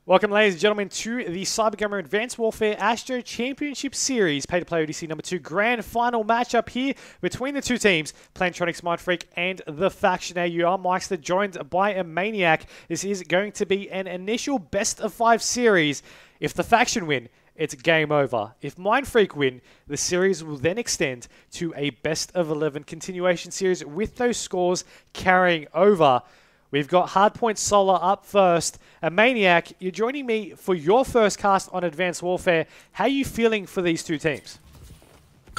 Welcome, ladies and gentlemen, to the CyberGamer Advanced Warfare ASTRO Championship Series Pay-to-Play ODC number 2 grand final matchup here between the two teams, Plantronics.Mindfreak and the Faction AU. I'm Myksta, joined by Inmaniac. This is going to be an initial best-of-5 series. If the Faction win, it's game over. If Mindfreak win, the series will then extend to a best-of-11 continuation series with those scores carrying over. We've got Hardpoint Solar up first. Inmaniac, you're joining me for your first cast on Advanced Warfare. How are you feeling for these two teams?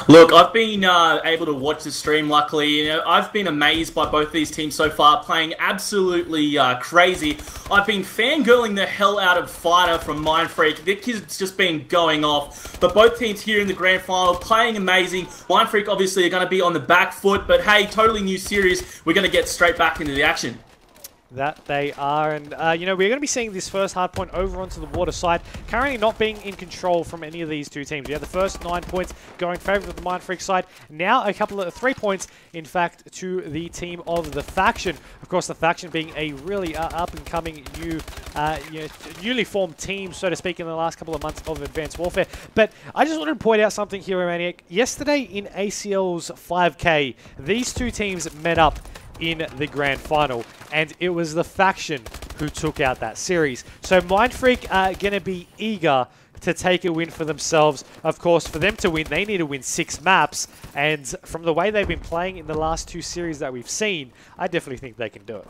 Look, I've been able to watch the stream, luckily. I've been amazed by both these teams so far, playing absolutely crazy. I've been fangirling the hell out of Fighter from Mindfreak. The kid's just been going off. But both teams here in the grand final, playing amazing. Mindfreak obviously are going to be on the back foot, but hey, totally new series. We're going to get straight back into the action. That they are, and we're going to be seeing this first hardpoint over onto the water side, currently not being in control from any of these two teams. We have the first 9 points going in favour of the Mindfreak side, now a couple of 3 points, in fact, to the team of the Faction. Of course, the Faction being a really up-and-coming newly formed team, so to speak, in the last couple of months of Advanced Warfare. But I just wanted to point out something here, Inmaniac. Yesterday in ACL's 5K, these two teams met up in the grand final, and it was the Faction who took out that series. So Mindfreak are going to be eager to take a win for themselves. Of course, for them to win, they need to win 6 maps, and from the way they've been playing in the last 2 series that we've seen, I definitely think they can do it.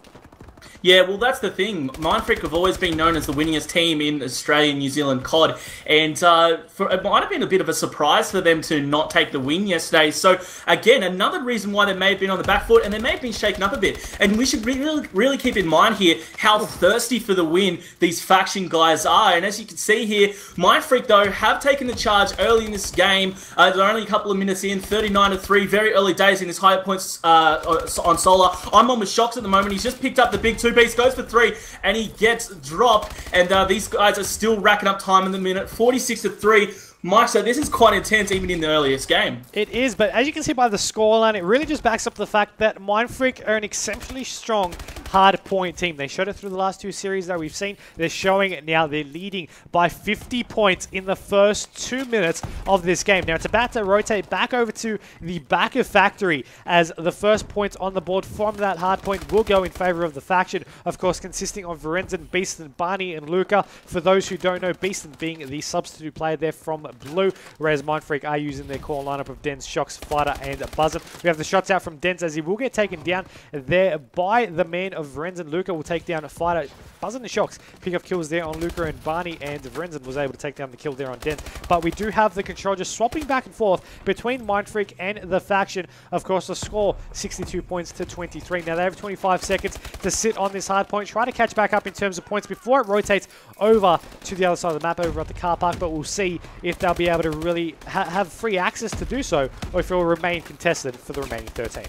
Yeah, well, that's the thing. Mindfreak have always been known as the winningest team in Australia and New Zealand COD, and it might have been a bit of a surprise for them to not take the win yesterday. So, again, another reason why they may have been on the back foot, and they may have been shaken up a bit. And we should really keep in mind here how thirsty for the win these Faction guys are. And as you can see here, Mindfreak, though, have taken the charge early in this game. They're only a couple of minutes in, 39-3, very early days in this high points on Solar. I'm on with Shocks at the moment. He's just picked up the big 2-piece, goes for 3, and he gets dropped. And these guys are still racking up time in the minute. 46-3. Myksta, this is quite intense even in the earliest game. It is, but as you can see by the scoreline, it really just backs up the fact that Mindfreak are an exceptionally strong hardpoint team. They showed it through the last 2 series that we've seen. They're showing it now. They're leading by 50 points in the first 2 minutes of this game. Now, it's about to rotate back over to the back of Factory as the first points on the board from that hardpoint will go in favor of the Faction. Of course, consisting of Verenzen, Beaston, Barney, and Luca. For those who don't know, Beaston being the substitute player there from Blue, whereas Mindfreak are using their core lineup of Dens, Shocks, Fighter, and Buzzer. We have the shots out from Dens as he will get taken down there by the man of Verenzen. Luca will take down a Fighter. Buzzer and Shocks pick up kills there on Luca and Barney, and Verenzen was able to take down the kill there on Dens. But we do have the control just swapping back and forth between Mindfreak and the Faction. Of course, the score 62 points to 23. Now they have 25 seconds to sit on this hard point, try to catch back up in terms of points before it rotates over to the other side of the map, over at the car park. But we'll see if they'll be able to really have free access to do so, or if it will remain contested for the remaining 13.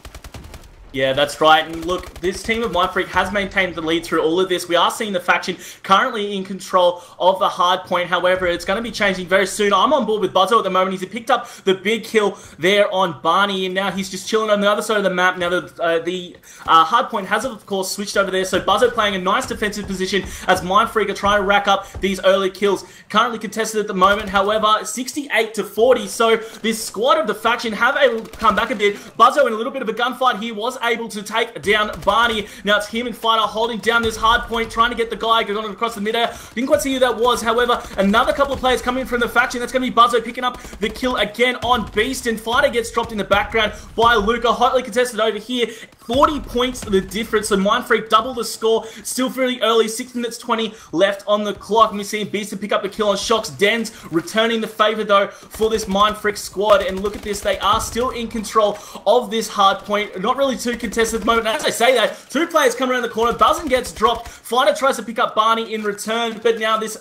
Yeah, that's right. And look, this team of Mindfreak has maintained the lead through all of this. We are seeing the Faction currently in control of the hard point. However, it's going to be changing very soon. I'm on board with Buzzo at the moment. He's picked up the big kill there on Barney, and now he's just chilling on the other side of the map. Now the hard point has, of course, switched over there. So Buzzo playing a nice defensive position as Mindfreak are trying to rack up these early kills. Currently contested at the moment. However, 68-40. So this squad of the Faction have able to come back a bit. Buzzo in a little bit of a gunfight here was able to take down Barney. Now it's him and Fighter holding down this hard point, trying to get the guy going across the midair. Didn't quite see who that was. However, another couple of players coming from the Faction. That's going to be Buzzo picking up the kill again on Beast, and Fighter gets dropped in the background by Luca. Hotly contested over here. 40 points the difference. So Mindfreak double the score. Still fairly early. 6 minutes 20 left on the clock. And we see Beast to pick up the kill on Shocks. Dens returning the favor though for this Mindfreak squad. And look at this. They are still in control of this hard point. Not really too contested at the moment. As I say that, 2 players come around the corner. Buzzin gets dropped. Fighter tries to pick up Barney in return. But now this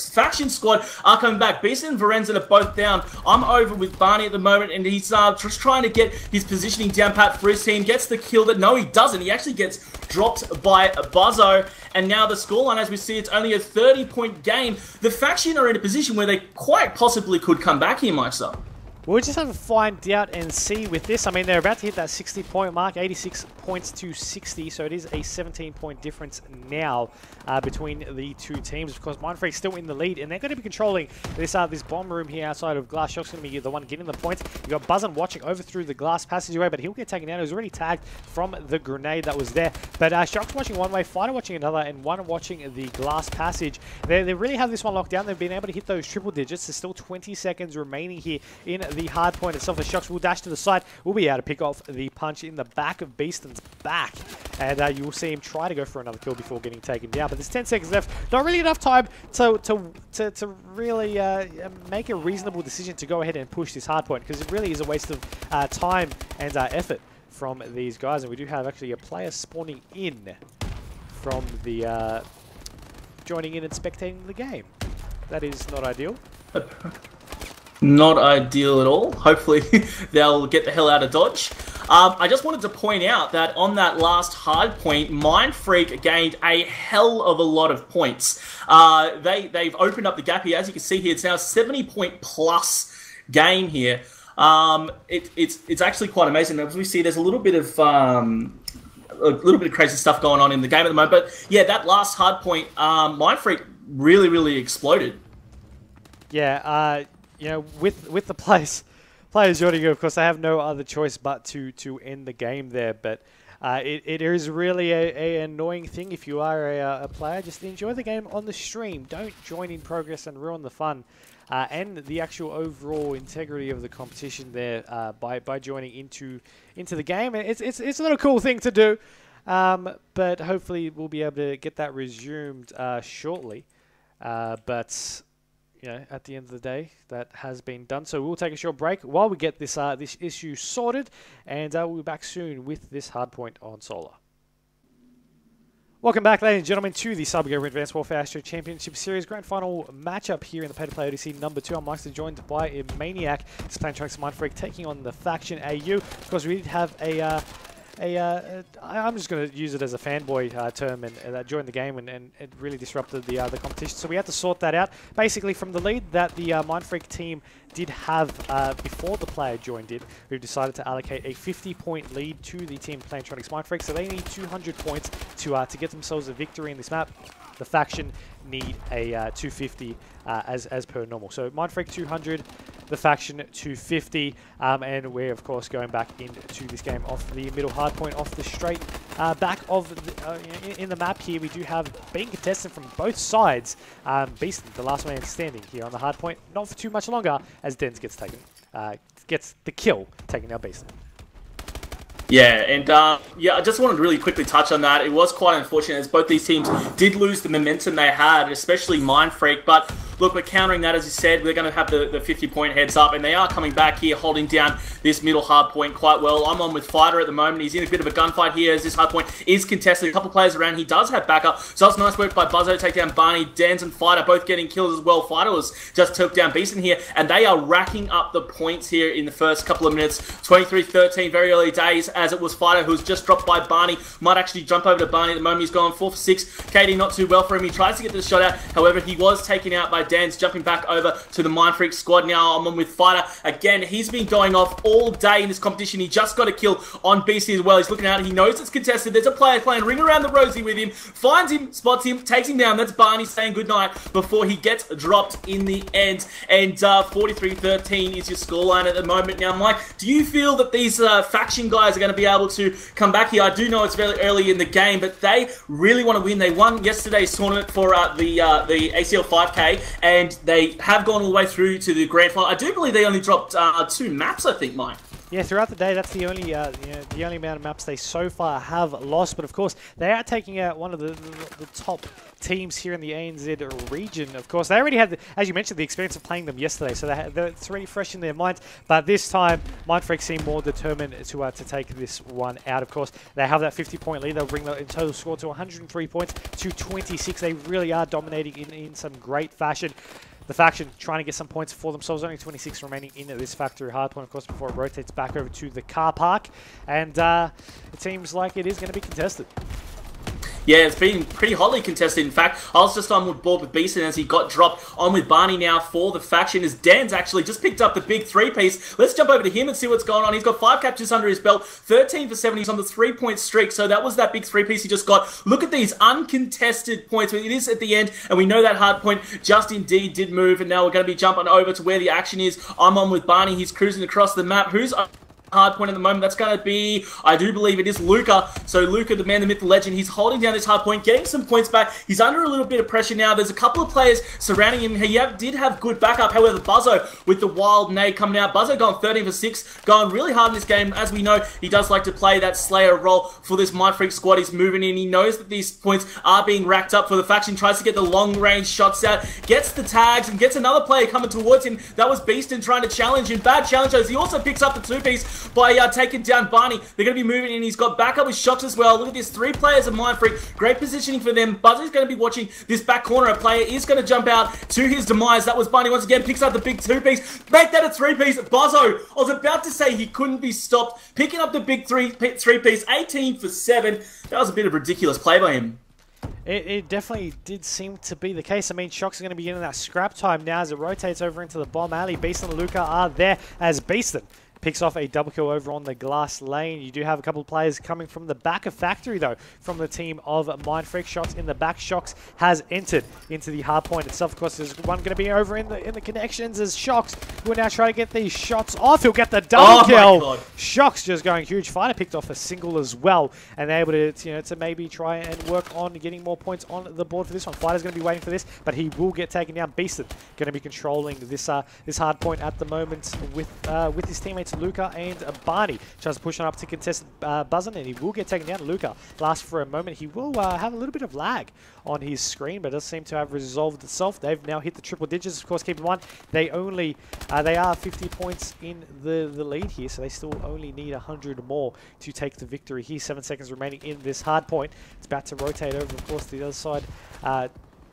Faction squad are coming back. Beast and Verenzen are both down. I'm over with Barney at the moment. And he's just trying to get his positioning down pat for his team. Gets the kill that, no, he doesn't. He actually gets dropped by Buzzo. And now the scoreline, as we see, it's only a 30-point game. The Faction are in a position where they quite possibly could come back here, Myksta. We'll just have to find out and see with this. I mean, they're about to hit that 60-point mark, 86 points to 60, so it is a 17-point difference now between the two teams. Of course, Mindfreak's still in the lead, and they're going to be controlling this this bomb room here outside of Glass. Shock's going to be the one getting the points. You've got Buzzin watching over through the glass passageway, but he'll get taken down. He was already tagged from the grenade that was there. But Shock's watching one way, Fighter watching another, and one watching the glass passage. They really have this one locked down. They've been able to hit those triple digits. There's still 20 seconds remaining here in the hard point itself. The Shocks will dash to the side. We'll be able to pick off the punch in the back of Beaston's back. And you will see him try to go for another kill before getting taken down. But there's 10 seconds left. Not really enough time to really make a reasonable decision to go ahead and push this hard point, because it really is a waste of time and effort from these guys. And we do have actually a player spawning in from the joining in and spectating the game. That is not ideal. Not ideal at all. Hopefully they'll get the hell out of Dodge. I just wanted to point out that on that last hard point, Mindfreak gained a hell of a lot of points. They've opened up the gap here. As you can see here, it's now a 70-point plus game here. It's actually quite amazing. As we see, there's a little bit of crazy stuff going on in the game at the moment. But yeah, that last hard point, Mindfreak really exploded. Yeah, you know, with the players joining you, of course, they have no other choice but to end the game there. But it is really a annoying thing if you are a player. Just enjoy the game on the stream. Don't join in progress and ruin the fun and the actual overall integrity of the competition there by joining into the game. And it's not a cool thing to do, but hopefully we'll be able to get that resumed shortly. But you know, at the end of the day, that has been done. So we'll take a short break while we get this this issue sorted, and we'll be back soon with this hardpoint on Solar. Welcome back, ladies and gentlemen, to the CyberGamer Advanced Warfare ASTRO Championship Series Grand Final matchup here in the Pay-to-Play ODC number 2. I'm Myksta, joined by Inmaniac. It's Plantronics.Mindfreak taking on the Faction AU. Of course, we did have I'm just going to use it as a fanboy term, and that joined the game and it really disrupted the competition. So we had to sort that out. Basically, from the lead that the Mindfreak team did have before the player joined in, we've decided to allocate a 50-point lead to the team Plantronics.Mindfreak. So they need 200 points to get themselves a victory in this map. The Faction need a 250 as per normal. So Mindfreak 200, the Faction 250, and we're of course going back into this game off the middle hard point, off the straight back of the, in the map here. We do have being contested from both sides. Beaston, the last man standing here on the hard point, not for too much longer as Dens gets the kill, taking out Beaston. Yeah, and yeah, I just wanted to really quickly touch on that. It was quite unfortunate as both these teams did lose the momentum they had, especially Mindfreak. But look, we're countering that, as you said. We're going to have the 50-point heads up, and they are coming back here, holding down this middle hard point quite well. I'm on with Fighter at the moment. He's in a bit of a gunfight here as this hard point is contested. A couple players around. He does have backup, so that's nice work by Buzzo to take down Barney. Dens and Fighter both getting kills as well. Fighter was just took down Beaston here, and they are racking up the points here in the first couple of minutes. 23-13, very early days, as it was Fighter who's just dropped by Barney. Might actually jump over to Barney at the moment. He's gone 4 for 6. KD not too well for him. He tries to get the shot out. However, he was taken out by Dens, jumping back over to the Mindfreak squad. Now I'm on with Fighter. Again, he's been going off all day in this competition. He just got a kill on BC as well. He's looking out. He knows it's contested. There's a player playing Ring Around the Rosie with him. Finds him, spots him, takes him down. That's Barney saying goodnight before he gets dropped in the end. And 43-13 is your scoreline at the moment. Now, Mike, do you feel that these Faction guys are going to be able to come back here? I do know it's very early in the game, but they really want to win. They won yesterday's tournament for the ACL 5K, and they have gone all the way through to the grand final. I do believe they only dropped 2 maps, I think, Mike. Yeah, throughout the day, that's the only the only amount of maps they so far have lost. But of course, they are taking out one of the top teams here in the ANZ region. Of course, they already had, as you mentioned, the experience of playing them yesterday, so it's already fresh in their minds. But this time, Mindfreak seem more determined to take this one out. Of course, they have that 50-point lead. They'll bring the total score to 103 points to 26. They really are dominating in some great fashion. The Faction trying to get some points for themselves. Only 26 remaining in this factory hardpoint, of course, before it rotates back over to the car park. And it seems like it is going to be contested. Yeah, it's been pretty hotly contested. In fact, I was just on board with Beeson as he got dropped on with Barney now for the faction, as Dan's actually just picked up the big 3-piece. Let's jump over to him and see what's going on. He's got 5 captures under his belt, 13 for 7. He's on the 3-point streak, so that was that big 3-piece he just got. Look at these uncontested points. It is at the end, and we know that Hardpoint just indeed did move, and now we're going to be jumping over to where the action is. I'm on with Barney. He's cruising across the map. Who's Hardpoint at the moment? That's going to be, I do believe it is Luca. So Luca, the man, the myth, the legend, he's holding down this Hardpoint, getting some points back. He's under a little bit of pressure now. There's a couple of players surrounding him. He did have good backup. However, Buzzo with the wild nade coming out. Buzzo going 13 for 6, going really hard in this game. As we know, he does like to play that Slayer role for this Mindfreak squad. He's moving in. He knows that these points are being racked up for the faction. Tries to get the long-range shots out. Gets the tags and gets another player coming towards him. That was Beaston trying to challenge him. Bad challenge. He also picks up the 2-piece by taking down Barney. They're going to be moving in. He's got backup with Shocks as well. Look at this. 3 players of Mindfreak. Great positioning for them. Buzzy's going to be watching this back corner. A player is going to jump out to his demise. That was Barney once again. Picks up the big 2-piece. Make that a 3-piece. Buzzo, I was about to say he couldn't be stopped. Picking up the big 3-piece. 18 for 7. That was a bit of a ridiculous play by him. It definitely did seem to be the case. I mean, Shocks are going to be getting that scrap time now as it rotates over into the bomb alley. Beaston and Luca are there as Beaston picks off a double kill over on the glass lane. You do have a couple of players coming from the back of Factory, though, from the team of Mindfreak. Shots in the back. Shocks has entered into the hard point itself. Of course, there's one going to be over in the connections as Shocks will now try to get these shots off. He'll get the double kill. Shocks just going huge. Fighter picked off a single as well, and they're able to, to maybe try and work on getting more points on the board for this one. Fighter's going to be waiting for this, but he will get taken down. Beaston going to be controlling this hard point at the moment with his teammates Luca and Barney. Tries to push on up to contest Buzzin', and he will get taken down. Luca lasts for a moment. He will have a little bit of lag on his screen, but it does seem to have resolved itself. They've now hit the triple digits. Of course, keep in mind, they are 50 points in the lead here, so they still only need 100 more to take the victory here. 7 seconds remaining in this hard point. It's about to rotate over, of course, to the other side,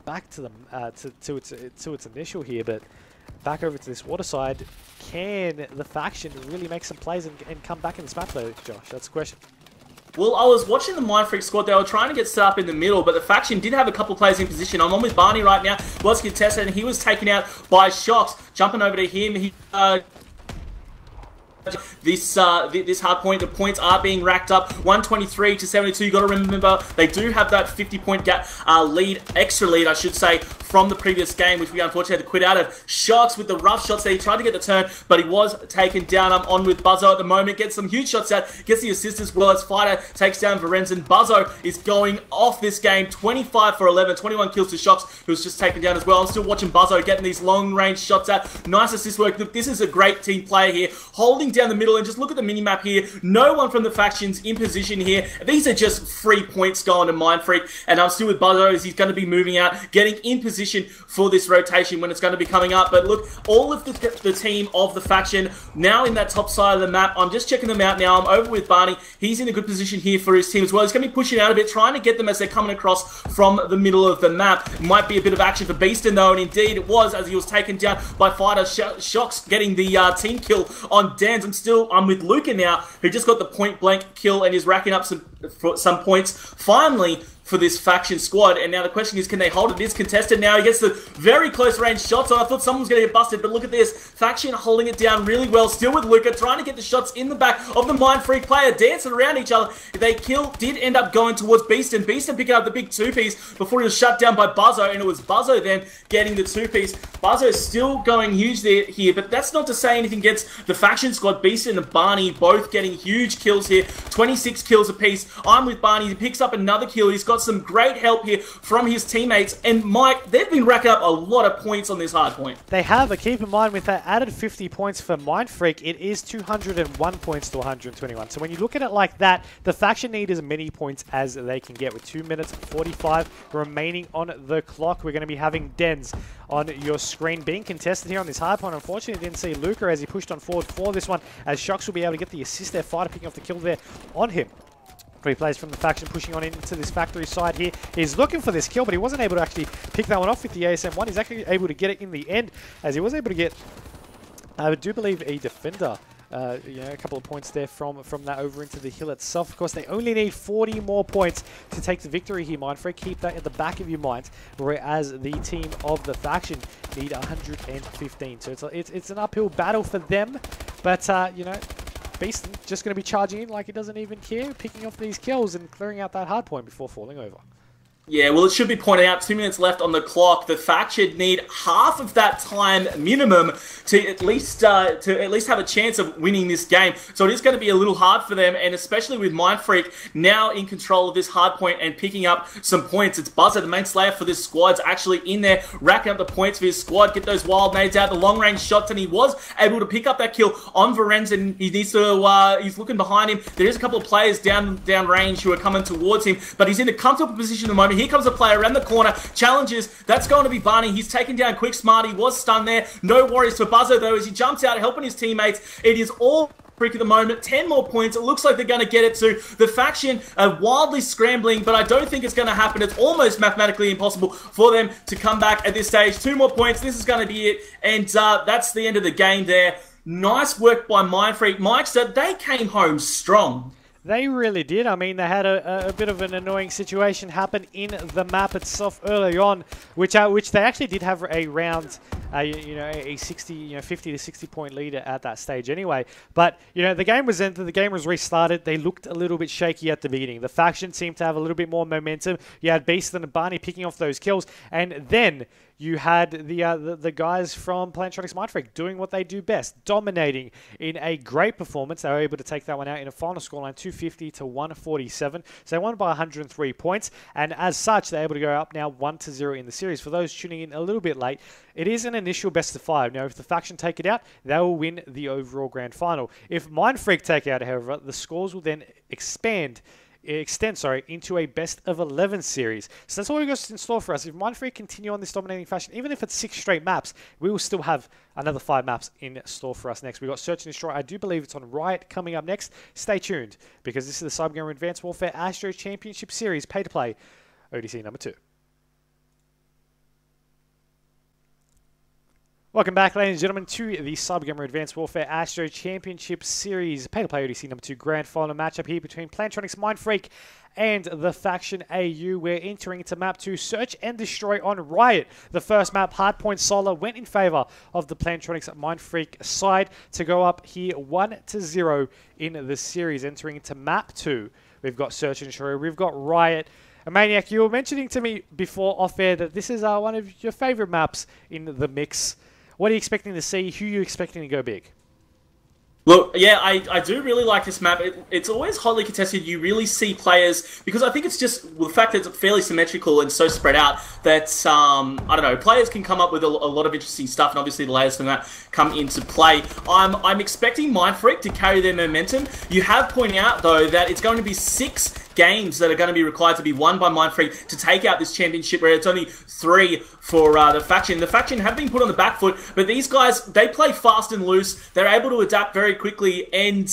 back to its initial here, but back over to this water side. Can the faction really make some plays and come back in this map, though, Josh? That's the question. Well, I was watching the Mindfreak squad. They were trying to get set up in the middle, but the faction did have a couple players in position. I'm on with Barney right now. Was contested, and he was taken out by Shocks. Jumping over to him, he this hard point, the points are being racked up. 123 to 72. You got to remember they do have that 50-point gap lead, extra lead, I should say, from the previous game, which we unfortunately had to quit out of. Shocks with the rough shots there. He tried to get the turn, but he was taken down. I'm on with Buzzo at the moment. Gets some huge shots out. Gets the assist as well as Fighter takes down Varenzen. Buzzo is going off this game. 25 for 11. 21 kills to Shocks, who's just taken down as well. I'm still watching Buzzo getting these long-range shots out. Nice assist work. Look, this is a great team player here. Holding down the middle, and just look at the mini-map here. No one from the factions in position here. These are just free points going to Mindfreak, and I'm still with Buzzo as he's going to be moving out, getting in position for this rotation when it's going to be coming up. But look, all of the team of the faction now in that top side of the map. I'm just checking them out now. I'm over with Barney. He's in a good position here for his team as well. He's going to be pushing out a bit, trying to get them as they're coming across from the middle of the map. Might be a bit of action for Beaston though, and indeed it was, as he was taken down by Fighter. Shocks getting the team kill on Dans. I'm with Luca now, who just got the point-blank kill and is racking up some points. Finally, for this faction squad. And now the question is, can they hold it? It is contested now. He gets the very close range shots. So I thought someone was going to get busted, but look at this. Faction holding it down really well. Still with Luca, trying to get the shots in the back of the Mindfreak player, dancing around each other. They did end up going towards Beaston. Beaston picking up the big 2-piece before he was shut down by Buzzo, and it was Buzzo then getting the 2-piece. Buzzo is still going huge here, but that's not to say anything against the faction squad. Beaston and Barney both getting huge kills here. 26 kills apiece. I'm with Barney. He picks up another kill. He's got some great help here from his teammates, and Mike, they've been racking up a lot of points on this hard point. They have, but keep in mind with that added 50 points for Mindfreak, it is 201 points to 121. So when you look at it like that, the faction need as many points as they can get with 2 minutes 45 remaining on the clock. We're going to be having Dens on your screen being contested here on this hard point. Unfortunately, didn't see Luca as he pushed on forward for this one, as Shocks will be able to get the assist there. Fighter picking off the kill there on him. 3 players from the faction pushing on into this factory side here. He's looking for this kill, but he wasn't able to actually pick that one off with the ASM-1. He's actually able to get it in the end, as he was able to get, I do believe, a defender you know, a couple of points there from that over into the hill itself. Of course, they only need 40 more points to take the victory here, Mindfreak. Keep that at the back of your mind, whereas the team of the faction need 115. So it's an uphill battle for them, but you know, Beast just going to be charging in like he doesn't even care, picking off these kills and clearing out that hard point before falling over. Yeah, well, it should be pointed out, 2 minutes left on the clock. The faction need half of that time minimum to at least have a chance of winning this game. So it is going to be a little hard for them, and especially with Mindfreak now in control of this hard point and picking up some points. It's Buzzer, the main slayer for this squad, actually in there, racking up the points for his squad, get those wild nades out, the long-range shots, and he was able to pick up that kill on Varenzen. He needs to, he's looking behind him. There is a couple of players down range who are coming towards him, but he's in a comfortable position at the moment. Here comes a player around the corner, challenges, that's going to be Barney. He's taken down Quick Smart, he was stunned there. No worries for Buzzer though, as he jumps out helping his teammates. It is all Freak at the moment, 10 more points. It looks like they're going to get it to. The faction are wildly scrambling, but I don't think it's going to happen. It's almost mathematically impossible for them to come back at this stage. 2 more points, this is going to be it, and that's the end of the game there. Nice work by Mindfreak. Myksta, they came home strong. They really did. I mean, they had a bit of an annoying situation happen in the map itself early on, which they actually did have a round, you know, a 50 to 60 point lead at that stage anyway. But you know, the game was ended, the game was restarted. They looked a little bit shaky at the beginning. The faction seemed to have a little bit more momentum. You had Beast and Barney picking off those kills, and then you had the guys from Plantronics.Mindfreak doing what they do best, dominating in a great performance. They were able to take that one out in a final scoreline, 250 to 147. So they won by 103 points, and as such, they're able to go up now 1-0 in the series. For those tuning in a little bit late, it is an initial best of 5. Now, if the faction take it out, they will win the overall grand final. If Mindfreak take it out, however, the scores will then extend into a best of 11 series. So that's all we've got in store for us. If Mindfreak continue on this dominating fashion, even if it's 6 straight maps, we will still have another 5 maps in store for us next. We've got Search and Destroy. I do believe it's on Riot coming up next. Stay tuned, because this is the CyberGamer Advanced Warfare ASTRO Championship Series pay-to-play ODC number 2. Welcome back, ladies and gentlemen, to the CyberGamer Advanced Warfare ASTRO Championship Series pay-to-play ODC number 2 grand final matchup here between Plantronics.Mindfreak and the faction AU. We're entering into map 2, Search and Destroy on Riot. The first map, Hardpoint Solo, went in favor of the Plantronics.Mindfreak side to go up here 1-0 in the series. Entering into map 2, we've got Search and Destroy, we've got Riot. Inmaniac, you were mentioning to me before off air that this is one of your favorite maps in the mix. What are you expecting to see? Who are you expecting to go big? Look, yeah, I do really like this map. It's always hotly contested. You really see players, because I think it's just the fact that it's fairly symmetrical and so spread out that, I don't know, players can come up with a lot of interesting stuff, and obviously the layers from that come into play. I'm expecting Mindfreak to carry their momentum. You have pointed out, though, that it's going to be 6 games that are going to be required to be won by Mindfreak to take out this championship, where it's only 3 for the faction. The faction have been put on the back foot, but these guys, they play fast and loose. They're able to adapt very quickly, and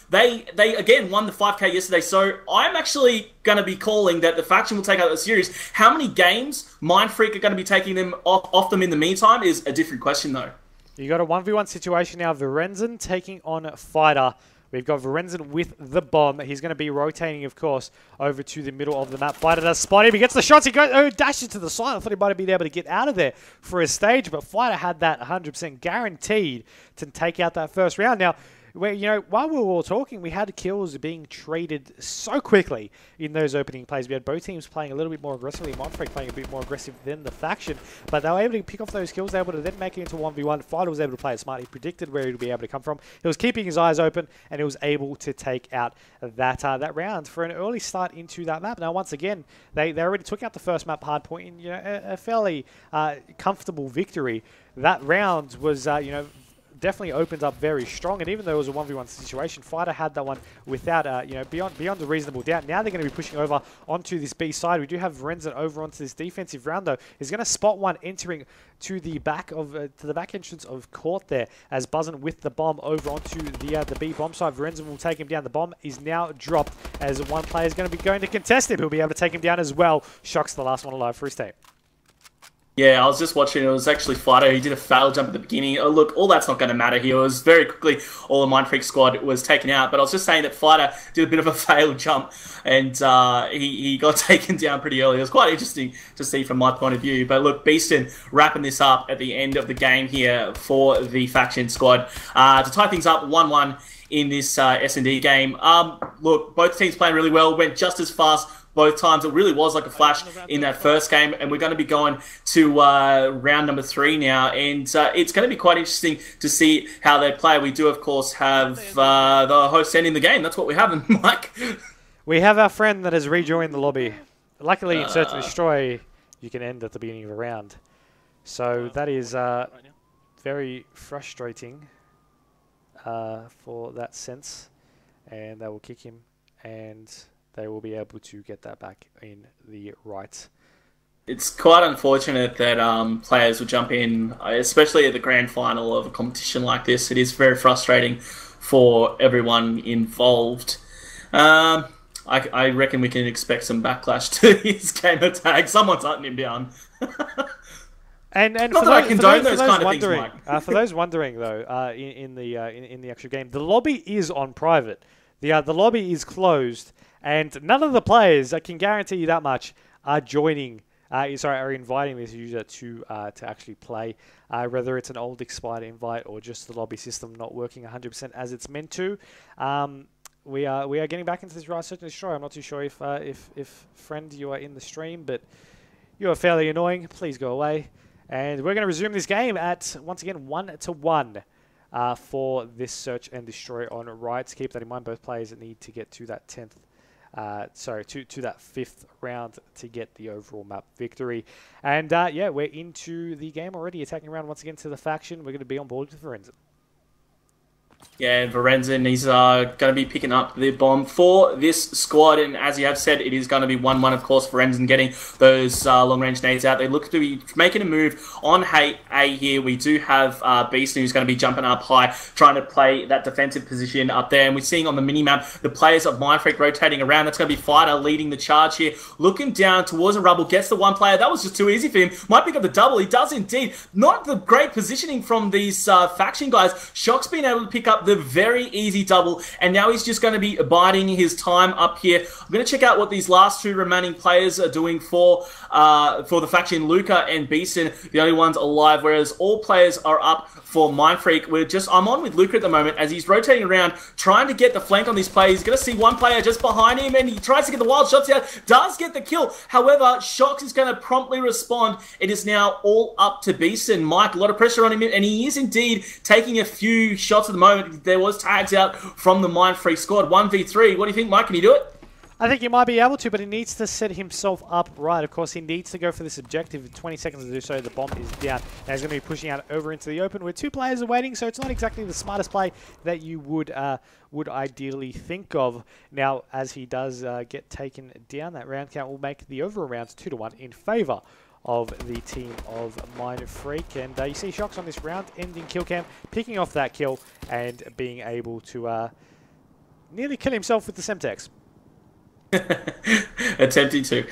they again won the 5K yesterday. So I'm actually going to be calling that the faction will take out the series. How many games Mindfreak are going to be taking them off them in the meantime is a different question, though. You got a 1v1 situation now. Varenzen taking on Fighter. We've got Varenzen with the bomb. He's going to be rotating, of course, over to the middle of the map. Fighter does spot him. He gets the shots. He goes, dashes to the side. I thought he might have been able to get out of there for a stage, but Fighter had that 100% guaranteed to take out that first round. Now, you know, while we were all talking, we had kills being traded so quickly in those opening plays. We had both teams playing a little bit more aggressively. Mindfreak playing a bit more aggressive than the faction, but they were able to pick off those kills. They were able to then make it into 1v1. Fighter was able to play it smart. He predicted where he would be able to come from. He was keeping his eyes open, and he was able to take out that round for an early start into that map. Now, once again, they already took out the first map, Hardpoint, in, you know, a fairly comfortable victory. That round was, you know, definitely opened up very strong, and even though it was a 1v1 situation, Fighter had that one without, you know, beyond a reasonable doubt. Now they're going to be pushing over onto this B side. We do have Varenzen over onto this defensive round, though. He's going to spot one entering to the back of to the back entrance of court there, as Buzzin with the bomb over onto the B bomb side. Varenzen will take him down. The bomb is now dropped, as one player is going to be going to contest him. He'll be able to take him down as well. Shock's the last one alive for his team. Yeah, I was just watching. It was actually Fido. He did a fail jump at the beginning. Oh, look, all that's not going to matter here. It was very quickly all the Mindfreak squad was taken out. But I was just saying that Fido did a bit of a fail jump, and he got taken down pretty early. It was quite interesting to see from my point of view. But look, Beeston wrapping this up at the end of the game here for the Faction squad to tie things up 1-1 in this S&D game. Look, both teams playing really well. Went just as fast both times. It really was like a flash in that first game, and we're going to be going to round number 3 now, and it's going to be quite interesting to see how they play. We do, of course, have the host ending the game. That's what we have, Mike. We have our friend that has rejoined the lobby. Luckily, in Search and Destroy, you can end at the beginning of a round. So that is very frustrating for that sense, and they will kick him, and they will be able to get that back in the right. It's quite unfortunate that players will jump in, especially at the grand final of a competition like this. It is very frustrating for everyone involved. I reckon we can expect some backlash to his gamer tag. Someone's hunting him down. And not that I condone those kind of things, Mike. For those wondering, though, in the actual game, the lobby is on private. The lobby is closed. And none of the players, I can guarantee you that much, are joining. Are inviting this user to actually play. Whether it's an old expired invite or just the lobby system not working 100% as it's meant to. We are getting back into this Riot Search and Destroy. I'm not too sure if friend you are in the stream, but you are fairly annoying. Please go away. And we're going to resume this game at once again 1-1. For this Search and Destroy on Riot. Keep that in mind. Both players need to get to that 10th. To that 5th round to get the overall map victory. And yeah, we're into the game already, attacking around once again to the Faction. We're going to be on board with Lorenzen. Yeah, Lorenzen, he's going to be picking up the bomb for this squad, and as you have said, it is going to be 1-1, of course, Lorenzen getting those long-range nades out. They look to be making a move on A here. We do have Beaston, who's going to be jumping up high, trying to play that defensive position up there, and we're seeing on the mini-map the players of Mindfreak rotating around. That's going to be Fighter leading the charge here, looking down towards a rubble, gets the one player. That was just too easy for him. Might pick up the double. He does indeed. Not the great positioning from these Faction guys. Shock's been able to pick up the very easy double, and now he's just going to be biding his time up here. I'm going to check out what these last 2 remaining players are doing for the Faction, Luca and Beeson, the only ones alive, whereas all players are up for Mindfreak. I'm on with Luca at the moment as he's rotating around, trying to get the flank on these players. He's going to see one player just behind him, and he tries to get the wild shots out, does get the kill. However, Shocks is going to promptly respond. It is now all up to Beeson. Mike, a lot of pressure on him, and he is indeed taking a few shots at the moment. There was tags out from the Mindfreak squad. 1v3. What do you think, Mike? Can he do it? I think he might be able to, but he needs to set himself up right. Of course, he needs to go for this objective. In 20 seconds to do so, the bomb is down. Now he's going to be pushing out over into the open with 2 players are waiting, so it's not exactly the smartest play that you would ideally think of. Now, as he does get taken down, that round count will make the overall rounds 2-1 in favour of the team of Mindfreak. And you see Shocks on this round ending kill cam, picking off that kill and being able to nearly kill himself with the Semtex. Attempting to.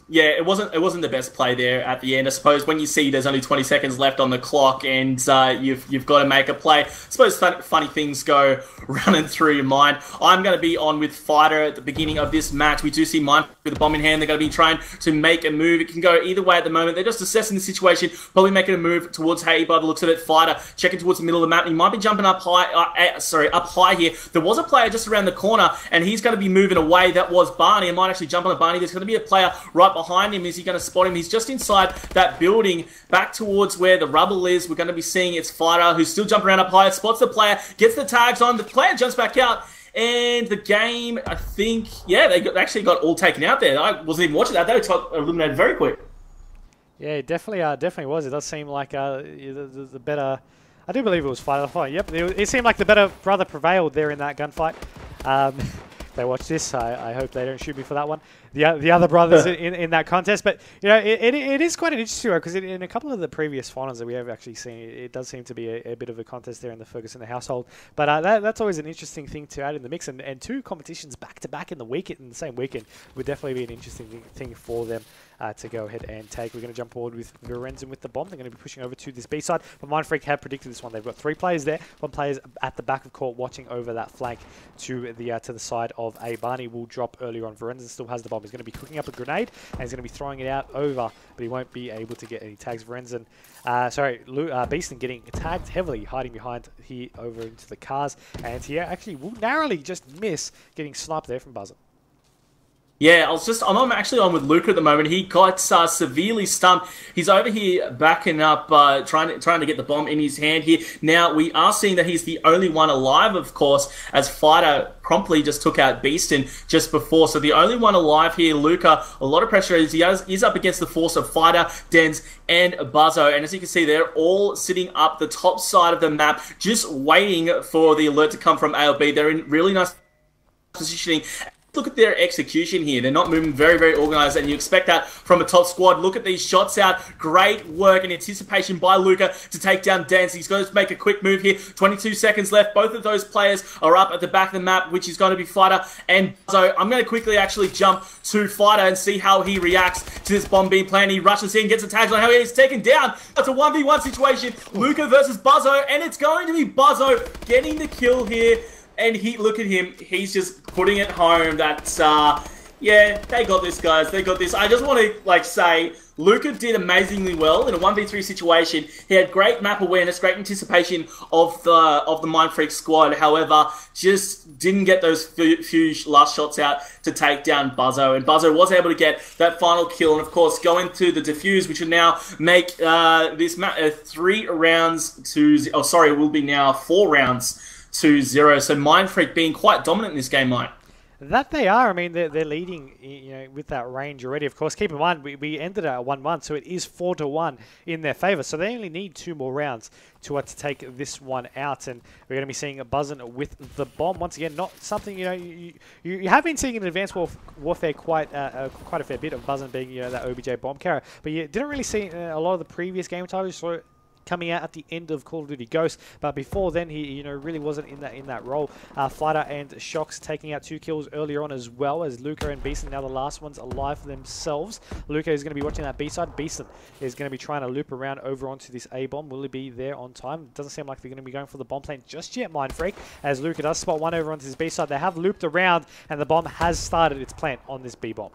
Yeah, it wasn't the best play there at the end. I suppose when you see there's only 20 seconds left on the clock and you've got to make a play, I suppose funny things go running through your mind. I'm going to be on with Fighter at the beginning of this match. We do see Mind with the bomb in hand. They're going to be trying to make a move. It can go either way at the moment. They're just assessing the situation, probably making a move towards Hay by the looks of it. Fighter checking towards the middle of the map. He might be jumping up high. Up high here. There was a player just around the corner, and he's going to be moving away. That was Barney. I might actually jump on the Barney. There's going to be a player right behind him. Is he going to spot him? He's just inside that building, back towards where the rubble is. We're going to be seeing it's Fighter, who's still jumping around up high. Spots the player, gets the tags on. The player jumps back out. And the game, I think, yeah, they actually got all taken out there. I wasn't even watching that. They got eliminated very quick. Yeah, it definitely was. It does seem like the better... I do believe it was Fighter. Yep, it seemed like the better brother prevailed there in that gunfight. They watch this. I hope they don't shoot me for that one. The other brothers in that contest, but you know it is quite an interesting one because in a couple of the previous finals that we have actually seen, it does seem to be a bit of a contest there in the Ferguson household. But that's always an interesting thing to add in the mix, and 2 competitions back to back in the same weekend would definitely be an interesting thing for them to go ahead and take. We're going to jump forward with Virenzen with the bomb. They're going to be pushing over to this B side, but Mindfreak have predicted this one. They've got 3 players there, 1 player's at the back of court watching over that flank to the side of A. Barney will drop earlier on. Virenzen still has the bomb. He's going to be cooking up a grenade, and he's going to be throwing it out over, but he won't be able to get any tags. Virenzen, Beaston getting tagged heavily, hiding behind here over into the cars, and he actually will narrowly just miss getting sniped there from Buzzer. Yeah, I'm actually on with Luca at the moment. He got severely stumped. He's over here backing up, trying to get the bomb in his hand here. Now, we are seeing that he's the only one alive, of course, as Fighter promptly just took out Beaston just before. So the only one alive here, Luca, a lot of pressure is he is up against the force of Fighter, Dens, and Buzzo. And as you can see, they're all sitting up the top side of the map, just waiting for the alert to come from A or B. They're in really nice positioning. Look at their execution here. They're not moving very, very organized, and you expect that from a top squad. Look at these shots out. Great work and anticipation by Luca to take down Dance. He's going to make a quick move here. 22 seconds left. Both of those players are up at the back of the map, which is going to be Fighter and so I'm going to quickly actually jump to Fighter and see how he reacts to this bomb being planted. He rushes in, gets a tag on how he's taken down. It's a 1v1 situation. Luca versus Buzzo, and it's going to be Buzzo getting the kill here. And look at him, he's just putting it home. That's, yeah, they got this, guys. They got this. I just want to, say, Luca did amazingly well in a 1v3 situation. He had great map awareness, great anticipation of the Mindfreak squad. However, just didn't get those few last shots out to take down Buzzo. And Buzzo was able to get that final kill. And, of course, going to the defuse, which will now make this map 3 rounds to... Oh, sorry, it will be now 4 rounds 2-0. So Mindfreak being quite dominant in this game, Mike. That they are. I mean, they're leading, with that range already. Of course, keep in mind, we ended at 1-1, so it is 4-1 in their favor. So they only need 2 more rounds to take this one out. And we're going to be seeing a Buzzin with the bomb. Once again, not something, you have been seeing in Advanced Warfare quite a fair bit of Buzzin being, that OBJ bomb carrier. But you didn't really see a lot of the previous game titles. So coming out at the end of Call of Duty Ghost, but before then he really wasn't in that role. Fighter and Shocks taking out 2 kills earlier on, as well as Luca and Beeson, now the last ones alive for themselves. Luca is going to be watching that B side. Beeson is going to be trying to loop around over onto this A bomb. Will he be there on time? Doesn't seem like they're going to be going for the bomb plant just yet, Mindfreak, as Luca does spot one over onto his B side. They have looped around, and the bomb has started its plant on this B bomb.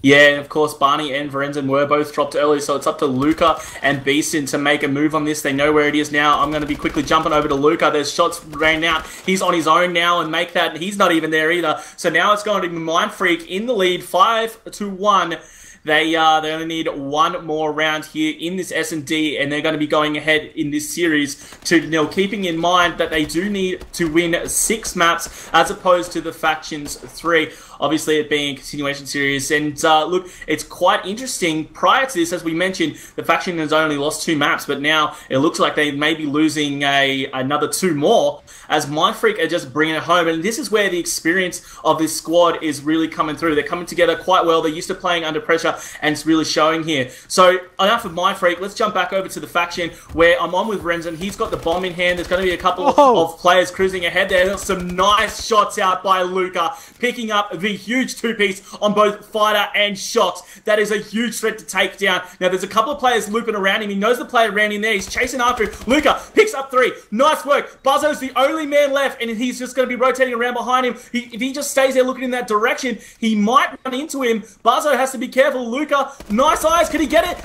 Yeah, and of course, Barney and Virenzen were both dropped early, so it's up to Luca and Beaston to make a move on this. They know where it is now. I'm going to be quickly jumping over to Luca. There's shots rain out. He's on his own now and make that. He's not even there either. So now it's going to be Mindfreak in the lead, 5-1. They only need 1 more round here in this S&D, and they're going to be going ahead in this series 2-0, keeping in mind that they do need to win 6 maps as opposed to the Factions 3. Obviously, it being a continuation series. And look, it's quite interesting. Prior to this, as we mentioned, the faction has only lost 2 maps, but now it looks like they may be losing another 2 more, as Mindfreak are just bringing it home. And this is where the experience of this squad is really coming through. They're coming together quite well. They're used to playing under pressure, and it's really showing here. So, enough of Mindfreak. Let's jump back over to the faction, where I'm on with Renzen. He's got the bomb in hand. There's going to be a couple of players cruising ahead there. There's some nice shots out by Luca, picking up the huge 2-piece on both Fighter and Shocks. That is a huge threat to take down. Now, there's a couple of players looping around him. He knows the player around in there. He's chasing after him. Luca picks up 3. Nice work. Buzzo's the only man left, and he's just going to be rotating around behind him. If he just stays there looking in that direction, he might run into him. Buzzo has to be careful. Luca, nice eyes. Can he get it?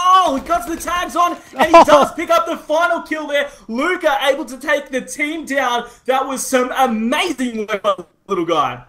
Oh, he got the tags on, and he does pick up the final kill there. Luca able to take the team down. That was some amazing work by the little guy.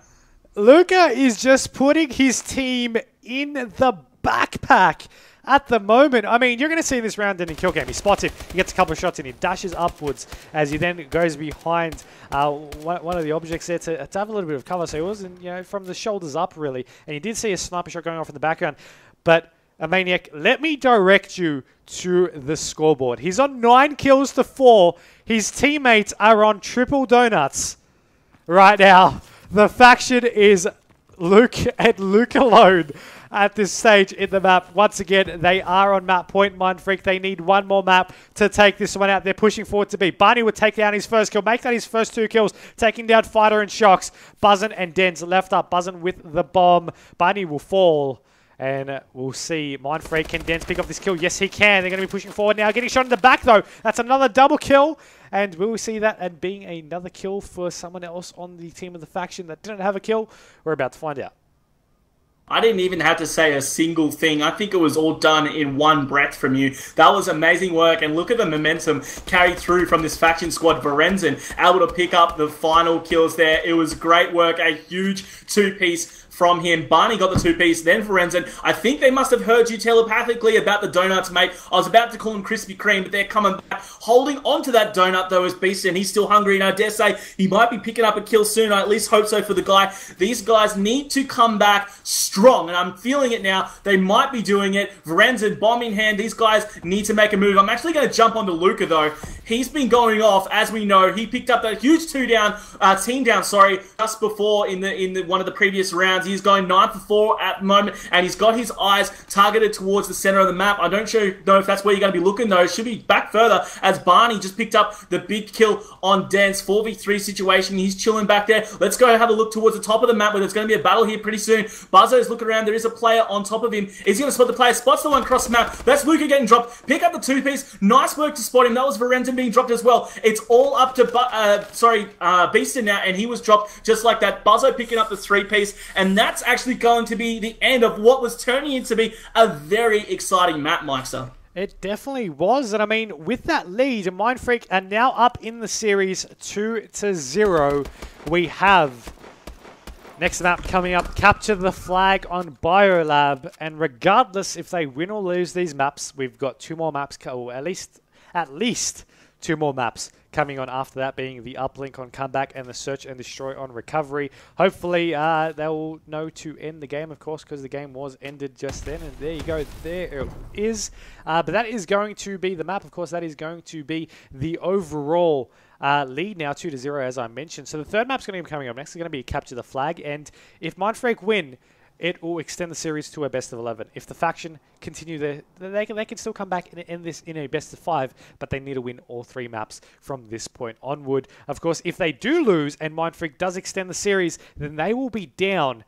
Luca is just putting his team in the backpack at the moment. I mean, you're going to see this round in the kill game. He spots him, he gets a couple of shots in, he dashes upwards as he then goes behind one of the objects there to have a little bit of cover. So he wasn't, from the shoulders up, really. And you did see a sniper shot going off in the background. But Inmaniac, let me direct you to the scoreboard. He's on 9 kills to 4. His teammates are on triple donuts right now. The faction is Luke and Luke alone at this stage in the map. Once again, they are on map point, Mindfreak. They need 1 more map to take this one out. They're pushing forward to B. Barney would take down his first kill, make that his first 2 kills, taking down Fighter and Shocks. Buzzin and Dens left up. Buzzin with the bomb. Barney will fall And we'll see. Mindfreak can Dance pick up this kill. Yes, he can. They're going to be pushing forward now. Getting shot in the back, though. That's another double kill. And will we see that and being another kill for someone else on the team of the faction that didn't have a kill? We're about to find out. I didn't even have to say a single thing. I think it was all done in one breath from you. That was amazing work, and look at the momentum carried through from this faction squad. Varenzen able to pick up the final kills there. It was great work, a huge two-piece from him. Barney got the two-piece, then Varenzen. I think they must have heard you telepathically about the donuts, mate. I was about to call him Krispy Kreme, but they're coming back. Holding on to that donut, though, is Beast, and he's still hungry, and I dare say he might be picking up a kill soon. I at least hope so for the guy. These guys need to come back strong, and I'm feeling it now. They might be doing it. Varenzen, bomb in hand. These guys need to make a move. I'm actually going to jump onto Luca, though. He's been going off, as we know. He picked up that huge team down, just before in the one of the previous rounds. He's going 9 for 4 at the moment, and he's got his eyes targeted towards the center of the map. I don't know if that's where you're going to be looking, though. It should be back further, as Barney just picked up the big kill on Dance. 4v3 situation. He's chilling back there. Let's go have a look towards the top of the map, where there's going to be a battle here pretty soon. Buzzo's looking around. There is a player on top of him. Is he going to spot the player? Spots the one across the map. That's Luca getting dropped. Pick up the two-piece. Nice work to spot him. That was Varenzen being dropped as well. It's all up to Beastin now, and he was dropped just like that. Buzzo picking up the three-piece, and that's actually going to be the end of what was turning into be a very exciting map, Myksta. It definitely was, and I mean, with that lead, Mindfreak are now up in the series 2-0. We have next map coming up, Capture the Flag on Biolab, and regardless if they win or lose these maps, we've got 2 more maps, or at least 2 more maps coming on after that, being the Uplink on Comeback and the Search and Destroy on Recovery. Hopefully they'll know to end the game, of course, because the game was ended just then, and there you go, there it is. But that is going to be the map, of course. That is going to be the overall lead now, 2-0, as I mentioned. So the third map's going to be coming up next. It's going to be Capture the Flag, and if Mindfreak win, it will extend the series to a best of 11. If the faction continue they can still come back and end this in a best of 5, but they need to win all 3 maps from this point onward. Of course, if they do lose and Mindfreak does extend the series, then they will be down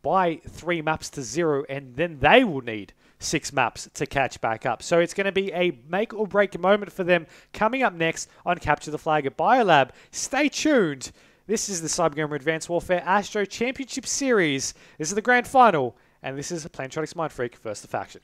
by 3 maps to 0, and then they will need 6 maps to catch back up. So it's going to be a make or break moment for them coming up next on Capture the Flag at Biolab. Stay tuned. This is the CyberGamer Advanced Warfare ASTRO Championship Series. This is the grand final, and this is Plantronics.Mindfreak versus the faction.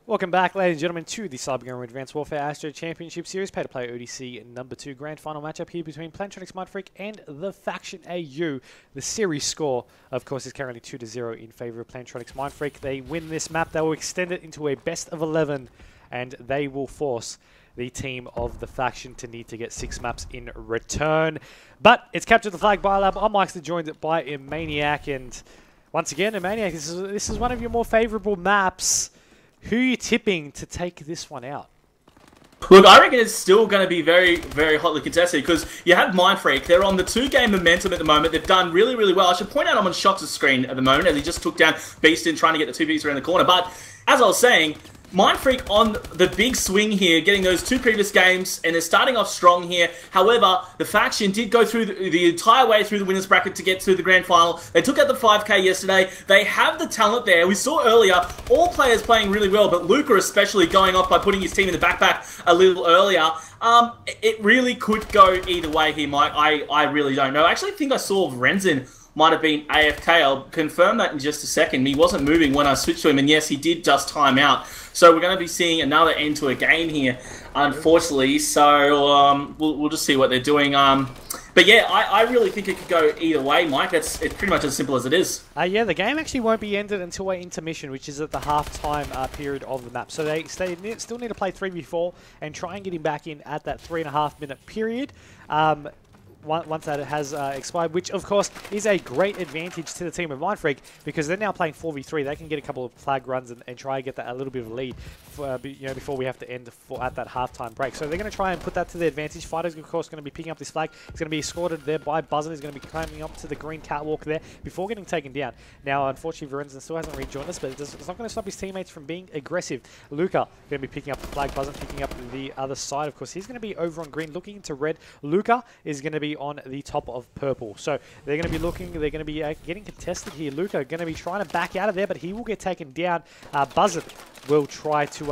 Welcome back, ladies and gentlemen, to the CyberGamer Advanced Warfare ASTRO Championship Series Pay-to-Play ODC number 2 grand final matchup here between Plantronics.Mindfreak and the Faction AU. The series score, of course, is currently 2-0 in favor of Plantronics.Mindfreak. They win this map, they will extend it into a best of 11, and they will force the team of the faction to need to get 6 maps in return. But it's Capture the Flag Biolab. I'm Myksta, joined by Inmaniac, and once again, Inmaniac, this is one of your more favorable maps. Who are you tipping to take this one out? Look, I reckon it's still going to be very, very hotly contested, because you have Mindfreak. They're on the 2-game momentum at the moment. They've done really, really well. I should point out I'm on Shots' screen at the moment, as he just took down Beastin trying to get the 2 pieces around the corner. But as I was saying, Mindfreak on the big swing here, getting those 2 previous games, and they're starting off strong here. However, the faction did go through the entire way through the winners bracket to get to the grand final. They took out the 5K yesterday. They have the talent there. We saw earlier all players playing really well, but Luca especially going off by putting his team in the backpack a little earlier. It really could go either way here, Mike. I really don't know. I actually think I saw Varenzen might have been AFK. I'll confirm that in just a second. He wasn't moving when I switched to him, and yes, he did just time out. So we're going to be seeing another end to a game here, unfortunately. So we'll just see what they're doing. But yeah, I really think it could go either way, Mike. It's pretty much as simple as it is. Yeah, the game actually won't be ended until our intermission, which is at the half-time period of the map. So they still need to play 3v4 and try and get him back in at that 3.5-minute period. Once that has expired, which of course is a great advantage to the team of Mindfreak, because they're now playing 4v3. They can get a couple of flag runs and try and get that a little bit of a lead before we have to end at that halftime break. So they're going to try and put that to their advantage. Fighter's of course going to be picking up this flag. It's going to be escorted there by Buzzer. He's going to be climbing up to the green catwalk there before getting taken down. Now, unfortunately, Varenzen still hasn't rejoined us, but it's not going to stop his teammates from being aggressive. Luca going to be picking up the flag. Buzzer picking up the other side. Of course, he's going to be over on green, looking into red. Luca is going to be be on the top of purple. So they're going to be looking, they're going to be getting contested here. Luca going to be trying to back out of there, but he will get taken down. Buzzard will try to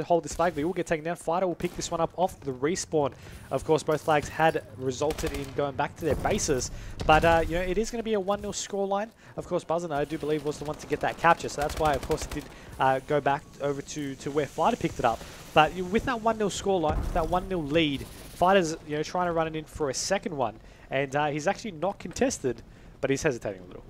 hold this flag, but he will get taken down. Fighter will pick this one up off the respawn. Of course, both flags had resulted in going back to their bases, but it is going to be a 1-0 scoreline. Of course, Buzzard, I do believe, was the one to get that capture, so that's why, of course, it did go back over to where Fighter picked it up. But with that 1-0 scoreline, that 1-0 lead, Fighter's trying to run it in for a second one, and he's actually not contested, but he's hesitating a little.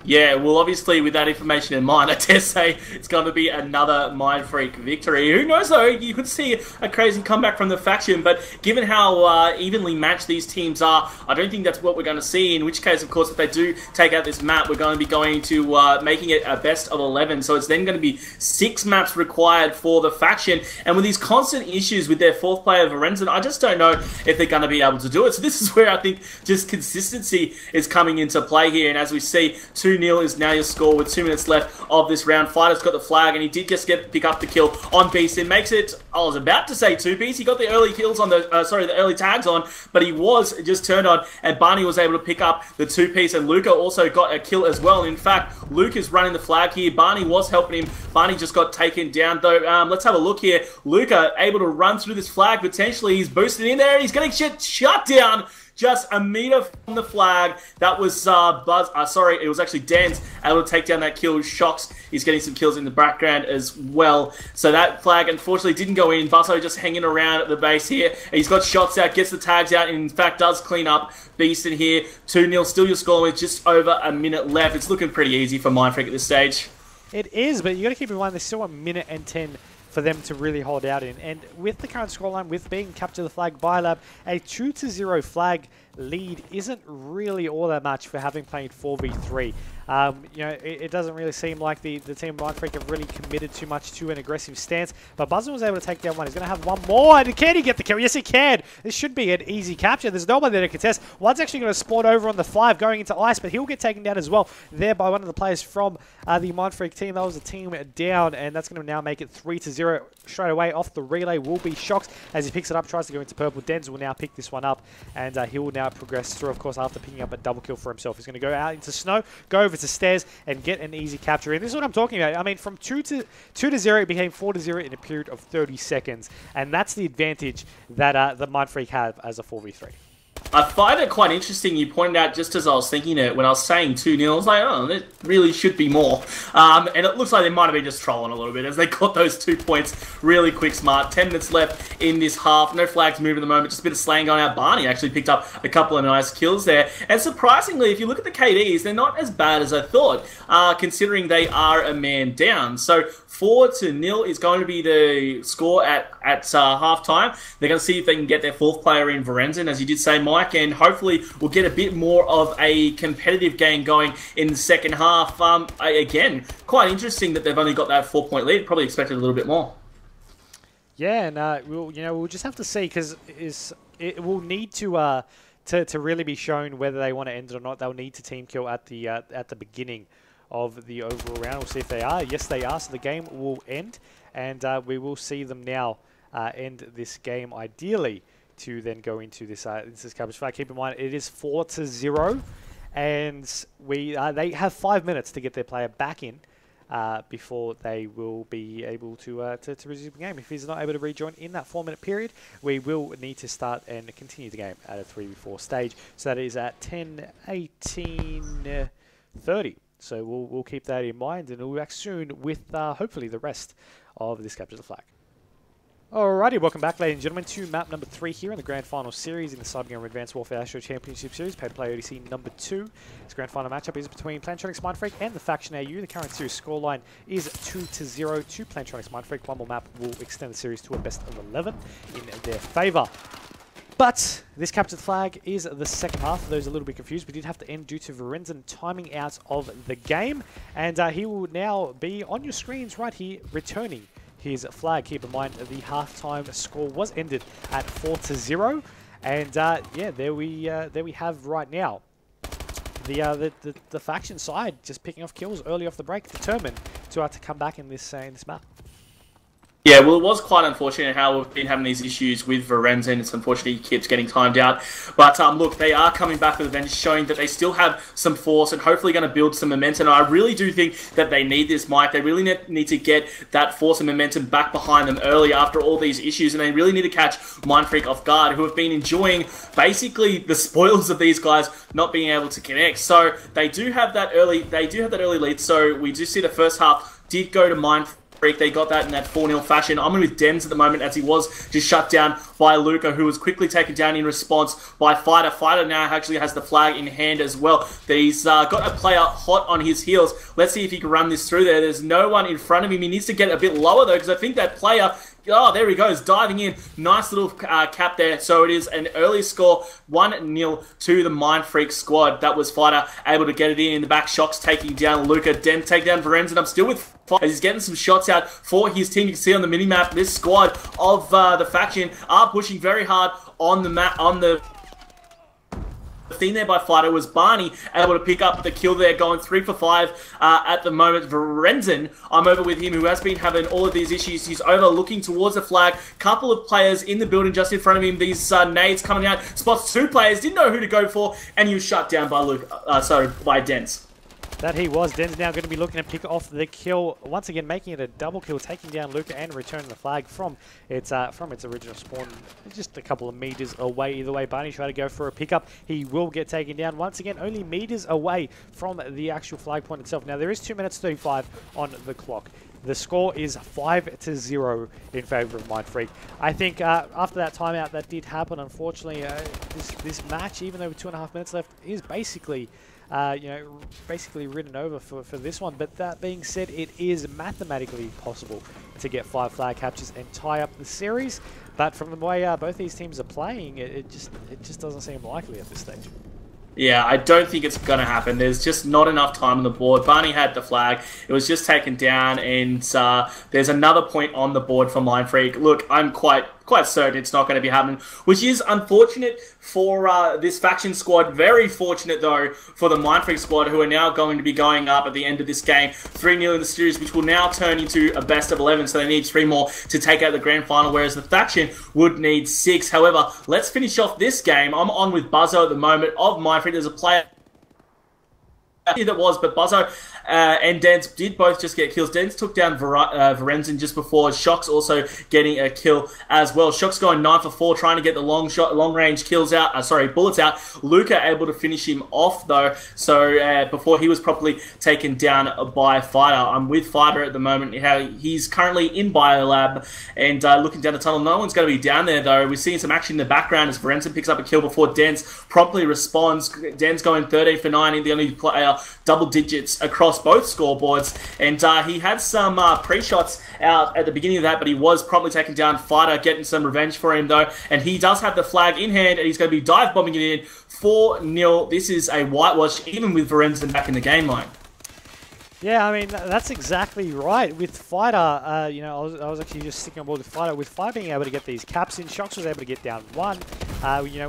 Yeah, well, obviously, with that information in mind, I dare say it's going to be another Mindfreak victory. Who knows, though? You could see a crazy comeback from the faction, but given how evenly matched these teams are, I don't think that's what we're going to see, in which case, of course, if they do take out this map, we're going to be going to making it a best of 11, so it's then going to be 6 maps required for the faction, and with these constant issues with their 4th player, Varenzen, I just don't know if they're going to be able to do it. So this is where I think just consistency is coming into play here, and as we see, 2-0 is now your score with 2 minutes left of this round. Fighter's got the flag, and he did just pick up the kill on Beast. It makes it, I was about to say 2-piece. He got the early kills on the, the early tags on, but he was just turned on, and Barney was able to pick up the 2-piece, and Luca also got a kill as well. In fact, Luke is running the flag here. Barney was helping him. Barney just got taken down, though. Let's have a look here. Luca able to run through this flag, potentially. He's boosted in there, and he's getting shut down. Just a meter from the flag. That was it was actually Dan's able to take down that kill. Shocks, he's getting some kills in the background as well. So that flag unfortunately didn't go in. Buzzo just hanging around at the base here. He's got shots out, gets the tags out, and in fact does clean up Beast in here. 2-0, still your score with just over a minute left. It's looking pretty easy for Mindfreak at this stage. It is, but you got to keep in mind there's still 1 minute and 10 for them to really hold out in. And with the current scoreline, with being capture the flag biolab, a 2-0 flag lead isn't really all that much for having played 4v3. It doesn't really seem like the team of Mindfreak have really committed too much to an aggressive stance, but Buzzin was able to take down one. He's going to have one more, and can he get the kill? Yes, he can. This should be an easy capture. There's no one there to contest. One's actually going to spawn over on the 5 going into ice, but he'll get taken down as well there by one of the players from the Mindfreak team. That was a team down, and that's going to now make it 3-0 straight away. Off the relay will be Shocks as he picks it up, tries to go into purple. Denz will now pick this one up, and he will now progress through, of course, after picking up a double kill for himself. He's going to go out into snow, go over to stairs, and get an easy capture. And this is what I'm talking about. I mean, from 2-0, it became 4-0 in a period of 30 seconds, and that's the advantage that the Mindfreak have as a 4v3. I find it quite interesting. You pointed out just as I was thinking it, when I was saying 2-0, I was like, oh, it really should be more. And it looks like they might have been just trolling a little bit as they got those 2 points really quick, smart. 10 minutes left in this half. No flags moving at the moment. Just a bit of slang going out. Barney actually picked up a couple of nice kills there. And surprisingly, if you look at the KDs, they're not as bad as I thought, considering they are a man down. So 4-0 is going to be the score at halftime. They're going to see if they can get their 4th player in, Varenzen, as you did say, Mike, and hopefully we'll get a bit more of a competitive game going in the second half. Again, quite interesting that they've only got that 4-point lead. Probably expected a little bit more. Yeah, and we'll just have to see, because it will need to really be shown whether they want to end it or not. They'll need to team kill at the beginning of the overall round. We'll see if they are. Yes, they are. So the game will end, and we will see them now end this game ideally to then go into this coverage flag. Keep in mind, it is 4-0, and they have 5 minutes to get their player back in before they will be able to resume the game. If he's not able to rejoin in that 4-minute period, we will need to start and continue the game at a 3v4 stage. So that is at 10:18:30. So we'll keep that in mind, and we'll be back soon with hopefully the rest of this capture the flag. Alrighty, welcome back, ladies and gentlemen, to map number 3 here in the Grand Final Series in the CyberGamer Advanced Warfare ASTRO Championship Series, Pay-to-Play ODC number 2. This Grand Final matchup is between Plantronics.Mindfreak and the Faction AU. The current series scoreline is 2-0 to Plantronics.Mindfreak. One more map will extend the series to a best of 11 in their favour. But this captured flag is the second half. For those a little bit confused, we did have to end due to Varenzen timing out of the game. And he will now be on your screens right here, returning his flag. Keep in mind the halftime score was ended at 4-0. And yeah, there we have right now the faction side just picking off kills early off the break, determined to come back in this map. Yeah, well, it was quite unfortunate how we've been having these issues with Verenzen. It's unfortunate he keeps getting timed out. But look, they are coming back with a vengeance, showing that they still have some force and hopefully going to build some momentum. And I really do think that they need this, Mike. They really need to get that force and momentum back behind them early after all these issues. And they really need to catch Mindfreak off guard, who have been enjoying basically the spoils of these guys not being able to connect. So they do have that early lead. So we do see the first half did go to Mindfreak. They got that in that 4-0 fashion. I'm with Dens at the moment, as he was just shut down by Luca, who was quickly taken down in response by Fighter. Fighter now actually has the flag in hand as well. He's got a player hot on his heels. Let's see if he can run this through there. There's no one in front of him. He needs to get a bit lower, though, because I think that player... Oh, there he goes, diving in. Nice little cap there. So it is an early score, 1-0 to the Mindfreak squad. That was Fighter able to get it in the back. Shocks taking down Luca. Den take down Verenzen. I'm still with Fighter as he's getting some shots out for his team. You can see on the minimap, this squad of the faction are pushing very hard on the map, on the... The thing there by Fighter was Barney able to pick up the kill there, going 3 for 5 at the moment. Verenzen, I'm over with him, who has been having all of these issues. He's over looking towards the flag. Couple of players in the building just in front of him. These nades coming out. Spots 2 players, didn't know who to go for, and he was shut down by by Dens. That he was. Den's now going to be looking to pick off the kill, once again making it a double kill, taking down Luca and returning the flag from its original spawn, just a couple of meters away. Either way, Barney tried to go for a pickup. He will get taken down, once again, only meters away from the actual flag point itself. Now, there is 2 minutes 35 on the clock. The score is 5-0 in favor of Mindfreak. I think after that timeout that did happen, unfortunately, this match, even though with 2.5 minutes left, is basically... basically written over for this one. But that being said, it is mathematically possible to get 5 flag captures and tie up the series. But from the way both these teams are playing, it just doesn't seem likely at this stage. Yeah, I don't think it's going to happen. There's just not enough time on the board. Barney had the flag. It was just taken down, and there's another point on the board for Mindfreak. Look, I'm quite certain it's not going to be happening, which is unfortunate for this faction squad. Very fortunate, though, for the Mindfreak squad, who are now going to be going up at the end of this game. 3-0 in the series, which will now turn into a best of 11, so they need 3 more to take out the grand final, whereas the faction would need 6. However, let's finish off this game. I'm on with Buzzo at the moment of Mindfreak. There's a player that was, but Buzzo and Dens did both just get kills. Dens took down Verenzen just before. Shocks also getting a kill as well. Shocks going 9 for 4, trying to get the long range kills out. Bullets out. Luca able to finish him off though. So before he was properly taken down by Fighter. I'm with Fighter at the moment. He's currently in biolab and looking down the tunnel. No one's going to be down there though. We're seeing some action in the background as Verenzen picks up a kill before Dens promptly responds. Dens going 13 for 9 in the only player double digits across both scoreboards, and he had some pre-shots out at the beginning of that, but he was probably taken down. Fighter getting some revenge for him though, and he does have the flag in hand, and he's going to be dive bombing it in. 4-0. This is a whitewash, even with Verenzen back in the game line. Yeah, I mean, that's exactly right. With Fighter, I was actually just sticking on board with Fighter. With Fighter being able to get these caps in, Shocks was able to get down 1.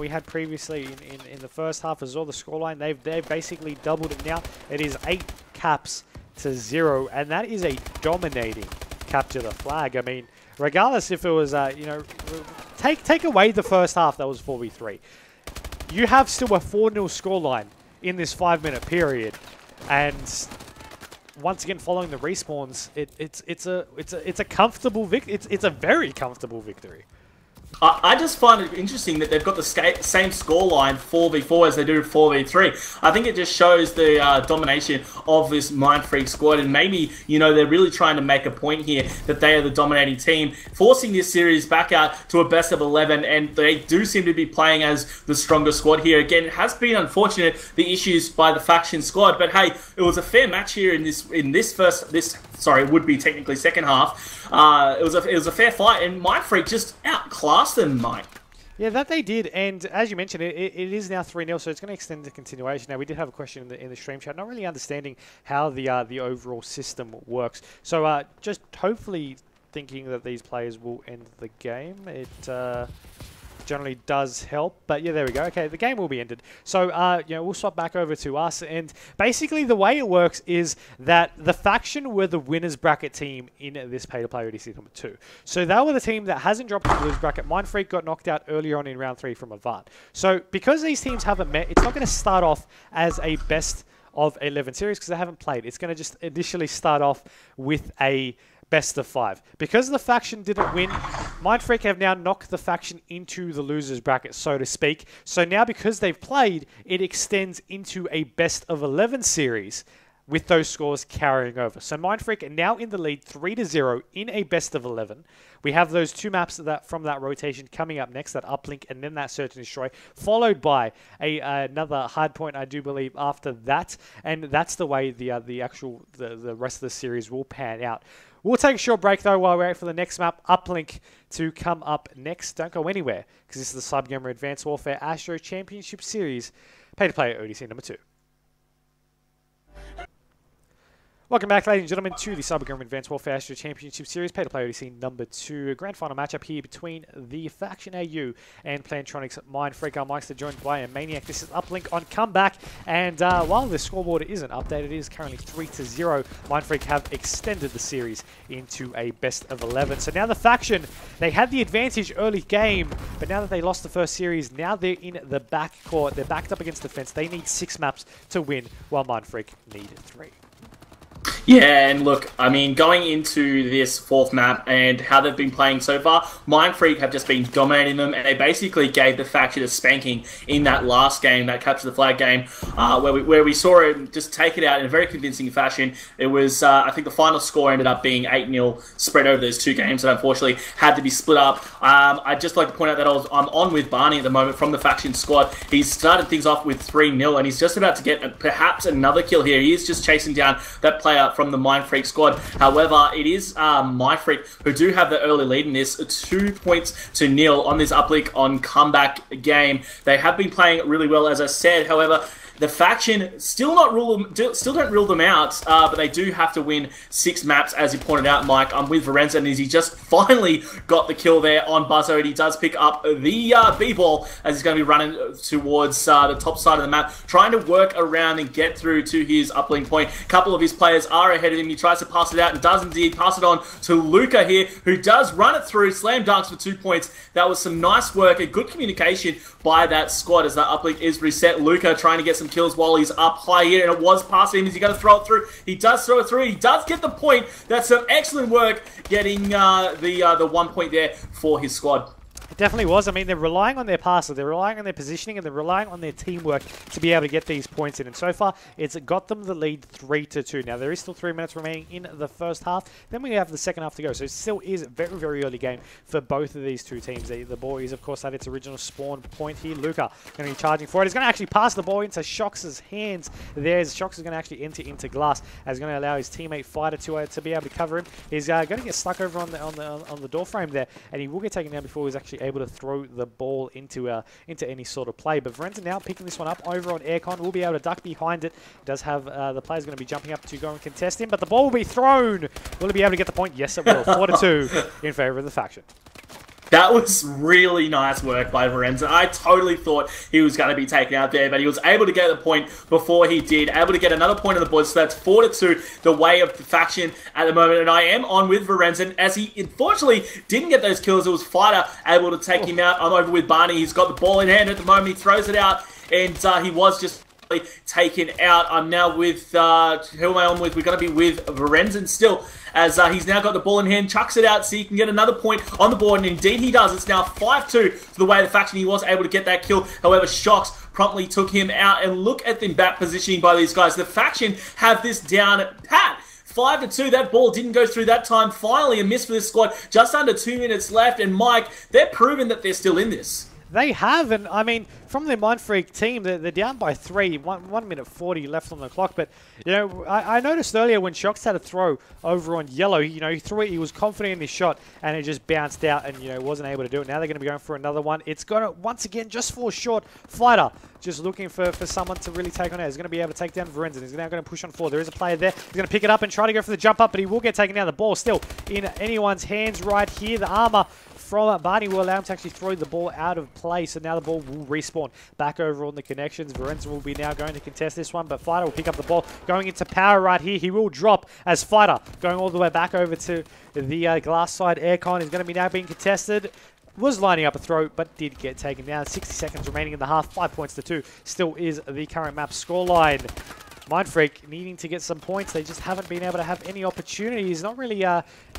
We had previously in the first half as well, the scoreline, they've basically doubled it now. It is 8 caps to 0, and that is a dominating capture the flag. I mean, regardless if it was, take away the first half, that was 4v3. You have still a 4-0 scoreline in this 5-minute period, and once again, following the respawns, it's a comfortable it's a very comfortable victory. I just find it interesting that they've got the same scoreline 4v4 as they do 4v3. I think it just shows the domination of this Mindfreak squad, and maybe, they're really trying to make a point here that they are the dominating team, forcing this series back out to a best of 11, and they do seem to be playing as the stronger squad here. Again, it has been unfortunate, the issues by the faction squad, but hey, it was a fair match here in this would be technically second half. It was a fair fight, and Mindfreak just outclassed them, Mike. Yeah, that they did, and as you mentioned, it is now 3-0, so it's going to extend the continuation. Now, we did have a question in the stream chat, not really understanding how the overall system works. So, just hopefully thinking that these players will end the game. generally does help. But yeah, there we go. Okay, the game will be ended. So, you know, we'll swap back over to us. And basically the way it works is that the faction were the winners bracket team in this pay-to-play ODC number 2. So they were the team that hasn't dropped into the losers bracket. Mindfreak got knocked out earlier on in round 3 from Avant. So because these teams haven't met, it's not going to start off as a best of 11 series because they haven't played. It's going to just initially start off with a best of 5. Because the faction didn't win, Mindfreak have now knocked the faction into the losers bracket, so to speak. So now because they've played, it extends into a best of 11 series with those scores carrying over. So Mindfreak are now in the lead 3-0 in a best of 11. We have those 2 maps from that rotation coming up next, that Uplink and then that Search and Destroy, followed by another Hardpoint, I do believe, after that. And that's the way the rest of the series will pan out. We'll take a short break, though, while we wait for the next map, Uplink, to come up next. Don't go anywhere, because this is the CyberGamer Advanced Warfare ASTRO Championship Series, pay-to-play ODC number 2. Welcome back, ladies and gentlemen, to the CyberGamer Advanced Warfare ASTRO Championship Series, pay-to-play ODC number 2. A grand final matchup here between the Faction AU and Plantronics.Mindfreak. I'm Myksta, joined by Inmaniac. This is Uplink on comeback, and while the scoreboard isn't updated, it is currently 3-0. Mindfreak have extended the series into a best of 11. So now the Faction, they had the advantage early game, but now that they lost the first series, now they're in the back court. They're backed up against the fence. They need 6 maps to win, while Mindfreak need 3. Yeah, and look, I mean, going into this 4th map and how they've been playing so far, Mindfreak have just been dominating them, and they basically gave the faction a spanking in that last game, that Capture the Flag game, where we saw it just take it out in a very convincing fashion. It was, I think the final score ended up being 8-0 spread over those 2 games that unfortunately had to be split up. I'd just like to point out that I'm on with Barney at the moment from the faction squad. He's started things off with 3-0, and he's just about to get perhaps another kill here. He is just chasing down that player from the Mindfreak squad. However, it is Mindfreak who do have the early lead in this, 2-0 on this Uplink on comeback game. They have been playing really well, as I said. However, the faction still don't rule them out, but they do have to win 6 maps, as you pointed out, Mike. I'm with Varenza, and he just finally got the kill there on Buzzo, and he does pick up the B-ball as he's going to be running towards the top side of the map, trying to work around and get through to his uplink point. A couple of his players are ahead of him. He tries to pass it out and does indeed pass it on to Luca here, who does run it through, slam dunks for 2 points. That was some nice work and good communication by that squad as that uplink is reset. Luca trying to get some kills while he's up high here, and it was past him. Is he going to throw it through? He does throw it through. He does get the point. That's some excellent work getting the 1 point there for his squad. It definitely was. I mean, they're relying on their passes, they're relying on their positioning, and they're relying on their teamwork to be able to get these points in. And so far, it's got them the lead 3-2. Now, there is still 3 minutes remaining in the first half. Then we have the second half to go. So it still is a very, very early game for both of these 2 teams. The ball is, of course, at its original spawn point here. Luca going to be charging for it. He's going to actually pass the ball into Shox' hands. Shox is going to actually enter into glass, as going to allow his teammate Fighter to be able to cover him. He's going to get stuck over on the door frame there, and he will get taken down before he's actually able to throw the ball into any sort of play. But Varenza now picking this one up over on Aircon. Will be able to duck behind it. Does have the player's going to be jumping up to go and contest him, but the ball will be thrown. Will he be able to get the point? Yes, it will. 4-2 in favor of the faction. That was really nice work by Varenza. I totally thought he was going to be taken out there, but he was able to get the point before he did. Able to get another point on the board, so that's 4-2, the way of the faction at the moment. And I am on with Varenza, as he unfortunately didn't get those kills. It was Fighter able to take him out. I'm over with Barney. He's got the ball in hand at the moment. He throws it out, and he was just taken out. I'm now with, who am I on with? We're going to be with Varenza still, as he's now got the ball in hand, chucks it out so he can get another point on the board, and indeed he does. It's now 5-2 for the way the faction. He was able to get that kill. However, Shox promptly took him out, and look at the back positioning by these guys. The faction have this down pat. 5-2, that ball didn't go through that time. Finally, a miss for this squad. Just under 2 minutes left, and Mike, they're proving that they're still in this. They have, and I mean, from the Mindfreak team, they're down by 3, 1 minute 40 left on the clock. But you know, I noticed earlier when Shox had a throw over on yellow, he threw it, he was confident in his shot, and it just bounced out, and wasn't able to do it. Now they're going to be going for another one. It's going to once again just fall short. Fighter just looking for someone to really take on it. He's going to be able to take down Varenza. He's now going to push on forward. There is a player there. He's going to pick it up and try to go for the jump up, but he will get taken down. The ball still in anyone's hands right here. The armor from Barney will allow him to actually throw the ball out of play. So now the ball will respawn back over on the connections. Verenza will be now going to contest this one, but Fighter will pick up the ball. Going into power right here. He will drop as Fighter going all the way back over to the glass side. Aircon is going to be now being contested. Was lining up a throw, but did get taken down. 60 seconds remaining in the half. 5 points to 2. Still is the current map scoreline. Mindfreak needing to get some points. They just haven't been able to have any opportunities. Not really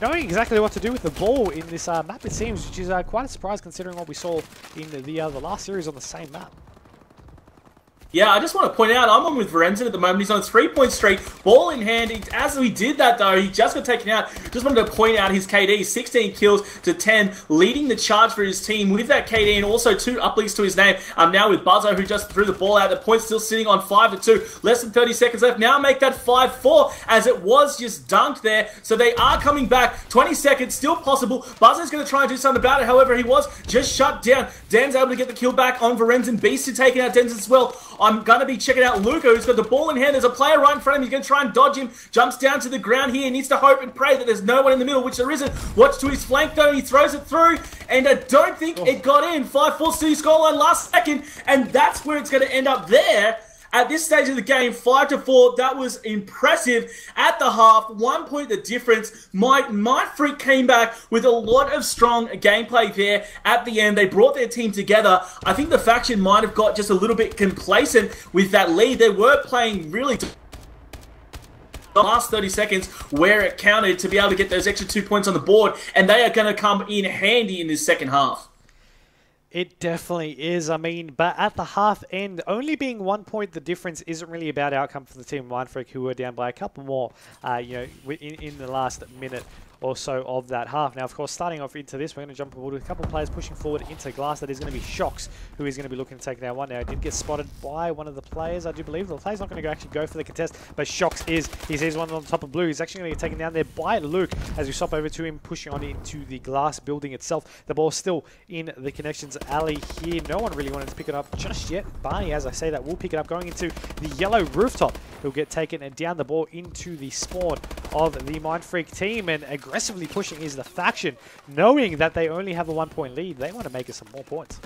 knowing exactly what to do with the ball in this map, it seems, which is quite a surprise considering what we saw in the last series on the same map. Yeah, I just want to point out, I'm on with Verenza at the moment. He's on a 3-point streak, ball in hand. As we did that, though, he just got taken out. Just wanted to point out his KD, 16 kills to 10, leading the charge for his team with that KD and also 2 uplinks to his name. Now with Buzzo, who just threw the ball out. The point's still sitting on 5-2. Less than 30 seconds left. Now make that 5-4, as it was just dunked there. So they are coming back. 20 seconds, still possible. Buzzo's going to try and do something about it. However, he was just shut down. Dan's able to get the kill back on Verenza, and Beast to taking out Dens as well. I'm going to be checking out Luca, who's got the ball in hand. There's a player right in front of him. He's going to try and dodge him. Jumps down to the ground here. He needs to hope and pray that there's no one in the middle, which there isn't. Watch to his flank, though. He throws it through, and I don't think it got in. 5-4 City scoreline last second, and that's where it's going to end up there. At this stage of the game, 5-4, that was impressive. At the half, 1 point the difference. Mindfreak came back with a lot of strong gameplay there at the end. They brought their team together. I think the faction might have got just a little bit complacent with that lead. They were playing really the last 30 seconds where it counted to be able to get those extra 2 points on the board, and they are going to come in handy in this second half. It definitely is. I mean, but at the half end, only being 1 point the difference isn't really a bad outcome for the team of Mindfreak, who were down by a couple more, in the last minute or so of that half. Now, of course, starting off into this, we're going to jump forward with a couple of players pushing forward into glass. That is going to be Shocks, who is going to be looking to take down one. Now, it did get spotted by one of the players, I do believe. The player's not going to actually go for the contest, but Shocks is. He sees one on top of blue. He's actually going to get taken down there by Luke as we swap over to him, pushing on into the glass building itself. The ball's still in the connections alley here. No one really wanted to pick it up just yet. Barney, as I say that, will pick it up going into the yellow rooftop. He'll get taken and down the ball into the spawn of the Mindfreak team, and aggressively pushing is the faction, knowing that they only have a 1 point lead. They want to make us some more points.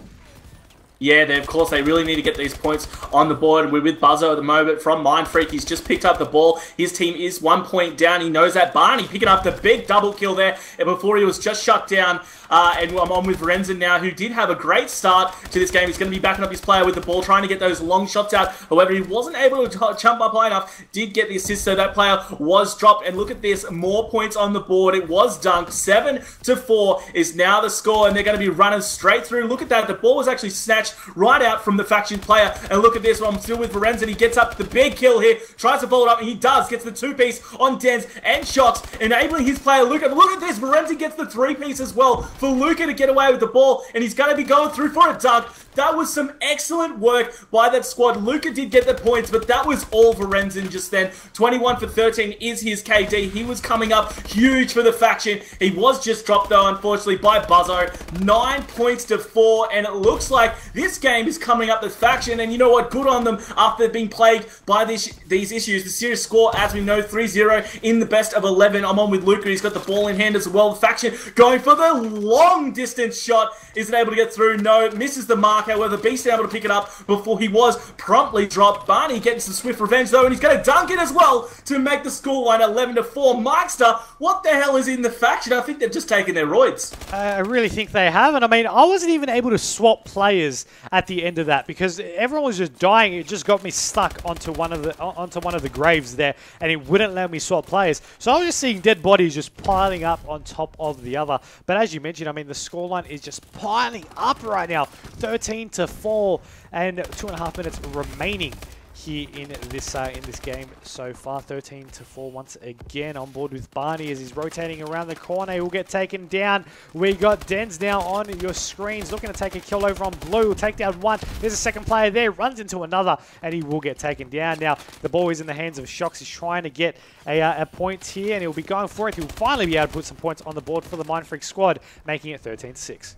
Yeah, of course, they really need to get these points on the board. We're with Buzzo at the moment from Mindfreak. He's just picked up the ball. His team is 1 point down. He knows that. Barney picking up the big double kill there before he was just shut down. And I'm on with Renzen now, who did have a great start to this game. He's going to be backing up his player with the ball, trying to get those long shots out. However, he wasn't able to jump up high enough. Did get the assist, so that player was dropped. And look at this, more points on the board. It was dunked. 7-4 is now the score, and they're going to be running straight through. Look at that. The ball was actually snatched right out from the faction player. And look at this. I'm still with Verenza. He gets up the big kill here. Tries to follow it up, and he does. Gets the 2-piece on Dens and Shocks, enabling his player Luca. Look at this. Verenza gets the 3-piece as well for Luca to get away with the ball, and he's going to be going through for a dunk. That was some excellent work by that squad. Luca did get the points, but that was all Verenzen just then. 21 for 13 is his KD. He was coming up huge for the faction. He was just dropped, though, unfortunately, by Buzzo. 9 points to 4, and it looks like this game is coming up the faction, and you know what? Good on them after being plagued by these issues. The series score, as we know, 3-0 in the best of 11. I'm on with Luca. He's got the ball in hand as well. The faction going for the long distance shot. Isn't able to get through. No, misses the mark. However, Beast able to pick it up before he was promptly dropped. Barney getting some swift revenge, though, and he's going to dunk it as well to make the scoreline 11-4. Myksta, what the hell is in the faction? I think they've just taken their roids. I really think they have, and I mean, I wasn't even able to swap players at the end of that because everyone was just dying. It just got me stuck onto one of the graves there, and it wouldn't let me swap players. So I was just seeing dead bodies just piling up on top of the other. But as you mentioned, I mean, the scoreline is just piling up right now. 13-4, and 2.5 minutes remaining here in this game so far. 13-4 once again. On board with Barney as he's rotating around the corner. He will get taken down. We got Dens now on your screens, looking to take a kill over on blue. Will take down one. There's a second player there, runs into another, and he will get taken down. Now the ball is in the hands of Shocks. He's trying to get a point here, and he'll be going for it. He'll finally be able to put some points on the board for the Mindfreak squad, making it 13-6.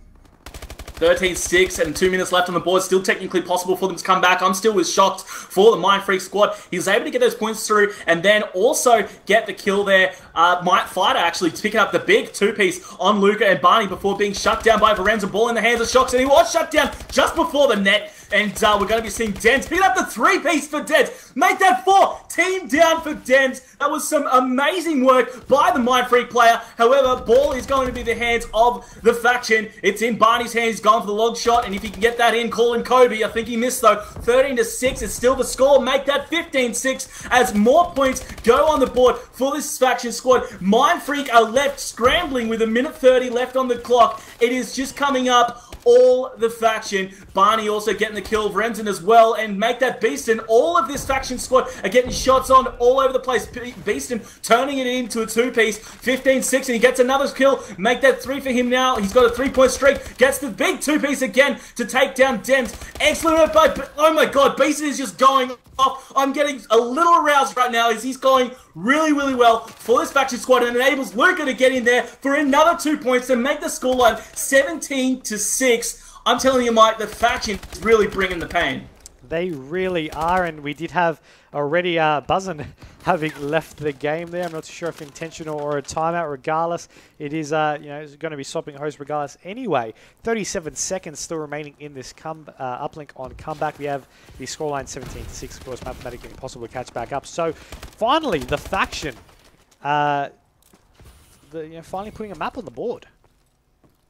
13-6 and 2 minutes left on the board. Still technically possible for them to come back. I'm still with shocked for the Mindfreak squad. He was able to get those points through and then also get the kill there. Fighter actually picking up the big two-piece on Luca and Barney before being shut down by Varenza. Ball in the hands of Shocks, and he was shut down just before the net. And we're going to be seeing Dens picking up the three-piece for Dens. Make that 4. Team down for Dens. That was some amazing work by the Mindfreak player. However, ball is going to be the hands of the faction. It's in Barney's hands. He's gone for the long shot, and if he can get that in, Colin Kobe. I think he missed, though. 13-6 is still the score. Make that 15-6 as more points go on the board for this faction squad. Mindfreak are left scrambling with 1:30 left on the clock. It is just coming up. All the faction. Barney also getting the kill. Vrenzen as well. And make that Beaston. All of this faction squad are getting shots on all over the place. Beaston turning it into a two-piece. 15-6 and he gets another kill. Make that 3 for him now. He's got a 3-point streak. Gets the big two-piece again to take down Dens. Excellent work by... Oh my god. Beaston is just going off. I'm getting a little aroused right now as he's going really, really well for this faction squad and enables Luca to get in there for another 2 points and make the scoreline 17-6. I'm telling you, Mike, the faction is really bringing the pain. They really are, and we did have already Buzzin having left the game there. I'm not too sure if intentional or a timeout. Regardless, it is it's going to be swapping host regardless anyway. 37 seconds still remaining in this uplink on comeback. We have the scoreline 17-6. Of course, mathematically impossible to catch back up. So finally, the faction, finally putting a map on the board.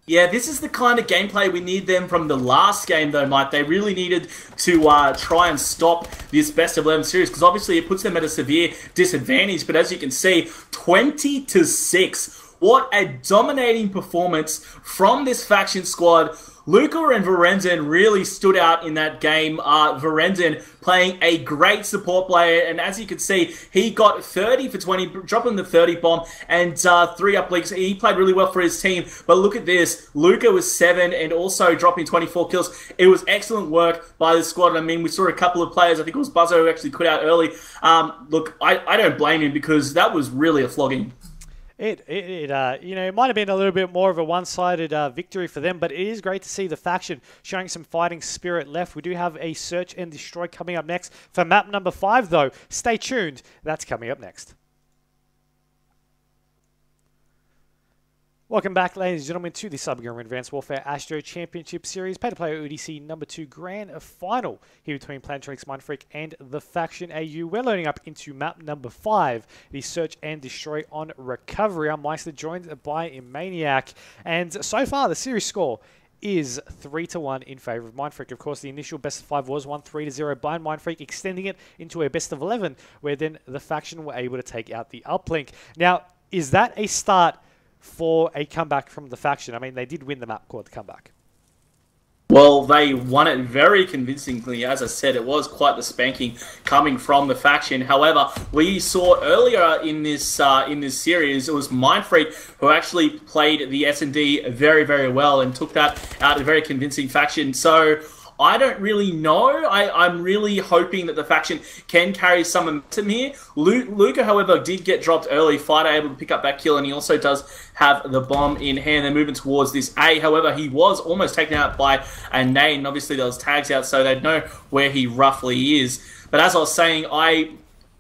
Yeah, this is the kind of gameplay we need them from the last game, though, Mike. They really needed to try and stop this best of 11 series, because obviously it puts them at a severe disadvantage. But as you can see, 20-6. What a dominating performance from this faction squad. Luca and Varenzen really stood out in that game. Varenzen playing a great support player, and as you can see, he got 30 for 20, dropping the 30 bomb, and 3 uplinks. He played really well for his team, but look at this. Luca was 7 and also dropping 24 kills. It was excellent work by the squad. I mean, we saw a couple of players, I think it was Buzzo who actually quit out early. Look, I don't blame him because that was really a flogging. It might have been a little bit more of a one-sided victory for them, but it is great to see the faction showing some fighting spirit left. We do have a search and destroy coming up next for map number 5, though. Stay tuned. That's coming up next. Welcome back, ladies and gentlemen, to the CyberGamer Advanced Warfare Astro Championship Series Pay-to-Play ODC number 2 Grand Final here between Plantronics.Mindfreak and the Faction AU. We're loading up into map number 5, the Search and Destroy on Recovery. I'm Myksta, joined by Inmaniac, and so far the series score is 3-1 in favour of Mindfreak. Of course, the initial best of 5 was won 3-0 by Mindfreak, extending it into a best of 11, where then the Faction were able to take out the Uplink. Now, is that a start for a comeback from the faction? I mean, they did win the map called the comeback. Well, they won it very convincingly. As I said, it was quite the spanking coming from the faction. However, we saw earlier in this series, it was Mindfreak who actually played the S&D very, very well and took that out a very convincing faction. So I don't really know. I'm really hoping that the faction can carry some momentum here. Luca, however, did get dropped early. Fighter able to pick up that kill, and he also does have the bomb in hand. They're moving towards this A. However, he was almost taken out by a nade, and obviously there was tags out, so they'd know where he roughly is. But as I was saying,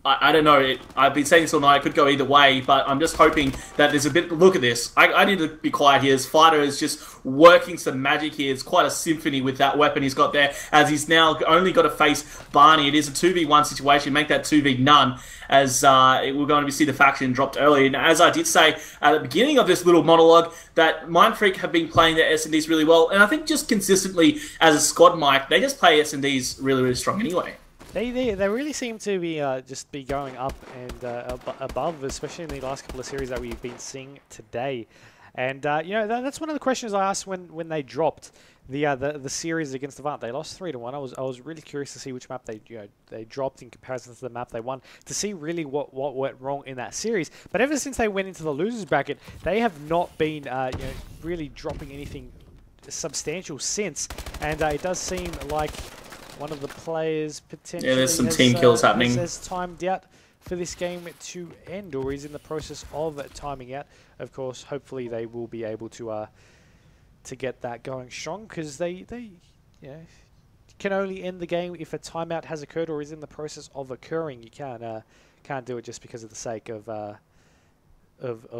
I don't know. I've been saying this all night. It could go either way, but I'm just hoping that there's a bit... Look at this. I need to be quiet here. His fighter is just working some magic here. It's quite a symphony with that weapon he's got there, as he's now only got to face Barney. It is a 2v1 situation. Make that 2v none, as we're going to see the faction dropped early. And as I did say at the beginning of this little monologue, that Mindfreak have been playing their S&Ds really well, and I think just consistently as a squad, Mike, they just play S&Ds really, really strong anyway. They really seem to be just be going up and above, especially in the last couple of series that we've been seeing today. And that's one of the questions I asked when they dropped the series against Avant. They lost 3-1. I was really curious to see which map they dropped in comparison to the map they won, to see really what went wrong in that series. But ever since they went into the losers bracket, they have not been really dropping anything substantial since. And it does seem like one of the players potentially there's some team kills happening. Has timed out for this game to end, or is in the process of timing out. Of course, hopefully they will be able to get that going strong, because they you know, can only end the game if a timeout has occurred or is in the process of occurring. You can't do it just because of the sake of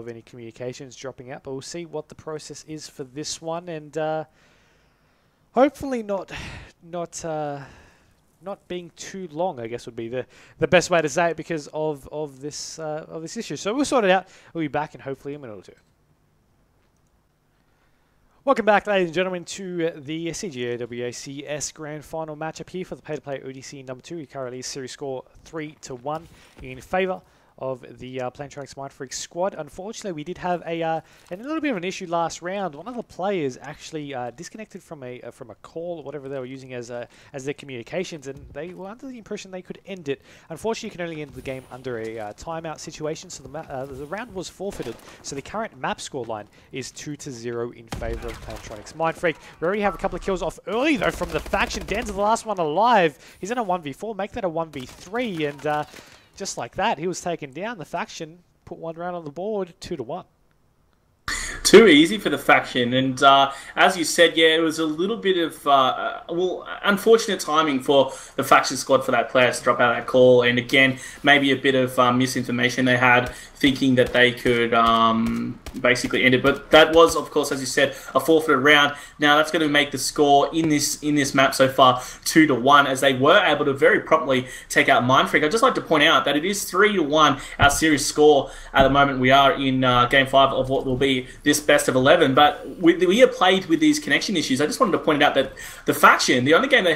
any communications dropping out. But we'll see what the process is for this one, and hopefully not being too long, I guess, would be the best way to say it, because of this issue. So we'll sort it out. We'll be back in hopefully a minute or two. Welcome back, ladies and gentlemen, to the CGAWACS Grand Final matchup here for the pay-to-play ODC number 2. Currently, series score 3-1 in favour of the Plantronics.Mindfreak squad. Unfortunately, we did have a little bit of an issue last round. One of the players actually disconnected from a call or whatever they were using as their communications, and they were under the impression they could end it. Unfortunately, you can only end the game under a timeout situation, so the round was forfeited. So the current map scoreline is 2-0 in favour of Plantronics.Mindfreak. We already have a couple of kills off early though from the faction. Dan's the last one alive. He's in a 1v4, make that a 1v3, and just like that, he was taken down. The faction put one round on the board, 2-1. Too easy for the faction, and as you said, yeah, it was a little bit of unfortunate timing for the faction squad for that player to drop out that call, and again, maybe a bit of misinformation they had, thinking that they could basically end it. But that was, of course, as you said, a forfeited round. Now that's going to make the score in this map so far 2-1, as they were able to very promptly take out Mindfreak. I'd just like to point out that it is 3-1 our series score at the moment. We are in Game 5 of what will be this best of 11, but we have played with these connection issues. I just wanted to point out that the faction, the only game they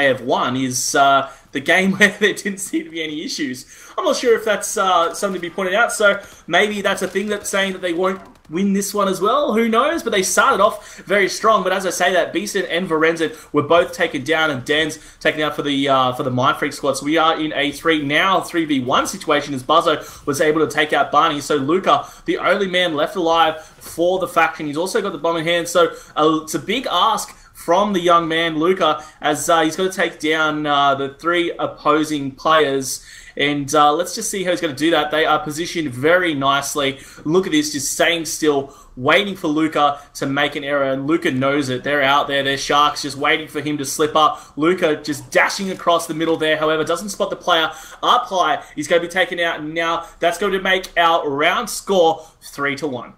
have won is the game where there didn't seem to be any issues. I'm not sure if that's something to be pointed out, so maybe that's a thing that's saying that they won't win this one as well. Who knows? But they started off very strong. But as I say, that Beaston and Varenzen were both taken down, and Dan's taken out for the Mindfreak squad. So we are in a 3v1 situation, as Buzzo was able to take out Barney. So Luca, the only man left alive for the faction, he's also got the bomb in hand. So it's a big ask from the young man, Luca, as he's got to take down the 3 opposing players. And let's just see how he's going to do that. They are positioned very nicely. Look at this, just staying still, waiting for Luca to make an error. And Luca knows it. They're out there. They're sharks, just waiting for him to slip up. Luca just dashing across the middle there. However, doesn't spot the player up high. He's going to be taken out. And now that's going to make our round score 3-1.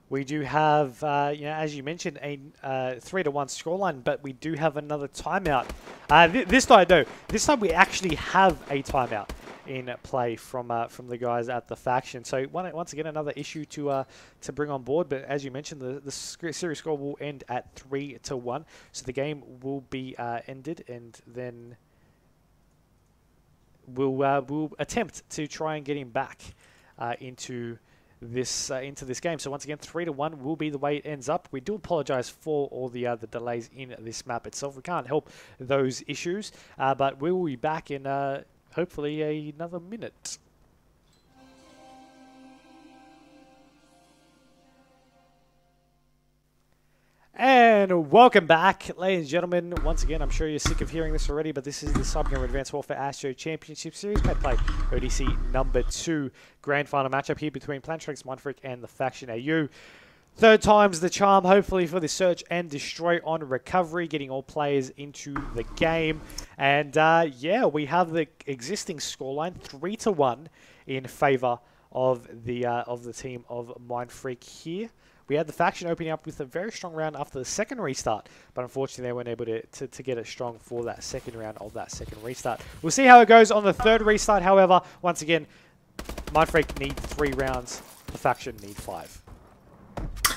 We do have, as you mentioned, a 3-1 scoreline, but we do have another timeout. This time we actually have a timeout in play from the guys at the faction. So once again, another issue to bring on board. But as you mentioned, the series score will end at 3-1, so the game will be ended, and then we'll attempt to try and get him back into this game. So once again, 3-1 will be the way it ends up. We do apologize for all the delays in this map itself. We can't help those issues, but we will be back in hopefully another minute. And welcome back, ladies and gentlemen. Once again, I'm sure you're sick of hearing this already, but this is the CyberGamer Advanced Warfare ASTRO Championship Series Pay-to-Play ODC number 2 grand final matchup here between Plantronics.Mindfreak and the Faction AU. Third time's the charm, hopefully, for the search and destroy on recovery, getting all players into the game. And yeah, we have the existing scoreline 3-1 in favor of the team of Mindfreak here. We had the faction opening up with a very strong round after the second restart, but unfortunately they weren't able to get it strong for that second round of that second restart. We'll see how it goes on the third restart. However, once again, Mindfreak need 3 rounds, the faction need 5.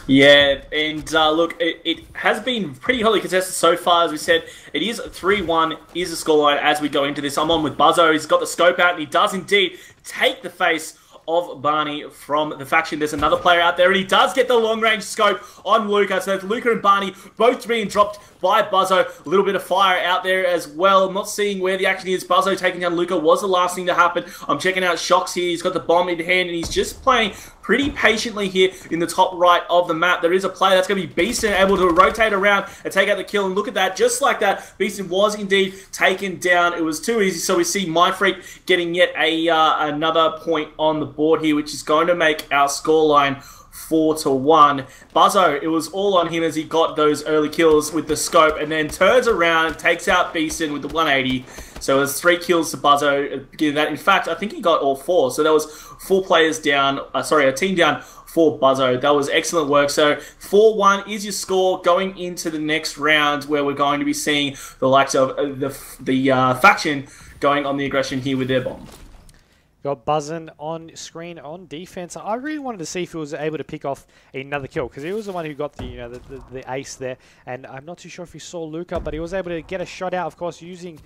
Yeah, and look, it has been pretty hotly contested so far. As we said, it is 3-1 is the scoreline as we go into this. I'm on with Buzzo. He's got the scope out, and he does indeed take the face of Barney from the faction. There's another player out there, and he does get the long-range scope on Luca. So Luca and Barney both being dropped by Buzzo. A little bit of fire out there as well. I'm not seeing where the action is. Buzzo taking down Luca was the last thing to happen. I'm checking out Shocks here. He's got the bomb in hand, and he's just playing pretty patiently here in the top right of the map. There is a player that's going to be Beaston, able to rotate around and take out the kill. And look at that, just like that, Beaston was indeed taken down. It was too easy, so we see Mindfreak getting yet another point on the board here, which is going to make our scoreline 4-1. Buzzo, it was all on him as he got those early kills with the scope, and then turns around and takes out Beeston with the 180. So it was 3 kills to Buzzo. That, in fact, I think he got all 4. So there was 4 players down. A team down for Buzzo. That was excellent work. So 4-1 is your score going into the next round, where we're going to be seeing the likes of the faction going on the aggression here with their bomb. Got Buzzin on screen on defense. I really wanted to see if he was able to pick off another kill, because he was the one who got the the ace there. And I'm not too sure if he saw Luca, but he was able to get a shot out, of course, using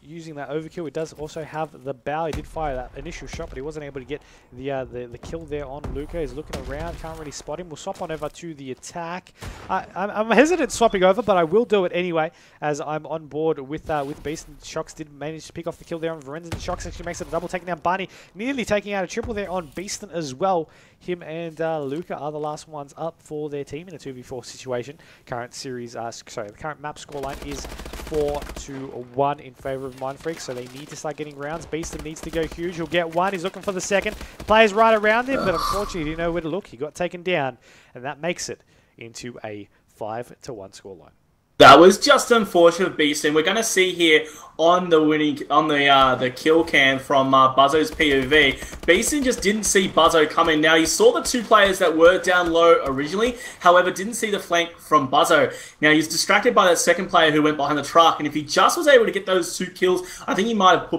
using that overkill. He does also have the bow. He did fire that initial shot, but he wasn't able to get the kill there on Luca. He's looking around, can't really spot him. We'll swap on over to the attack. I'm hesitant swapping over, but I will do it anyway, as I'm on board with Beast. And Shocks did manage to pick off the kill there on Varenzen. Shocks actually makes it a double, taking down Barney, nearly taking out a triple there on Beaston as well. Him and Luca are the last ones up for their team in a 2v4 situation. Current series, the current map scoreline is 4-1 in favor of Mindfreak, so they need to start getting rounds. Beaston needs to go huge. He'll get one. He's looking for the second. Players right around him, but unfortunately he didn't know where to look. He got taken down, and that makes it into a 5-1 scoreline. That was just unfortunate of Beaston. We're going to see here on the kill cam from Buzzo's POV. Beaston just didn't see Buzzo coming. Now, he saw the 2 players that were down low originally, however, didn't see the flank from Buzzo. Now, he's distracted by that second player who went behind the truck, and if he just was able to get those 2 kills, I think he might have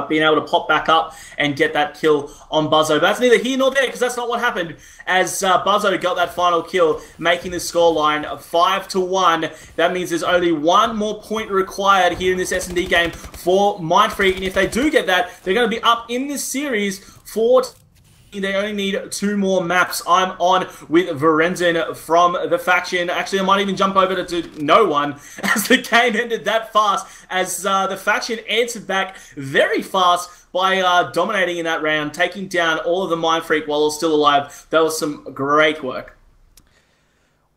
been able to pop back up and get that kill on Buzzo. But that's neither here nor there, because that's not what happened, as Buzzo got that final kill, making the scoreline 5-1. That means there's only 1 more point required here in this S&D game for Mindfreak, and if they do get that, they're going to be up in this series 4. They only need 2 more maps. I'm on with Varenzen from the faction. Actually, I might even jump over to no one, as the game ended that fast, as the faction answered back very fast by dominating in that round, taking down all of the Mindfreak while they're still alive. That was some great work.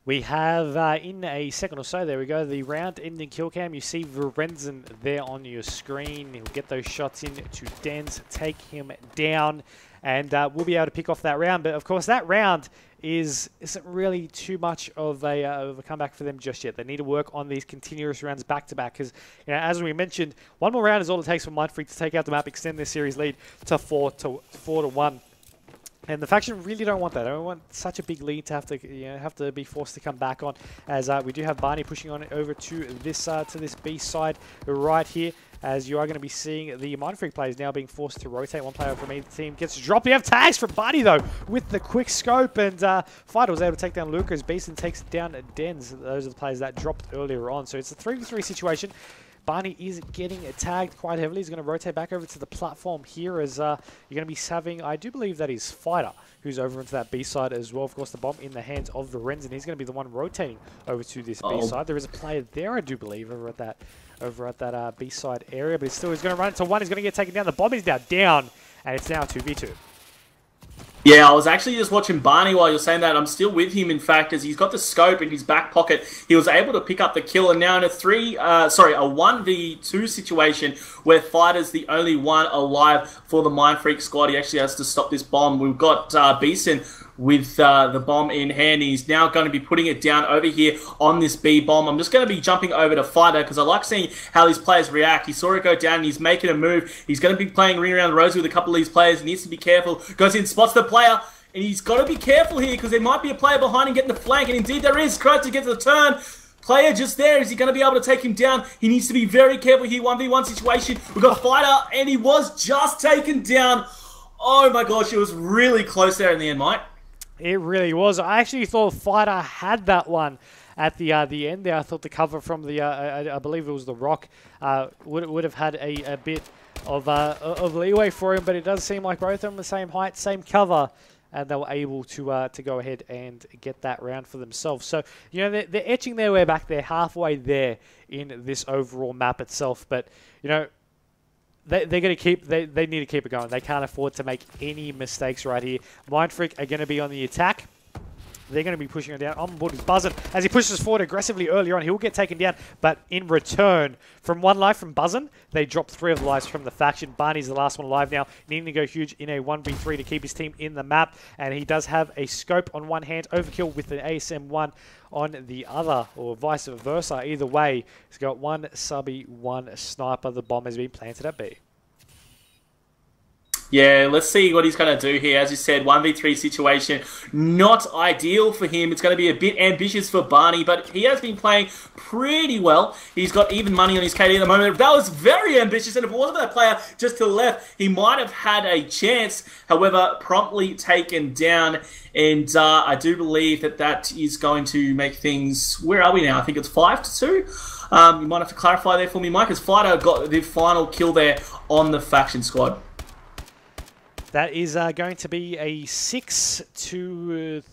We have, in a second or so, there we go, the round-ending kill cam. You see Varenzen there on your screen. He'll get those shots in to Dens, take him down, and we'll be able to pick off that round. But, of course, that round isn't really too much of a comeback for them just yet. They need to work on these continuous rounds back-to-back, because, as we mentioned, 1 more round is all it takes for Mindfreak to take out the map, extend their series lead to 4-1. And the faction really don't want that. They don't want such a big lead to have to be forced to come back on. As we do have Barney pushing on it over to this B side right here. As you are going to be seeing the Mindfreak players now being forced to rotate. 1 player from either team gets dropped. We have tags from Barney though with the quick scope, and Fighter was able to take down Lucas. Beeson takes down Dens. Those are the players that dropped earlier on. So it's a 3v3 situation. Barney is getting tagged quite heavily. He's going to rotate back over to the platform here, as you're going to be having, I do believe that is Fighter, who's over into that B side as well. Of course, the bomb in the hands of Varenzen. He's going to be the one rotating over to this B side. There is a player there, I do believe, over at that B side area, but he's going to run into one. He's going to get taken down. The bomb is now down, and it's now 2v2. Yeah, I was actually just watching Barney while you're saying that. I'm still with him, in fact, as he's got the scope in his back pocket. He was able to pick up the kill, and now in a 1v2 situation where Fighter's the only one alive for the Mindfreak squad. He actually has to stop this bomb. We've got Beeson with the bomb in hand. He's now going to be putting it down over here on this B bomb. I'm just going to be jumping over to Fighter, because I like seeing how these players react. He saw it go down, and he's making a move. He's going to be playing Ring Around the Rosy with a couple of these players. He needs to be careful. Goes in, spots the player, and he's got to be careful here, because there might be a player behind him getting the flank, and indeed there is. Tries to get to the turn. Player just there. Is he going to be able to take him down? He needs to be very careful here. 1v1 situation. We've got Fighter, and he was just taken down. Oh my gosh, it was really close there in the end, Mike. It really was. I actually thought Fighter had that one at the end there. I thought the cover from the, I believe it was the Rock, would have had a bit of leeway for him, but it does seem like both of them are the same height, same cover, and they were able to go ahead and get that round for themselves. So, they're etching their way back. They're halfway there in this overall map itself, but, they're going to keep. They need to keep it going. They can't afford to make any mistakes right here. Mindfreak are going to be on the attack. they're going to be pushing him down. On board with Buzzin. As he pushes forward aggressively earlier on, he'll get taken down. But in return, from 1 life from Buzzin, they drop 3 of the lives from the faction. Barney's the last one alive now, needing to go huge in a 1v3 to keep his team in the map. And he does have a scope on one hand, overkill with the ASM-1 on the other, or vice versa. Either way, he's got 1 subby, 1 sniper. The bomb has been planted at B. Yeah, let's see what he's going to do here. As you said, 1v3 situation, not ideal for him. It's going to be a bit ambitious for Barney, but he has been playing pretty well. He's got even money on his KD at the moment. That was very ambitious, and if it wasn't that player just to the left, he might have had a chance. However, promptly taken down, and I do believe that that is going to make things... Where are we now? I think it's 5-2. You might have to clarify there for me, Mike, as Fido got the final kill there on the faction squad. That is going to be a 6-3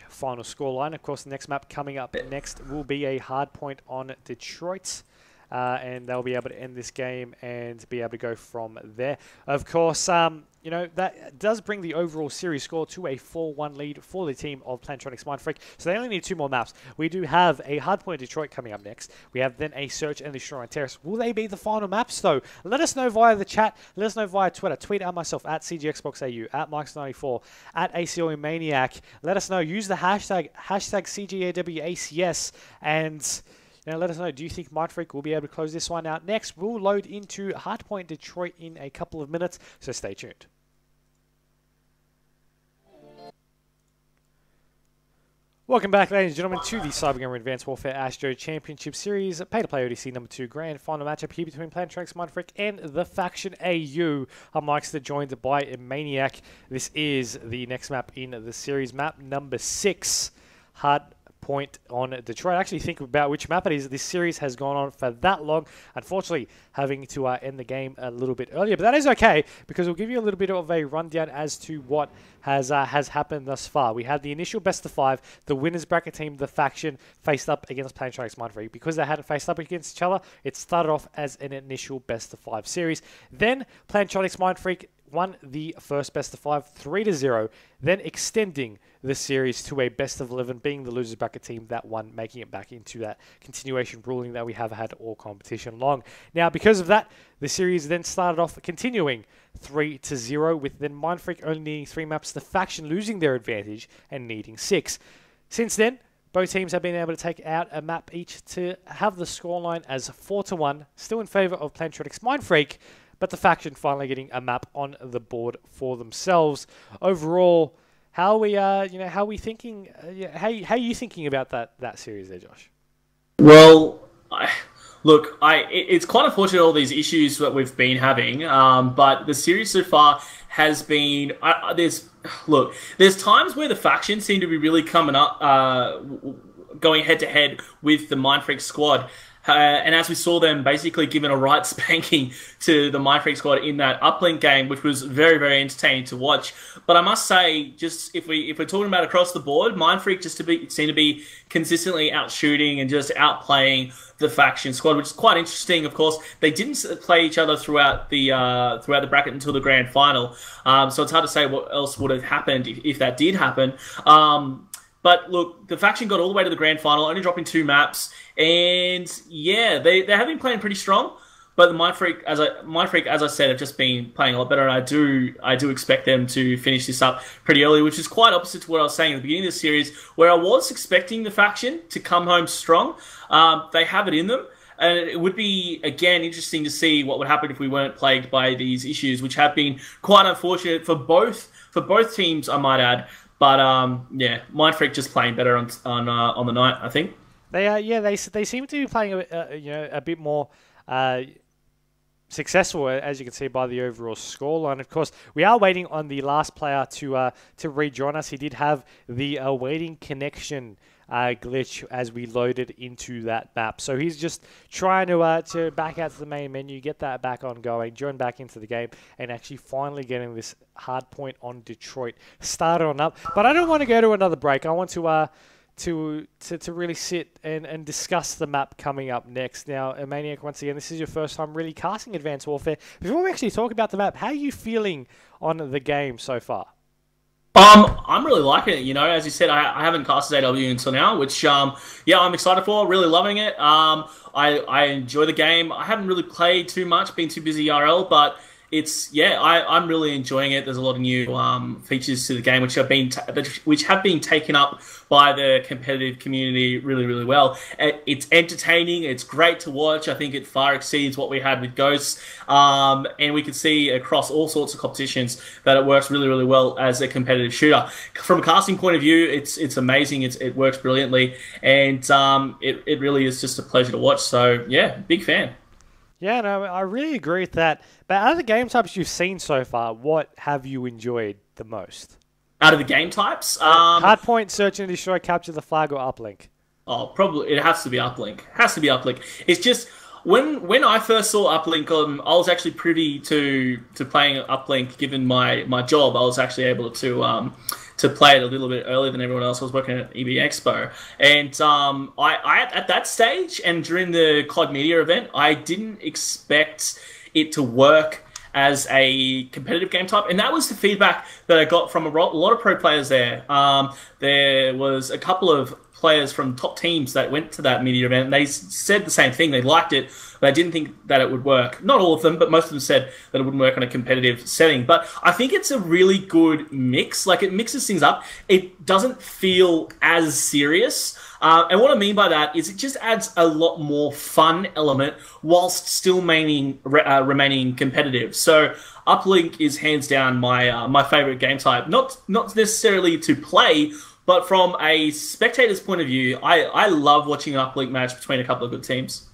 final scoreline. Of course, the next map coming up next will be a Hardpoint on Detroit. And they'll be able to end this game and be able to go from there. Of course, you know, that does bring the overall series score to a 4-1 lead for the team of Plantronics.Mindfreak. So they only need 2 more maps. We do have a Hardpoint Detroit coming up next. We have then a Search and Destroy on Terrace. Will they be the final maps, though? Let us know via the chat. Let us know via Twitter. Tweet at myself, at CGXboxAU, at Myksta94, at ACO Inmaniac. Let us know. Use the hashtag CGAWACS, and... Now, let us know, do you think Mindfreak will be able to close this one out next? We'll load into Hardpoint Detroit in a couple of minutes, so stay tuned. Welcome back, ladies and gentlemen, to the CyberGamer Advanced Warfare ASTRO Championship Series Pay-to-Play ODC number 2 grand final matchup here between Plantronics.Mindfreak and the faction AU. I'm Myksta, joined by Inmaniac. This is the next map in the series, map number 6, Hardpoint on Detroit. I actually think about which map it is. This series has gone on for that long. Unfortunately, having to end the game a little bit earlier, but that is okay because we'll give you a little bit of a rundown as to what has happened thus far. We had the initial best of 5. The winners bracket team, the faction, faced up against Plantronics.Mindfreak. Because they hadn't faced up against each other, it started off as an initial best of 5 series. Then Plantronics.Mindfreak won the first best of 5, 3-0, then extending the series to a best of 11, being the losers bracket team that won, making it back into that continuation ruling that we have had all competition long. Now, because of that, the series then started off continuing 3-0, with then Mindfreak only needing 3 maps, the faction losing their advantage and needing 6. Since then, both teams have been able to take out a map each to have the scoreline as 4-1, still in favor of Plantronics.Mindfreak, but the faction finally getting a map on the board for themselves. Overall, how are we, how are we thinking? How are you thinking about that series there, Josh? Well, it's quite unfortunate all these issues that we've been having, but the series so far has been there's times where the factions seem to be really coming up, going head to head with the Mindfreak squad. And as we saw them basically giving a right spanking to the Mindfreak squad in that Uplink game, which was very, very entertaining to watch. But I must say, just if we're talking about across the board, Mindfreak seem to be consistently outshooting and just outplaying the faction squad, which is quite interesting. Of course, they didn't play each other throughout the bracket until the grand final, so it's hard to say what else would have happened if that did happen. But look, the faction got all the way to the grand final, only dropping 2 maps, and yeah, they have been playing pretty strong. But the Mindfreak, as I said, have just been playing a lot better, and I do expect them to finish this up pretty early, which is quite opposite to what I was saying at the beginning of the series, where I was expecting the faction to come home strong. They have it in them. And it would be, again, interesting to see what would happen if we weren't plagued by these issues, which have been quite unfortunate for both teams, I might add. But yeah, Mindfreak just playing better on the night, I think. They seem to be playing a bit more successful, as you can see by the overall scoreline. Of course, we are waiting on the last player to rejoin us. He did have the waiting connection glitch as we loaded into that map. So he's just trying to back out to the main menu, get that back on going, join back into the game, and actually finally getting this Hardpoint on Detroit started on up. But I don't want to go to another break. I want to really sit and discuss the map coming up next. Now, Inmaniac, once again, this is your first time really casting Advanced Warfare. Before we actually talk about the map, how are you feeling on the game so far? I'm really liking it. You know, as you said, I haven't casted AW until now, which yeah, I'm excited for. Really loving it. I enjoy the game. I haven't really played too much, been too busy RL, but I'm really enjoying it. There's a lot of new features to the game which have been taken up by the competitive community really, really well. It's entertaining. It's great to watch. I think it far exceeds what we had with Ghosts, and we can see across all sorts of competitions that it works really, really well as a competitive shooter. From a casting point of view, it's amazing. It works brilliantly, and it really is just a pleasure to watch. So yeah, big fan. Yeah, no, I really agree with that. But out of the game types you've seen so far, what have you enjoyed the most? Out of the game types? Hardpoint, search and destroy, capture the flag, or uplink? Oh, probably it has to be uplink. Has to be uplink. It's just when I first saw uplink, I was actually privy to playing uplink. Given my job, I was actually able to play it a little bit earlier than everyone else. I was working at EB Expo, and I at that stage and during the COD Media event, I didn't expect it to work as a competitive game type, and that was the feedback that I got from a lot of pro players there. There was a couple of players from top teams that went to that media event, and they said the same thing. They liked it, but I didn't think that it would work. Not all of them, but most of them said that it wouldn't work on a competitive setting. But I think it's a really good mix. Like, it mixes things up. It doesn't feel as serious. And what I mean by that is it just adds a lot more fun element whilst still remaining competitive. So Uplink is hands down my favorite game type. Not necessarily to play, but from a spectator's point of view, I love watching an uplink match between a couple of good teams.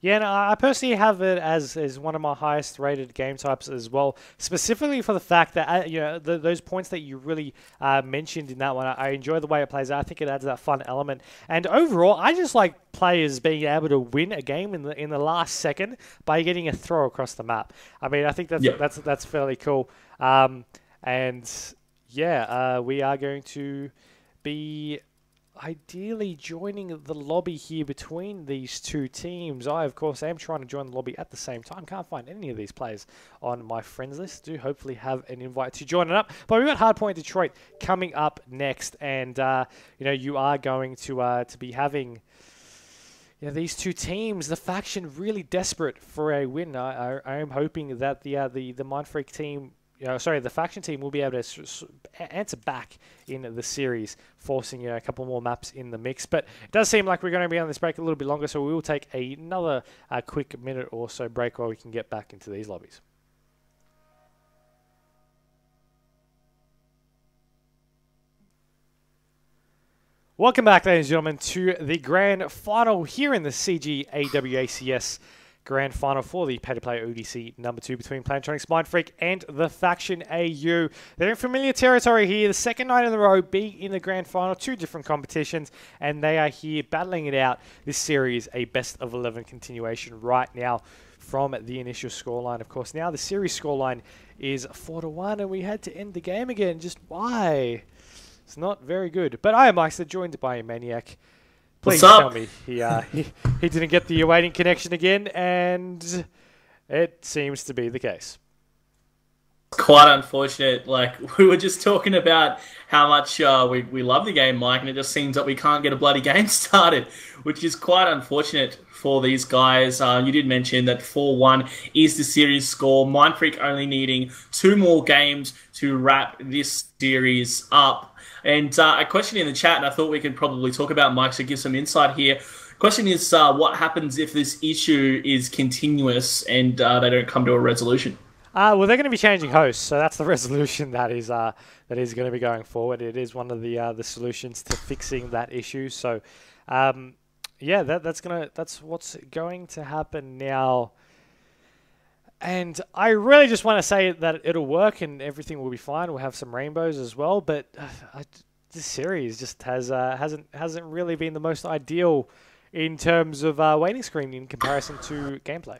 Yeah, no, I personally have it as one of my highest rated game types as well, specifically for the fact that those points that you really mentioned in that one. I enjoy the way it plays out. I think it adds that fun element, and overall, I just like players being able to win a game in the last second by getting a throw across the map. I mean, I think that's fairly cool, and yeah, we are going to be ideally joining the lobby here between these two teams. I, of course, am trying to join the lobby at the same time. Can't find any of these players on my friends list. Do hopefully have an invite to join it up. But we've got Hardpoint Detroit coming up next, and you are going to be having these two teams, the faction really desperate for a win. I am hoping that the Mindfreak team, the faction team will be able to answer back in the series, forcing a couple more maps in the mix. But it does seem like we're going to be on this break a little bit longer, so we will take another quick minute or so break while we can get back into these lobbies. Welcome back, ladies and gentlemen, to the grand final here in the CGAWACS Grand Final for the Pay-to-Play ODC #2 between Plantronics.Mindfreak and the Faction AU. They're in familiar territory here, the second night in a row being in the Grand Final, two different competitions, and they are here battling it out. This series, a best of 11 continuation right now from the initial scoreline. Of course, now the series scoreline is 4-1, and we had to end the game again. Just why? It's not very good. But I am Myksta, joined by Inmaniac. Please tell me he didn't get the awaiting connection again, and it seems to be the case. Quite unfortunate. Like, we were just talking about how much we love the game, Mike, and it just seems that we can't get a bloody game started, which is quite unfortunate for these guys. You did mention that 4-1 is the series score. Mindfreak only needing 2 more games to wrap this series up. And a question in the chat, and I thought we could probably talk about Mike to give some insight here. Question is, what happens if this issue is continuous and they don't come to a resolution? Well, they're going to be changing hosts, so that's the resolution that is going to be going forward. It is one of the solutions to fixing that issue. So, yeah, that's what's going to happen now. And I really just want to say that it'll work and everything will be fine. We'll have some rainbows as well, but this series just hasn't really been the most ideal in terms of waiting screen in comparison to gameplay.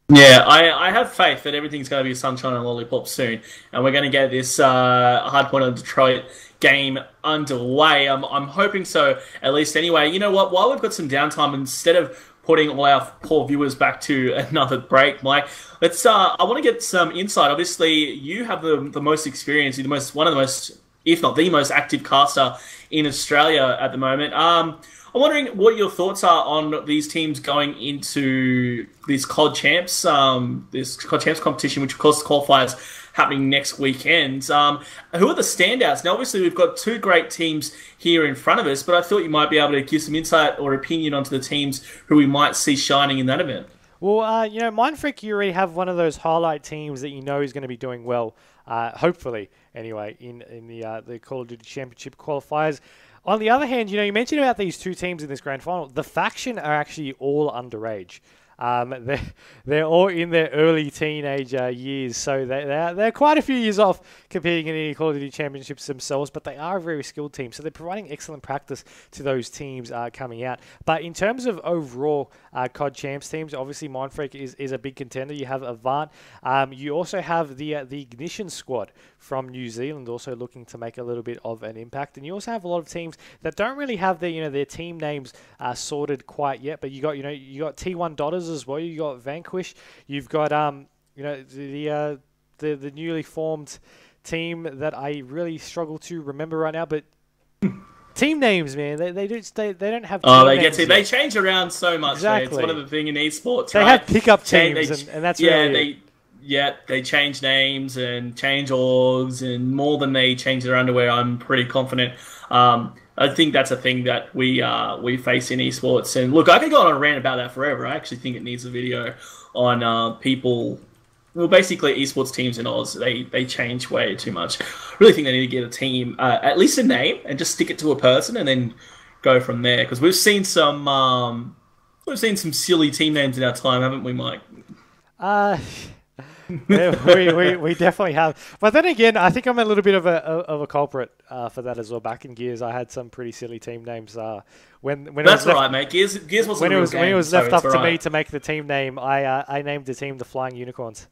Yeah, I have faith that everything's going to be sunshine and lollipops soon, and we're going to get this Hardpoint on Detroit game underway. I'm hoping so, at least anyway. You know what? While we've got some downtime, instead of putting all our poor viewers back to another break, Mike, let's. I want to get some insight. Obviously, you have the most experience. You're one of the most if not the most active caster in Australia at the moment. I'm wondering what your thoughts are on these teams going into this COD Champs, competition, which of course qualifies happening next weekend. Who are the standouts? Now, obviously, we've got two great teams here in front of us, but I thought you might be able to give some insight or opinion onto the teams who we might see shining in that event. Well, you know, Mindfreak, you already have one of those highlight teams that you know is going to be doing well, hopefully, anyway, in the Call of Duty Championship qualifiers. On the other hand, you know, you mentioned about these two teams in this grand final. The faction are actually all underage. They're all in their early teenage years, so they're quite a few years off competing in any Call of Duty Championships themselves, but they are a very skilled team, so they're providing excellent practice to those teams coming out. But in terms of overall COD Champs teams, obviously Mindfreak is a big contender. You have Avant. You also have the Ignition squad from New Zealand, also looking to make a little bit of an impact. And you also have a lot of teams that don't really have their team names sorted quite yet. But you got T1 Dotters as well. You got Vanquish. You've got the newly formed team that I really struggle to remember right now. But team names, man, they don't have. They change around so much. Exactly. It's one of the thing in esports. They have pickup teams, and that's they change names and change orgs, and more than they change their underwear, I'm pretty confident. I think that's a thing that we face in esports. And look, I could go on a rant about that forever. I actually think it needs a video on people. Well, basically, esports teams in Oz, they change way too much. I really think they need to get a team, at least a name, and just stick it to a person, and then go from there. Because we've seen some silly team names in our time, haven't we, Mike? we definitely have. But then again, I think I'm a little bit of a culprit for that as well. Back in Gears, I had some pretty silly team names. When that's right, mate. Gears was when it was left up to me to make the team name, I named the team the Flying Unicorns.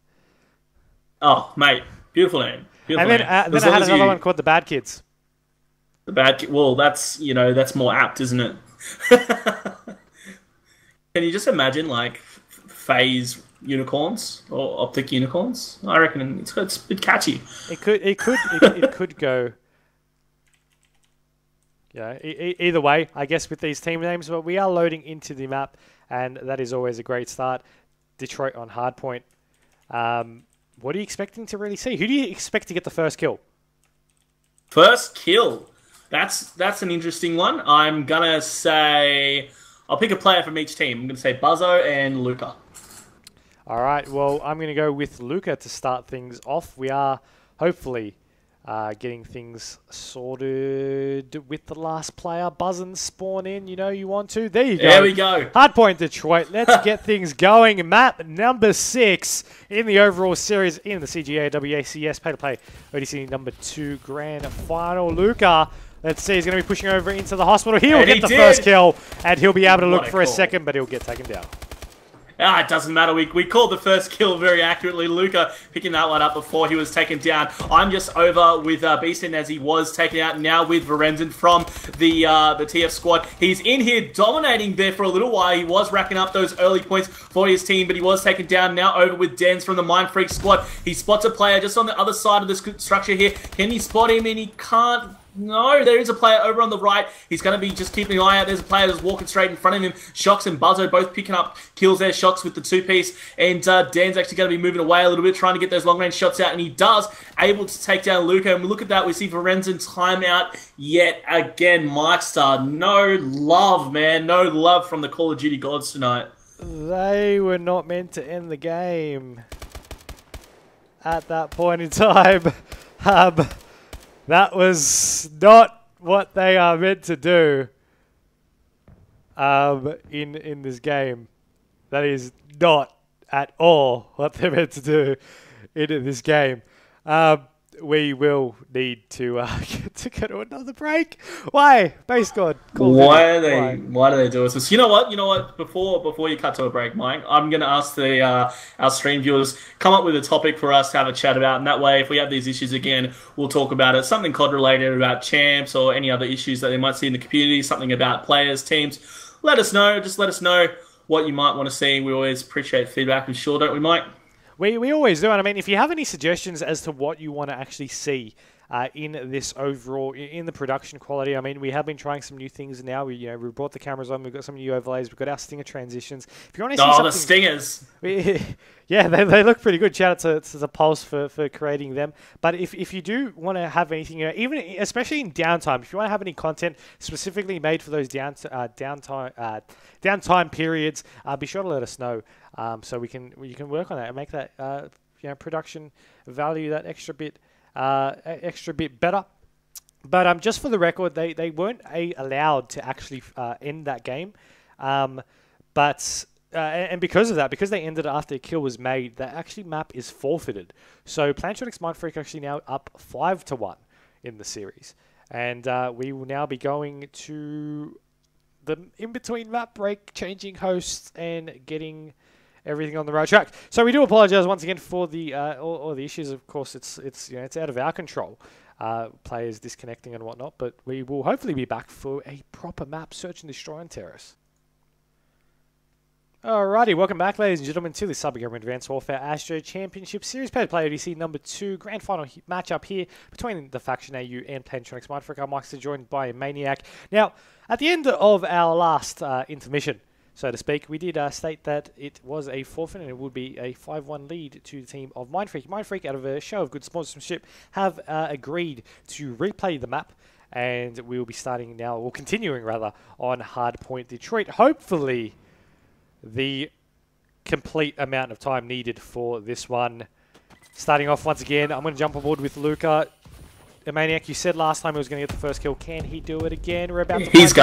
Oh, mate, beautiful name. And then I had another one called the Bad Kids. The Bad Well, that's more apt, isn't it? Can you just imagine like phase unicorns or optic unicorns? I reckon it's a bit catchy. It could go. Yeah, either way, I guess with these team names, but we are loading into the map, and that is always a great start. Detroit on Hardpoint. What are you expecting to really see? Who do you expect to get the first kill? First kill. That's an interesting one. I'm gonna say I'll pick a player from each team. I'm gonna say Buzzo and Luca. All right. Well, I'm gonna go with Luca to start things off. We are hopefully getting things sorted with the last player. Buzzing spawn in. You know you want to. There you go. There we go. Hardpoint Detroit. Let's get things going. Map number 6 in the overall series in the CGAWACS Pay-to-Play ODC number 2 grand final. Luca, let's see, he's going to be pushing over into the hospital. He'll get the first kill, and he'll be able to look for a second, but he'll get taken down. It doesn't matter. We called the first kill very accurately. Luca picking that one up before he was taken down. I'm just over with Beastin as he was taken out. Now with Varenzen from the TF squad. He's in here dominating there for a little while. He was racking up those early points for his team, but he was taken down. Now over with Dens from the Mindfreak squad. He spots a player just on the other side of this structure here. Can he spot him? And he can't. No, there is a player over on the right. He's going to be just keeping an eye out. There's a player that's walking straight in front of him. Shox and Buzzo both picking up kills there. Shox with the 2-piece. And Dan's actually going to be moving away a little bit, trying to get those long-range shots out. And he does, able to take down Luca. And we look at that. We see Varenzen timeout yet again. Myksta, no love, man. No love from the Call of Duty gods tonight. They were not meant to end the game at that point in time. That was not what they are meant to do in this game. That is not at all what they're meant to do in this game. We will need to go to another break. Why? Base God. Why do they do this? You know what? Before you cut to a break, Mike, I'm going to ask our stream viewers come up with a topic for us to have a chat about, and that way, if we have these issues again, we'll talk about it. Something COD related about champs or any other issues that they might see in the community. Something about players, teams. Let us know. Just let us know what you might want to see. We always appreciate feedback. I'm sure, don't we, Mike? We always do, and I mean, if you have any suggestions as to what you want to actually see in this overall, in the production quality. I mean, we have been trying some new things now. We brought the cameras on. We've got some new overlays. We've got our stinger transitions. If you want to see something, the stingers. Yeah, they look pretty good. Shout out to Pulse for creating them. But if you do want to have anything, even especially in downtime, if you want to have any content specifically made for those downtime periods, be sure to let us know, so you can work on that and make that production value that extra bit better. But just for the record, they weren't allowed to actually end that game, but. And because of that, because they ended it after a kill was made, that actually map is forfeited. So Plantronics.Mindfreak actually now up 5-1 in the series. And we will now be going to the in-between map break, changing hosts, and getting everything on the right track. So we do apologize once again for the all the issues. Of course, it's out of our control. Players disconnecting and whatnot, but we will hopefully be back for a proper map search and destroy on Terrace. Alrighty, welcome back, ladies and gentlemen, to the CyberGamer Advanced Warfare ASTRO Championship Series Pay-to-Play ODC number 2 grand final matchup here between the faction AU and Plantronics.Mindfreak. I'm Myksta, joined by Inmaniac. Now, at the end of our last intermission, so to speak, we did state that it was a forfeit and it would be a 5-1 lead to the team of Mindfreak. Mindfreak, out of a show of good sportsmanship, have agreed to replay the map. And we will be starting now, or continuing rather, on Hardpoint Detroit. Hopefully the complete amount of time needed for this one. Starting off once again, I'm going to jump on board with Luca. Inmaniac, you said last time he was going to get the first kill. Can he do it again? We're about to He's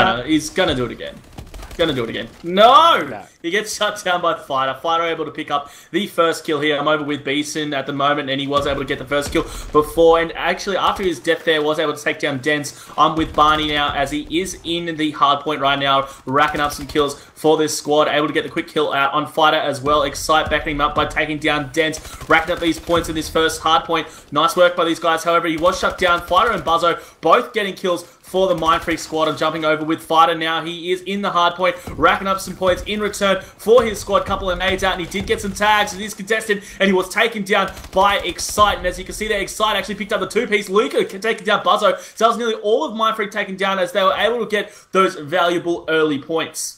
gonna do it again. No! He gets shut down by Fighter. Fighter able to pick up the first kill here. I'm over with Beeson at the moment, and he was able to get the first kill before. And actually, after his death there, was able to take down Dens. I'm with Barney now, as he is in the hard point right now, racking up some kills for this squad. Able to get the quick kill out on Fighter as well. Excite backing him up by taking down Dens, racking up these points in this first hard point. Nice work by these guys. However, he was shut down. Fighter and Buzzo both getting kills for the Mindfreak squad. I'm jumping over with Fighter now. He is in the hard point, racking up some points in return for his squad. Couple of nades out, and he did get some tags. It is contested, and he was taken down by Excite. And as you can see there, Excite actually picked up the two-piece. Luca taking down Buzzo. So that was nearly all of Mindfreak taken down, as they were able to get those valuable early points.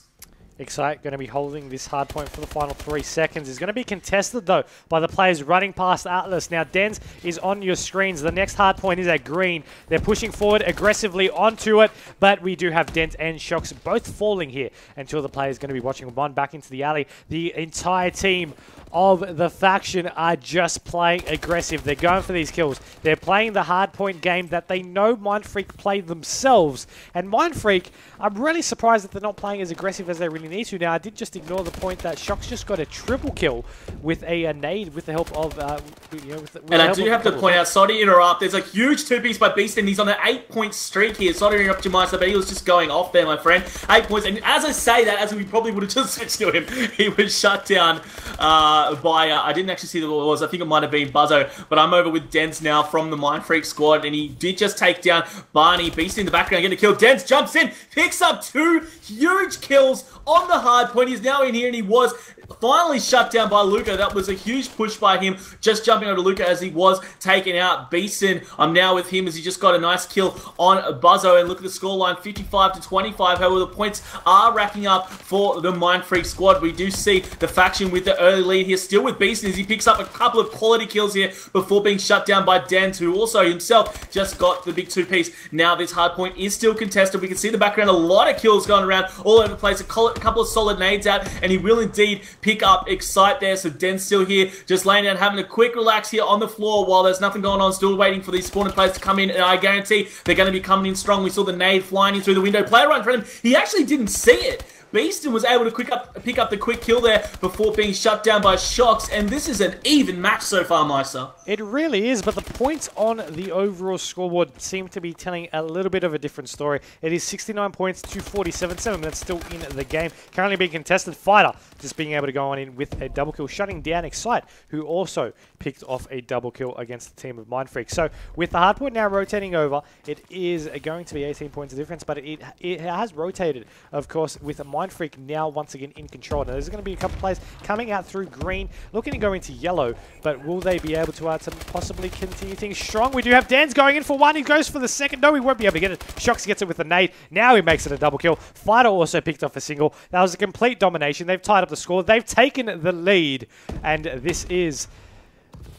Excite going to be holding this hard point for the final 3 seconds. Is going to be contested, though, by the players running past Atlas. Now, Dens is on your screens. The next hard point is at green. They're pushing forward aggressively onto it, but we do have Dens and Shocks both falling here until the players going to be watching one back into the alley. The entire team of the faction are just playing aggressive. They're going for these kills. They're playing the hardpoint game that they know Mindfreak play themselves. And Mindfreak, I'm really surprised that they're not playing as aggressive as they really need to. Now, I did just ignore the point that Shock's just got a triple kill with a nade with the help of... and I do have to point out, sorry to interrupt, there's a huge two-piece by Beast, and he's on an 8-point streak here. Sorry to interrupt you, Myksta, but he was just going off there, my friend. 8 points, and as I say that, as we probably would have just switched to him, he was shut down by... I didn't actually see what it was. I think it might have been Buzzo, but I'm over with Dens now from the Mindfreak squad, and he did just take down Barney. Beast in the background, getting a kill. Dens jumps in, picks up 2 huge kills on the hard point. He's now in here, and he was finally shut down by Luca. That was a huge push by him, just jumping over to Luca as he was taking out Beeson. I'm now with him as he just got a nice kill on Buzzo, and look at the scoreline, 55-25. However, the points are racking up for the Mindfreak squad. We do see the faction with the early lead here, still with Beeson as he picks up a couple of quality kills here before being shut down by Dens, who also himself just got the big 2-piece. Now this hard point is still contested. We can see in the background a lot of kills going around all over the place. A couple of solid nades out, and he will indeed pick up Excite there. So Dens still here, just laying down, having a quick relax here on the floor while there's nothing going on, still waiting for these spawning players to come in, and I guarantee they're going to be coming in strong. We saw the nade flying in through the window. Player right in front of him, he actually didn't see it. Beaston was able to pick up the quick kill there before being shut down by Shocks, and this is an even match so far, Myksta. It really is, but the points on the overall scoreboard seem to be telling a little bit of a different story. It is 69 points to 47, 7 minutes still in the game. Currently being contested. Fighter just being able to go on in with a double kill, shutting down Excite, who also picked off a double kill against the team of Mindfreak. So with the hardpoint now rotating over, it is going to be 18 points of difference, but it has rotated, of course, with Mindfreak now once again in control. Now, there's going to be a couple players coming out through green, looking to go into yellow, but will they be able to possibly continue things strong? We do have Dan's going in for one. He goes for the second. No, he won't be able to get it. Shox gets it with the nade. Now he makes it a double kill. Fighter also picked off a single. That was a complete domination. They've tied up the score. They've taken the lead, and this is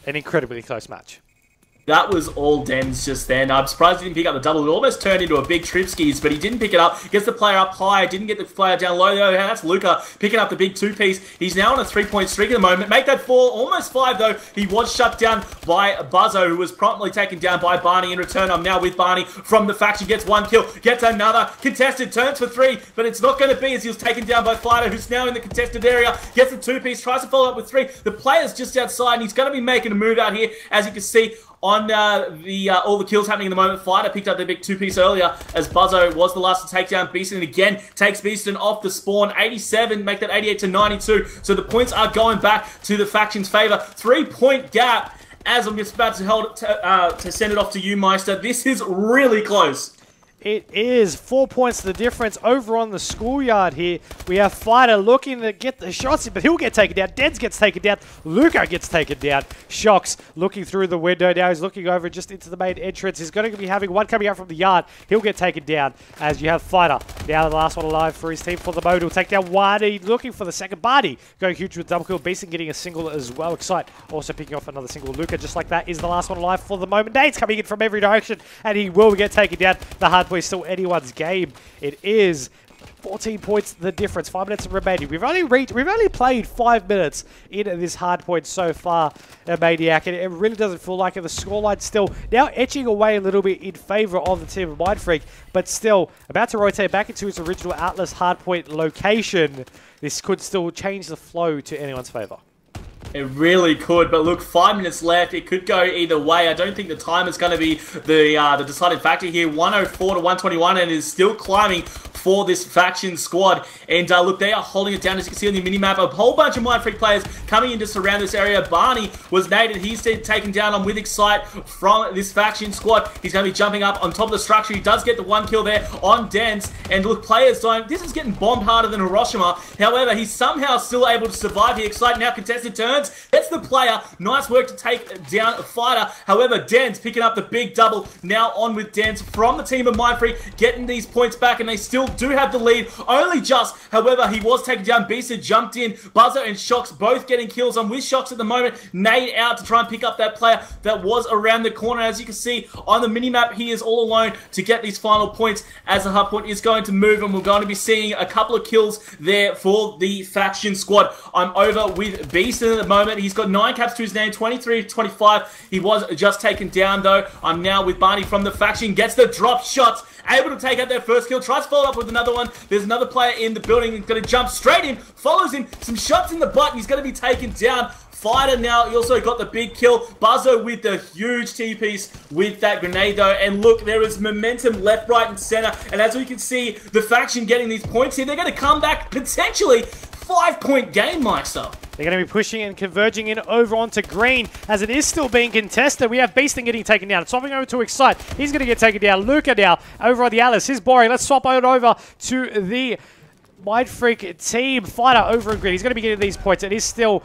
an incredibly close match. That was all Dens just then. I'm surprised he didn't pick up the double. It almost turned into a big trip skis, but he didn't pick it up. Gets the player up high, didn't get the player down low. That's Luca picking up the big two-piece. He's now on a 3-point streak at the moment. Make that 4, almost 5 though. He was shut down by Buzzo, who was promptly taken down by Barney in return. I'm now with Barney from the faction. Gets 1 kill, gets another. Contested, turns for 3, but it's not going to be as he was taken down by Fighter, who's now in the contested area. Gets the two-piece, tries to follow up with 3. The player's just outside, and he's going to be making a move out here, as you can see. On all the kills happening at the moment, Fighter picked up their big two-piece earlier as Buzzo was the last to take down Beaston, and again takes Beaston off the spawn. 87, make that 88 to 92. So the points are going back to the faction's favor. 3-point gap as I'm just about to send it off to you, Myksta. This is really close. It is 4 points the difference over on the schoolyard here. We have Fighter looking to get the shots in, but he'll get taken down. Dens gets taken down. Luca gets taken down. Shox looking through the window now. He's looking over just into the main entrance. He's going to be having one coming out from the yard. He'll get taken down as you have Fighter. Now the last one alive for his team for the mode. He'll take down Wadi looking for the second body. Going huge with double kill. Beaston getting a single as well. Excite also picking off another single. Luca just like that is the last one alive for the moment. Nade's coming in from every direction and he will get taken down. The Hardpoint is still anyone's game. It is 14 points the difference. 5 minutes remaining. We've only played 5 minutes in this Hardpoint so far, Inmaniac, and it really doesn't feel like it. The scoreline's still now etching away a little bit in favor of the team of Mindfreak, but still about to rotate back into its original Atlas Hardpoint location. This could still change the flow to anyone's favor. It really could, but look, 5 minutes left. It could go either way. I don't think the time is going to be the deciding factor here. 104 to 121, and is still climbing for this faction squad. And look, they are holding it down, as you can see on the minimap. A whole bunch of Mindfreak players coming in to surround this area. Barney was naded. He's taken down on with Excite from this faction squad. He's going to be jumping up on top of the structure. He does get the 1 kill there on Dens. And look, players don't. This is getting bombed harder than Hiroshima. However, he's somehow still able to survive here. Excite now contested turns. That's the player. Nice work to take down a Fighter. However, Dens picking up the big double. Now on with Dens from the team of Mindfreak, getting these points back, and they still do have the lead. Only just. However, he was taken down. Beaston jumped in. Buzzer and Shox both getting kills. I'm with Shox at the moment. Nade out to try and pick up that player that was around the corner. As you can see on the minimap, he is all alone to get these final points as the Hardpoint is going to move, and we're going to be seeing a couple of kills there for the faction squad. I'm over with Beaston at the moment. He's got 9 caps to his name, 23 to 25. He was just taken down though. I'm now with Barney from the faction. Gets the drop shots. Able to take out their first kill. Tries to follow up with another one. There's another player in the building. He's going to jump straight in. Follows him. Some shots in the butt. He's going to be taken down. Fighter now, he also got the big kill. Buzzo with the huge T-piece with that grenade though. And look, there is momentum left, right, and center. And as we can see, the faction getting these points here, they're going to come back potentially 5-point game, Myksta. They're going to be pushing and converging in over onto green as it is still being contested. We have Beaston getting taken down. Swapping over to Excite. He's going to get taken down. Luca now over on the Alice. He's boring. Let's swap it over to the Mindfreak team. Fighter over in green. He's going to be getting these points. It is still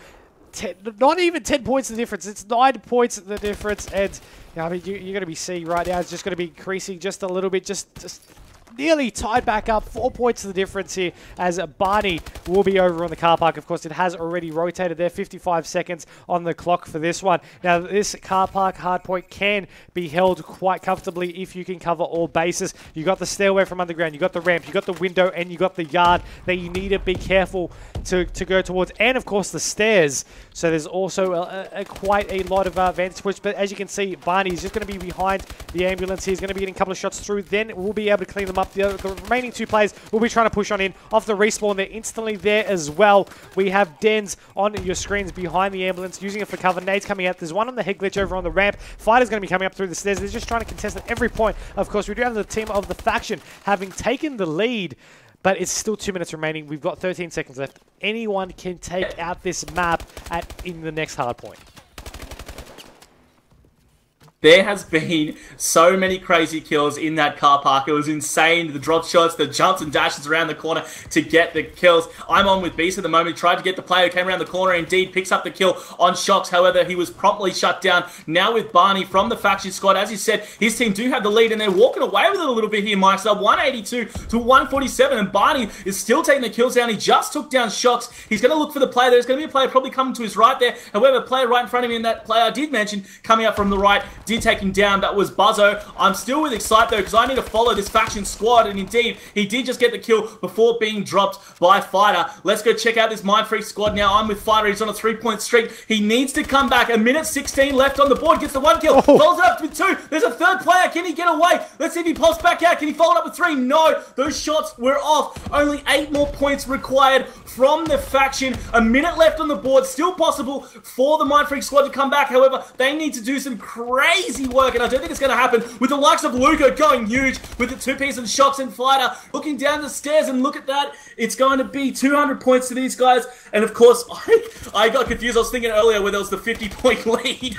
not even 10 points the difference. It's 9 points the difference. And I mean, you're going to be seeing right now, it's just going to be increasing just a little bit. Just nearly tied back up. 4 points of the difference here as Barney will be over on the car park. Of course, it has already rotated there. 55 seconds on the clock for this one. Now, this car park Hardpoint can be held quite comfortably if you can cover all bases. You got the stairway from underground, you got the ramp, you got the window, and you got the yard that you need to be careful to go towards. And, of course, the stairs. So there's also quite a lot of vantage points. But as you can see, Barney is just going to be behind the ambulance. He's going to be getting a couple of shots through. Then we'll be able to clean them up. The remaining 2 players will be trying to push on in off the respawn. They're instantly there as well. We have Dens on your screens behind the ambulance, using it for cover. Nade's coming out. There's one on the head glitch over on the ramp. Fighter's going to be coming up through the stairs. They're just trying to contest at every point. Of course, we do have the team of the faction having taken the lead, but it's still 2 minutes remaining. We've got 13 seconds left. Anyone can take out this map in the next Hardpoint. There has been so many crazy kills in that car park. It was insane. The drop shots, the jumps and dashes around the corner to get the kills. I'm on with Beast at the moment. He tried to get the player who came around the corner. Indeed, picks up the kill on Shocks. However, he was promptly shut down. Now with Barney from the faction squad. As you said, his team do have the lead, and they're walking away with it a little bit here, Myksta. 182 to 147, and Barney is still taking the kills down. He just took down Shocks. He's going to look for the player. There's going to be a player probably coming to his right there. However, player right in front of him, that player I did mention, coming up from the right, did take him down. That was Buzzo. I'm still with Excite though, because I need to follow this faction squad, and indeed, he did just get the kill before being dropped by Fighter. Let's go check out this Mindfreak squad now. I'm with Fighter. He's on a 3-point streak. He needs to come back. 1:16 left on the board. Gets the 1 kill. Follows it up with 2. There's a 3rd player. Can he get away? Let's see if he pops back out. Can he follow it up with 3? No. Those shots were off. Only 8 more points required from the faction. 1 minute left on the board. Still possible for the Mindfreak squad to come back. However, they need to do some crazy work, and I don't think it's going to happen with the likes of Luca going huge with the 2-piece and Shocks and Fighter looking down the stairs, and look at that. It's going to be 200 points to these guys. And of course, I got confused. I was thinking earlier where there was the 50-point lead.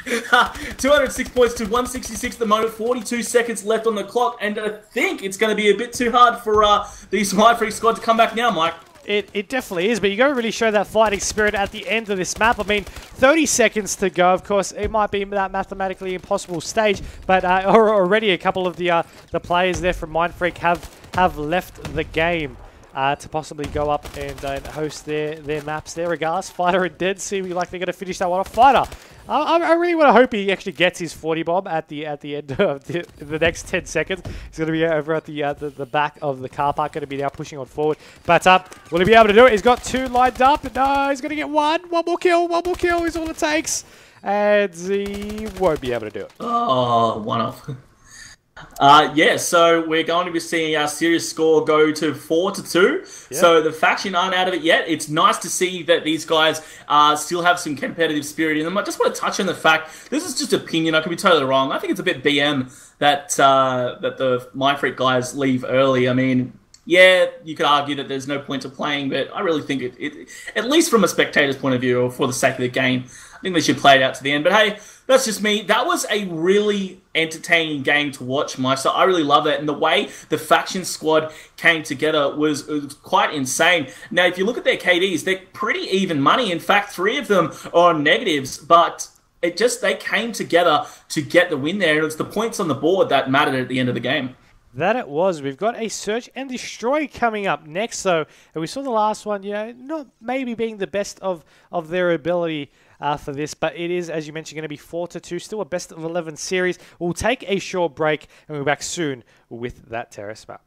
206 points to 166 at the moment. 42 seconds left on the clock, and I think it's going to be a bit too hard for these Mindfreak squad to come back now, Mike. It definitely is, but you got to really show that fighting spirit at the end of this map. I mean, 30 seconds to go. Of course, it might be that mathematically impossible stage, but already a couple of the players there from Mindfreak have left the game to possibly go up and host their maps there. Regardless, Fighter and Dead seem like they're going to finish that one off. Fighter, I really want to hope he actually gets his 40 bomb at the end of the next 10 seconds. He's going to be over at the back of the car park, going to be now pushing on forward. But will he be able to do it? He's got 2 lined up. No, he's going to get 1. One more kill is all it takes. And he won't be able to do it. Oh, 1 off. Yeah, so we're going to be seeing our series score go to 4-2. Yep. So the faction aren't out of it yet. It's nice to see that these guys still have some competitive spirit in them. I just want to touch on the fact, this is just opinion, I could be totally wrong. I think it's a bit BM that the Mindfreak guys leave early. I mean, yeah, you could argue that there's no point to playing, but I really think it at least from a spectator's point of view, or for the sake of the game, I think they should play it out to the end. But hey, that's just me. That was a really entertaining game to watch, Myksta. I really love that. And the way the faction squad came together was quite insane. Now, if you look at their KDs, they're pretty even money. In fact, 3 of them are on negatives, but they came together to get the win there. And it's the points on the board that mattered at the end of the game. That it was. We've got a Search and Destroy coming up next, though. And we saw the last one, not maybe being the best of their ability for this, but it is, as you mentioned, going to be 4-2, still a best of 11 series. We'll take a short break, and we'll be back soon with that Terrace map.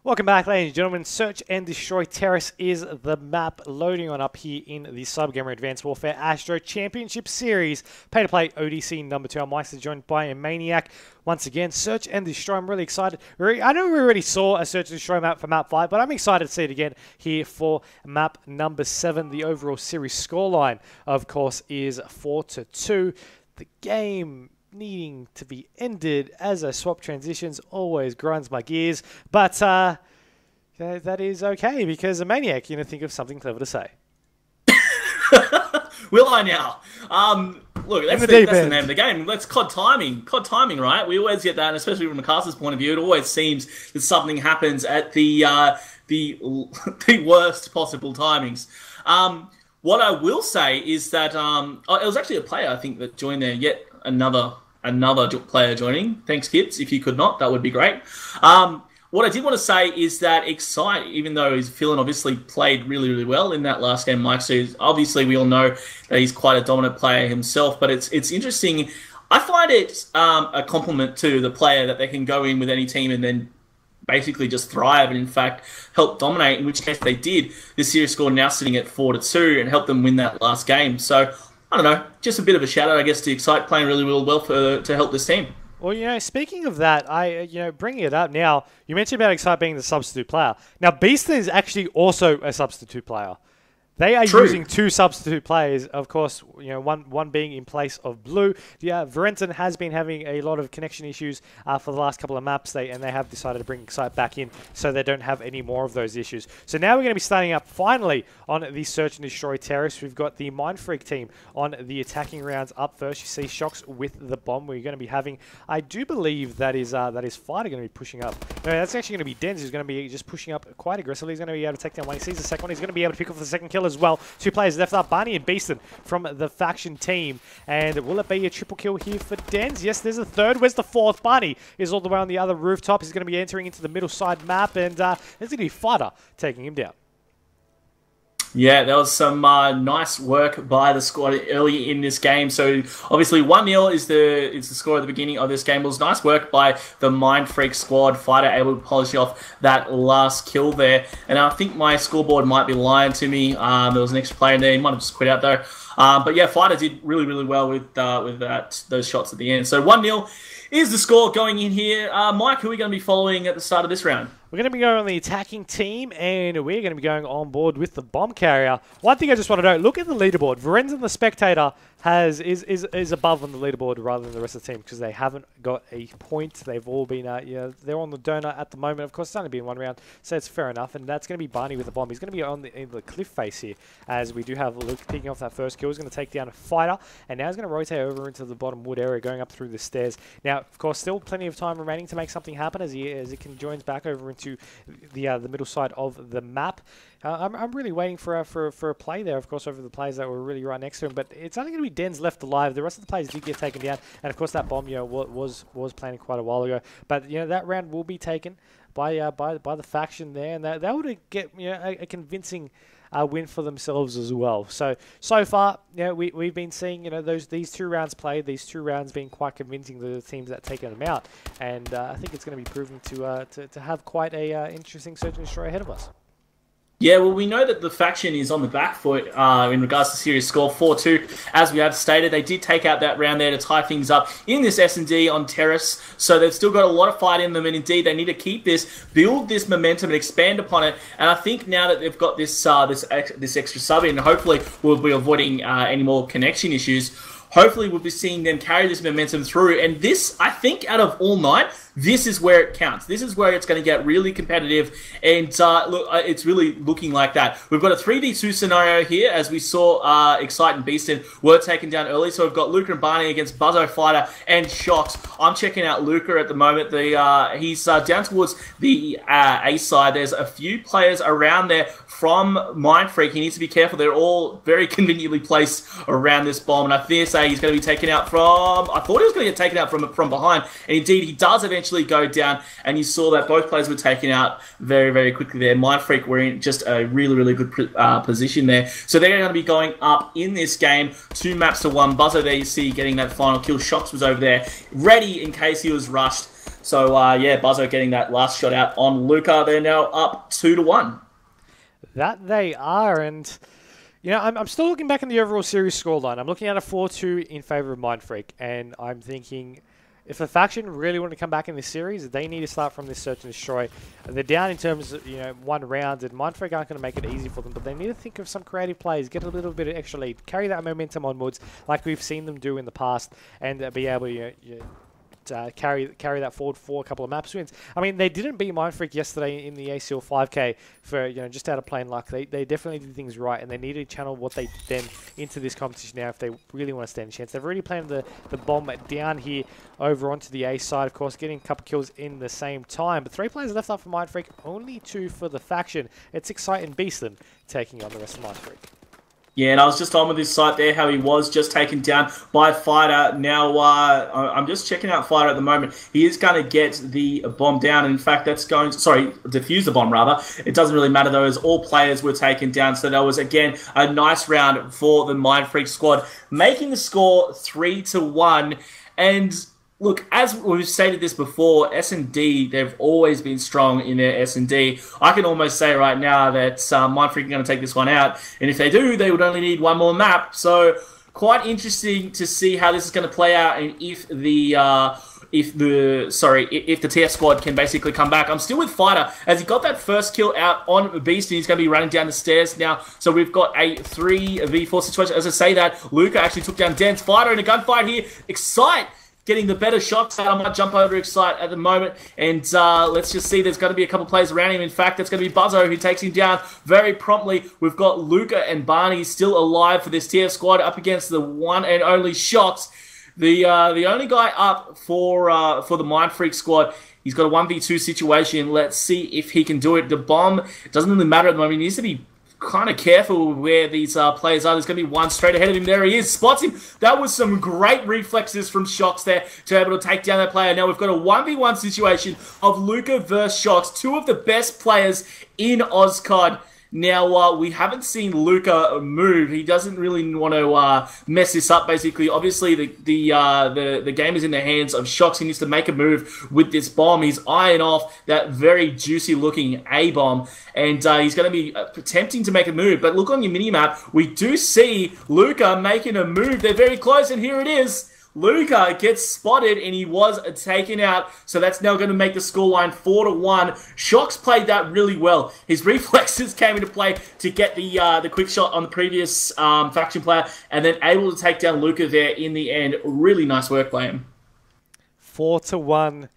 Welcome back, ladies and gentlemen. Search and Destroy Terrace is the map loading on up here in the CyberGamer Advanced Warfare Astro Championship Series. Pay-to-play ODC number 2. I'm Myksta, joined by Inmaniac. Once again, Search and Destroy. I'm really excited. I know we already saw a Search and Destroy map for map 5, but I'm excited to see it again here for map number 7. The overall series scoreline, of course, is 4-2. The game needing to be ended as a swap transitions always grinds my gears, but that is okay, because a maniac, think of something clever to say. Will I now? Look, that's the name of the game. That's COD timing, right? We always get that, and especially from a caster's point of view, it always seems that something happens at the worst possible timings. What I will say is that it was actually a player, I think, that joined there. Yet another player joining. Thanks, kids. If you could not, that would be great. What I did want to say is that Excite, even though he's feeling obviously played really, really well in that last game, Mike, so obviously we all know that he's quite a dominant player himself, but it's interesting. I find it a compliment to the player that they can go in with any team and then basically just thrive and, in fact, help dominate, in which case they did. The series score now sitting at 4-2 and helped them win that last game. So, I don't know, just a bit of a shout out, I guess, to Excite playing really, really well to help this team. Well, speaking of that, bringing it up now, you mentioned about Excite being the substitute player. Now, Beaston is actually also a substitute player. They are using 2 substitute players, of course, you know, one being in place of Blue. Yeah, Varenton has been having a lot of connection issues for the last couple of maps, and they have decided to bring Excite back in so they don't have any more of those issues. So now we're going to be starting up finally on the Search and Destroy Terrace. We've got the Mindfreak team on the attacking rounds up first. You see Shocks with the bomb. We're going to be having, I do believe that is Fighter going to be pushing up. No, that's actually going to be Denz, who's going to be just pushing up quite aggressively. He's going to be able to take down one. He sees the second one. He's going to be able to pick off the second kill as well. 2 players left up, Barney and Beaston from the faction team. And will it be a triple kill here for Denz? Yes, there's a third. Where's the fourth? Barney is all the way on the other rooftop. He's going to be entering into the middle side map, and there's going to be Fighter taking him down. Yeah, there was some nice work by the squad early in this game. So obviously 1-0 is the score at the beginning of this game. It was nice work by the Mindfreak squad. Fighter able to polish off that last kill there. And I think my scoreboard might be lying to me. There was an extra player in there. He might have just quit out though. But yeah, Fighter did really, really well with those shots at the end. So 1-0 is the score going in here. Mike, who are we going to be following at the start of this round? We're going to be going on the attacking team, and we're going to be going on board with the bomb carrier. One thing I just want to note, look at the leaderboard. Varenton the Spectator is above on the leaderboard rather than the rest of the team because they haven't got a point. They've all been, they're on the donut at the moment. Of course, it's only been 1 round, so it's fair enough. And that's going to be Barney with the bomb. He's going to be on the cliff face here, as we do have Luke picking off that first kill. He's going to take down a Fighter, and now he's going to rotate over into the bottom wood area, going up through the stairs. Now, of course, still plenty of time remaining to make something happen as he joins back over into the middle side of the map. I'm really waiting for a play there, of course, over the players that were really right next to him. But it's only going to be Denz left alive. The rest of the players did get taken down, and of course that bomb, was planning quite a while ago. But that round will be taken by the faction there, and that would get a convincing win for themselves as well. So far, we've been seeing these 2 rounds played, these 2 rounds being quite convincing to the teams that taken them out, and I think it's going to be proven to have quite a interesting Search and Destroy ahead of us. Yeah, well, we know that the faction is on the back foot in regards to series score 4-2. As we have stated, they did take out that round there to tie things up in this S&D on Terrace. So they've still got a lot of fight in them, and indeed they need to keep this, build this momentum, and expand upon it. And I think now that they've got this extra sub in, hopefully we'll be avoiding any more connection issues. Hopefully we'll be seeing them carry this momentum through. And this, I think, out of all night, this is where it counts. This is where it's going to get really competitive, and look, it's really looking like that. We've got a 3v2 scenario here, as we saw Excite and Beaston were taken down early. So we've got Luca and Barney against Buzzo, Fighter, and Shocks. I'm checking out Luca at the moment. He's down towards the A side. There's a few players around there from Mindfreak. He needs to be careful. They're all very conveniently placed around this bomb, and I fear say he's going to be taken out from... I thought he was going to get taken out from behind, and indeed he does eventually go down, and you saw that both players were taken out very, very quickly there. Mindfreak were in just a really, really good position there. So they're going to be going up in this game, 2 maps to 1. Buzzo there you see getting that final kill. Shocks was over there, ready in case he was rushed. So yeah, Buzzo getting that last shot out on Luca. They're now up 2-1. That they are, and... I'm still looking back in the overall series scoreline. I'm looking at a 4-2 in favor of Mindfreak, and I'm thinking if the faction really want to come back in this series, they need to start from this Search and Destroy. They're down in terms of 1 round, and Mindfreak aren't going to make it easy for them, but they need to think of some creative plays, get a little bit of extra lead, carry that momentum onwards like we've seen them do in the past, and be able to carry that forward for a couple of maps wins. I mean, they didn't beat Mindfreak yesterday in the ACL 5K for just out of plain luck. They definitely did things right, and they need to channel what they did then into this competition now if they really want to stand a chance. They've already planted the bomb down here over onto the A side, of course, getting a couple kills in the same time. But 3 players left up for Mindfreak, only 2 for the faction. It's Excite and Beaston taking on the rest of Mindfreak. Yeah, and I was just on with this site there, how he was just taken down by Fighter. Now, I'm just checking out Fighter at the moment. He is going to get the bomb down. In fact, that's going to, defuse the bomb, rather. It doesn't really matter, though, as all players were taken down. So that was, again, a nice round for the Mindfreak squad, making the score 3-1. And... look, as we've stated this before, S&D, they've always been strong in their S&D. I can almost say right now that Mindfreak are going to take this one out. And if they do, they would only need 1 more map. So quite interesting to see how this is going to play out, and if the if the TS squad can basically come back. I'm still with Fighter as he got that first kill out on Beast, and he's going to be running down the stairs now. So we've got a 3v4 situation. As I say that, Luca actually took down Dense. Fighter in a gunfight here. Excite getting the better shots out. I might jump over Excite at the moment, and let's just see. There's going to be a couple players around him. In fact, that's going to be Buzzo who takes him down very promptly. We've got Luca and Barney still alive for this TF squad up against the one and only Shox. The only guy up for the Mindfreak squad. He's got a 1v2 situation. Let's see if he can do it. The bomb, it doesn't really matter at the moment. He needs to be kind of careful where these players are. There's going to be one straight ahead of him. There he is. Spots him. That was some great reflexes from Shox there to be able to take down that player. Now we've got a 1v1 situation of Luca versus Shox, two of the best players in OzCOD. Now, we haven't seen Luca move. He doesn't really want to mess this up, basically. Obviously, the game is in the hands of Shox. He needs to make a move with this bomb. He's eyeing off that very juicy-looking A-bomb, and he's going to be attempting to make a move. But look on your mini-map. We do see Luca making a move. They're very close, and here it is. Luca gets spotted and he was taken out, so that's now going to make the scoreline 4-1. Shox played that really well. His reflexes came into play to get the quick shot on the previous faction player, and then able to take down Luca there in the end. Really nice work by him. 4-1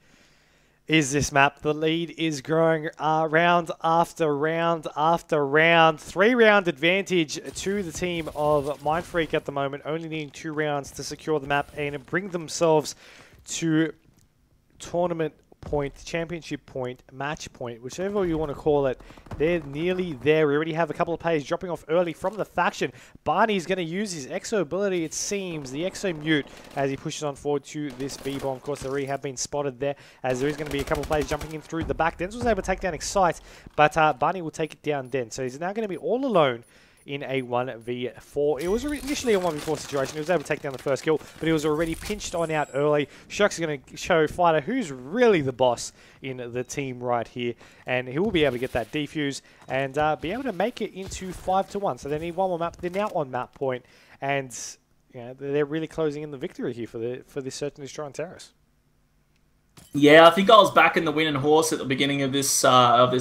is this map. The lead is growing round after round after round. 3-round advantage to the team of Mindfreak at the moment, only needing 2 rounds to secure the map and bring themselves to tournament point, championship point, match point, whichever you want to call it. They're nearly there. We already have a couple of players dropping off early from the faction. Barney's going to use his Exo ability, it seems, the Exo mute, as he pushes on forward to this B-bomb. Of course, they already have been spotted there, as there is going to be a couple of players jumping in through the back. Dens was able to take down Excite, but Barney will take it down Dens. So he's now going to be all alone in a 1v4. It was initially a 1v4 situation. He was able to take down the first kill, but he was already pinched on out early. Shox is going to show Fighter who's really the boss in the team right here, and he will be able to get that defuse and be able to make it into 5-1. So they need one more map. They're now on map point, and they're really closing in the victory here for this Search and Destroy on Terrace. Yeah, I think I was back in the winning horse at the beginning of this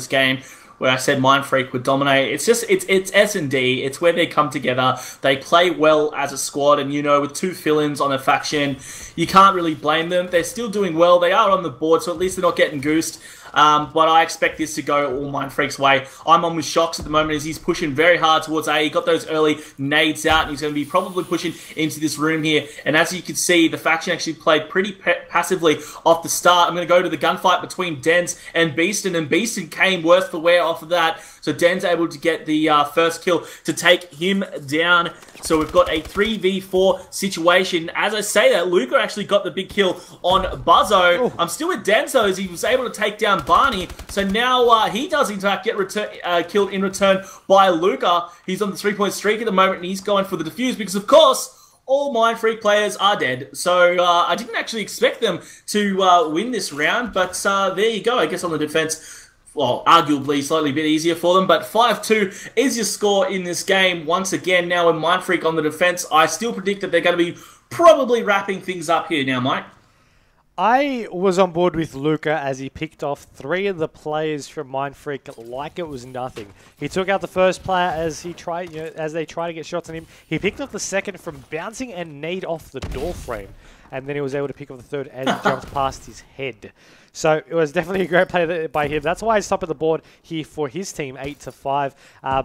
game, where I said Mindfreak would dominate. It's S&D. It's where they come together. They play well as a squad, and with 2 fill-ins on a faction, you can't really blame them. They're still doing well. They are on the board, so at least they're not getting goosed. But I expect this to go all Mindfreak's way. I'm on with Shox at the moment as he's pushing very hard towards A. He got those early nades out, and he's going to be probably pushing into this room here. And as you can see, the faction actually played pretty passively off the start. I'm going to go to the gunfight between Dens and Beaston, and Beaston came worse for wear off of that. So Den's able to get the first kill to take him down. So we've got a 3v4 situation. As I say that, Luca actually got the big kill on Buzzo. Oh. I'm still with Denzo as he was able to take down Barney. So now he does in fact get killed in return by Luca. He's on the 3-point streak at the moment, and he's going for the defuse because, of course, all Mindfreak players are dead. So I didn't actually expect them to win this round, but there you go. I guess on the defense, well, arguably slightly a bit easier for them, but 5-2 is your score in this game. Once again, now with Mindfreak on the defense, I still predict that they're going to be probably wrapping things up here now, Mike. I was on board with Luca as he picked off 3 of the players from Mindfreak like it was nothing. He took out the first player as he tried, as they tried to get shots on him. He picked off the second from bouncing and nade off the door frame, and then he was able to pick up the third as he jumped past his head. So it was definitely a great play by him. That's why he's top of the board here for his team, 8-5.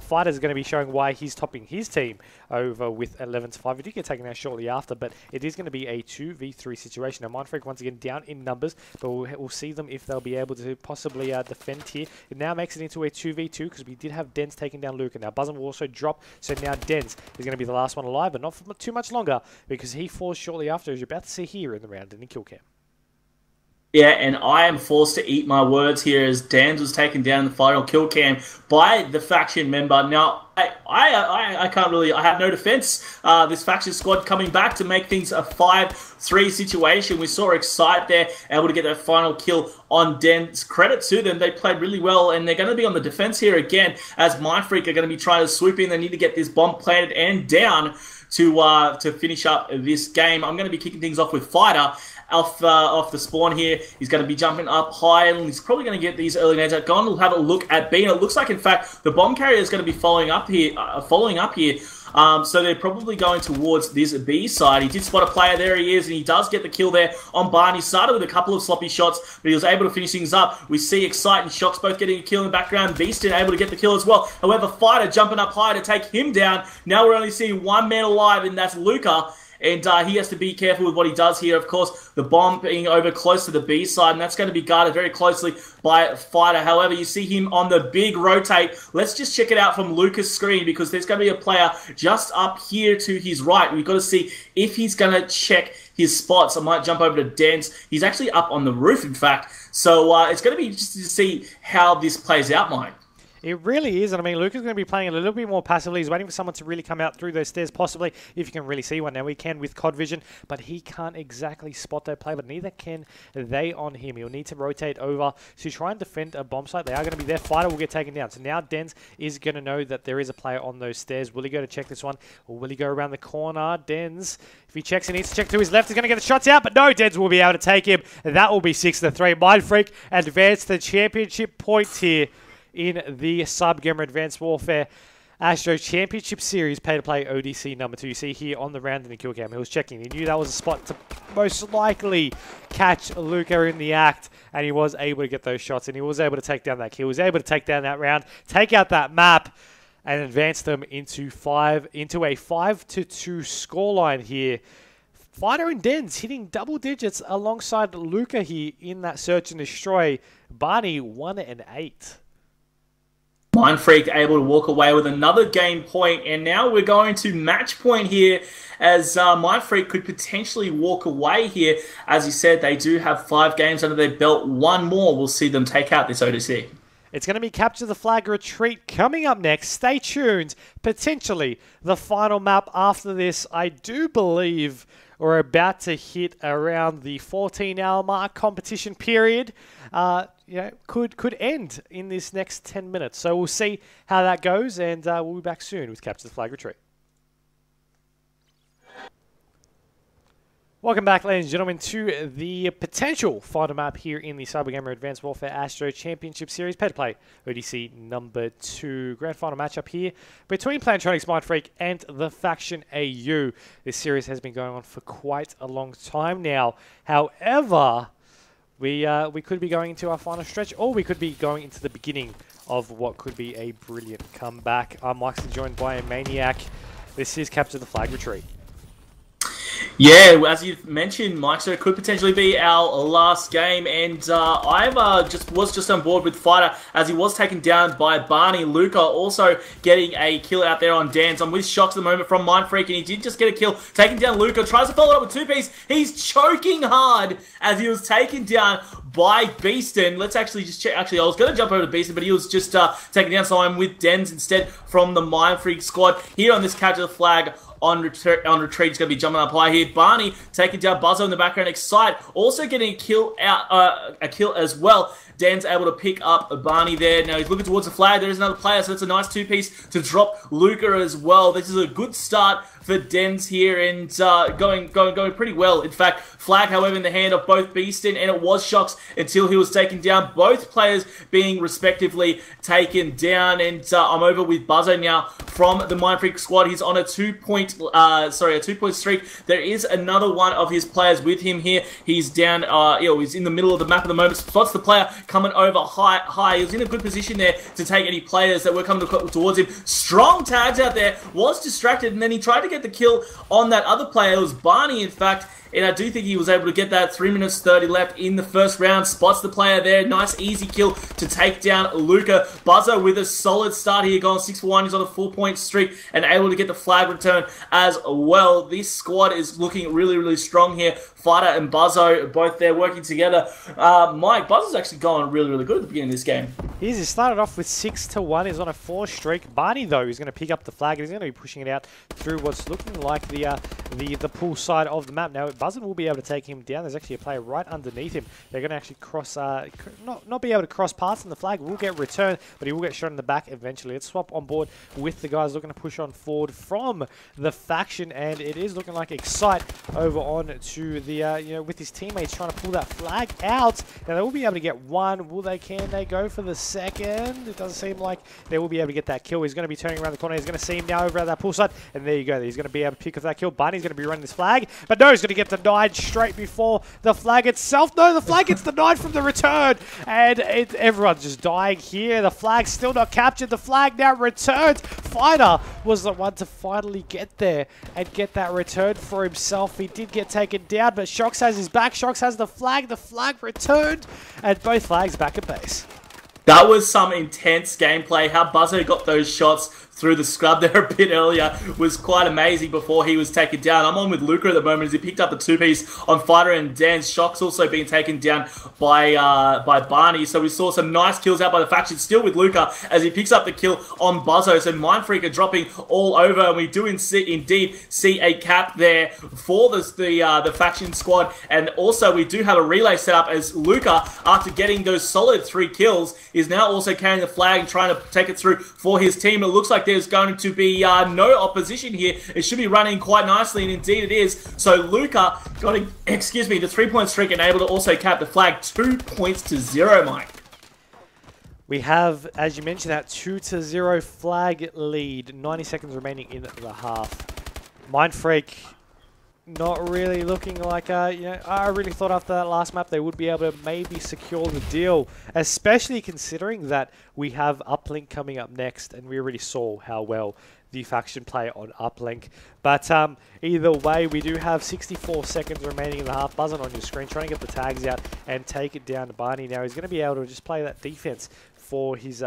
Fighter's going to be showing why he's topping his team over with 11-5. He did get taken out shortly after, but it is going to be a 2v3 situation. Now, Mindfreak once again down in numbers, but we'll see them if they'll be able to possibly defend here. It now makes it into a 2v2 because we did have Dens taking down Luca. Now, Buzzin will also drop, so now Dens is going to be the last one alive, but not for too much longer because he falls shortly after, as you're about to see here in the round in the kill cam. Yeah, and I am forced to eat my words here as Dans was taken down in the final kill cam by the faction member. Now, I can't really, I have no defense. This faction squad coming back to make things a 5-3 situation. We saw Excite there, able to get that final kill on Dens. Credit to them, they played really well, and they're going to be on the defense here again as Mindfreak are going to be trying to swoop in. They need to get this bomb planted and down. to finish up this game. I'm going to be kicking things off with Fighter. Off the spawn here. He's going to be jumping up high, and he's probably going to get these early nades out. Go and have a look at B, and it looks like, in fact, the bomb carrier is going to be following up here. So they're probably going towards this B side. He did spot a player. There he is, and he does get the kill there on Barney. He started with a couple of sloppy shots, but he was able to finish things up. We see Excite and Shocks both getting a kill in the background. Beastin able to get the kill as well. However, Fighter jumping up high to take him down. Now we're only seeing one man alive, and that's Luca. And he has to be careful with what he does here. Of course, the bomb being over close to the B side, and that's going to be guarded very closely by Fighter. However, you see him on the big rotate. Let's just check it out from Luca's screen, because there's going to be a player just up here to his right. We've got to see if he's going to check his spots. I might jump over to Dance. He's actually up on the roof, in fact. So it's going to be interesting to see how this plays out, Mike. It really is, and I mean, Luca's going to be playing a little bit more passively. He's waiting for someone to really come out through those stairs, possibly, if you can really see one. Now, we can with COD vision, but he can't exactly spot that play, but neither can they on him. He'll need to rotate over to try and defend a bomb site. They are going to be there. Fighter will get taken down. So now Dens is going to know that there is a player on those stairs. Will he go to check this one, or will he go around the corner? Dens, if he checks, he needs to check to his left. He's going to get the shots out, but no, Dens will be able to take him. That will be 6-3. Mindfreak advance the championship points here in the CyberGamer Advanced Warfare ASTRO Championship Series pay-to-play ODC number 2. You see here on the round in the kill cam, he was checking. He knew that was a spot to most likely catch Luca in the act, and he was able to get those shots, and he was able to take down that kill. He was able to take down that round, take out that map, and advance them into a 5-2 scoreline here. Fighter and Dens hitting double digits alongside Luca here in that search and destroy. Barney 1-8. Mindfreak able to walk away with another game point, and now we're going to match point here, as Mindfreak could potentially walk away here. As he said, they do have 5 games under their belt. One more will see them take out this ODC. It's going to be Capture the Flag Retreat coming up next. Stay tuned. Potentially the final map after this. I do believe we're about to hit around the 14-hour mark. Competition period could end in this next 10 minutes. So we'll see how that goes, and we'll be back soon with Capture the Flag Retreat. Welcome back, ladies and gentlemen, to the potential final map here in the CyberGamer Advanced Warfare ASTRO Championship Series pay-to-play ODC number 2. Grand final matchup here between Plantronics.Mindfreak and the faction AU. This series has been going on for quite a long time now. However, we could be going into our final stretch, or we could be going into the beginning of what could be a brilliant comeback. I'm Myksta, joined by Inmaniac. This is Capture the Flag Retreat. Yeah, as you've mentioned, Myksta, it could potentially be our last game, and I was just on board with Fighter as he was taken down by Barney. Luca also getting a kill out there on Dance. I'm with Shocks at the moment from Mindfreak, and he did just get a kill, taking down Luca. Tries to follow it up with 2-piece. He's choking hard as he was taken down by Beastin. Let's actually just check. Actually, I was going to jump over to Beastin, but he was just taken down, so I'm with Dens instead from the Mindfreak squad here on this Capture the Flag on retreat. He's going to be jumping up high here. Barney taking down Buzzo in the background. Excite also getting a kill as well. Dan's able to pick up Barney there. Now he's looking towards the flag. There's another player, so it's a nice 2-piece to drop Luca as well. This is a good start for Dens here, and going pretty well. In fact, flag, however, in the hand of both Beastin, and it was Shocks until he was taken down. Both players being respectively taken down, and I'm over with Buzzo now from the Mindfreak squad. He's on a 2-point streak. There is another one of his players with him here. He's down, he's in the middle of the map at the moment. Spots the player coming over high. He was in a good position there to take any players that were coming towards him. Strong tags out there. Was distracted, and then he tried to get the kill on that other player. It was Barney, in fact, and I do think he was able to get that. 3 minutes 30 left in the first round. Spots the player there. Nice easy kill to take down Luca. Buzzo with a solid start here, going 6 for 1. He's on a 4-point streak and able to get the flag return as well. This squad is looking really strong here. Fighter and Buzzo both there working together. Mike, Buzzo's actually going really good at the beginning of this game. He started off with 6 to 1. He's on a 4 streak. Barney, though, is going to pick up the flag, and he's going to be pushing it out through what's looking like the pool side of the map. Now, Buzzin will be able to take him down. There's actually a player right underneath him. They're going to actually cross, not be able to cross paths, and the flag will get returned, but he will get shot in the back eventually. Let's swap on board with the guys looking to push on forward from the faction, and it is looking like Excite over on to the, with his teammates trying to pull that flag out. Now they will be able to get one. Can they go for the second? It doesn't seem like they will be able to get that kill. He's going to be turning around the corner. He's going to see him now over at that pool side, and there you go. He's going to be able to pick up that kill. Bunny's going to be running this flag, but no, he's going to get denied straight before the flag itself. No, the flag gets denied from the return, and everyone's just dying here. The flag's still not captured. The flag now returned. Fighter was the one to finally get there and get that return for himself. He did get taken down, but Shox has his back. Shox has the flag. The flag returned, and both flags back at base. That was some intense gameplay. How Buzzo got those shots through the scrub there a bit earlier was quite amazing before he was taken down. I'm on with Luca at the moment as he picked up the two-piece on Fighter and Dan's. Shock's also being taken down by Barney. So we saw some nice kills out by the faction, still with Luca as he picks up the kill on Buzzo. So Mindfreak are dropping all over, and we do indeed see a cap there for the faction squad. And also we do have a relay set up as Luca, after getting those solid 3 kills, is now also carrying the flag and trying to take it through for his team. It looks like there's going to be no opposition here. It should be running quite nicely, and indeed it is. So Luca got the 3-point streak and able to also cap the flag 2 points to 0, Mike. We have, as you mentioned, that 2-0 flag lead. 90 seconds remaining in the half. Mindfreak not really looking like, I really thought after that last map they would be able to maybe secure the deal, especially considering that we have Uplink coming up next, and we already saw how well the faction play on Uplink. But either way, we do have 64 seconds remaining in the half. Buzzing on your screen, trying to get the tags out and take it down to Barney. Now he's going to be able to just play that defense for his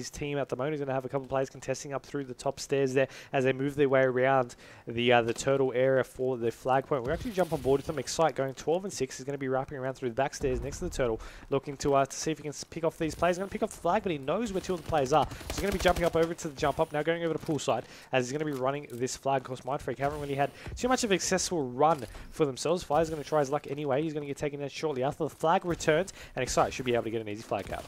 team at the moment. He's going to have a couple of players contesting up through the top stairs there as they move their way around the turtle area for the flag point. We're actually jump on board with them. Excite going 12 and 6. He's going to be wrapping around through the back stairs next to the turtle, looking to see if he can pick off these players. He's going to pick off the flag, but he knows where 2 of the players are. So he's going to be jumping up over to the jump up, now going over to poolside as he's going to be running this flag. Of course, Mindfreak haven't really had too much of a successful run for themselves. Fire's going to try his luck anyway. He's going to get taken out shortly after the flag returns, and Excite should be able to get an easy flag out.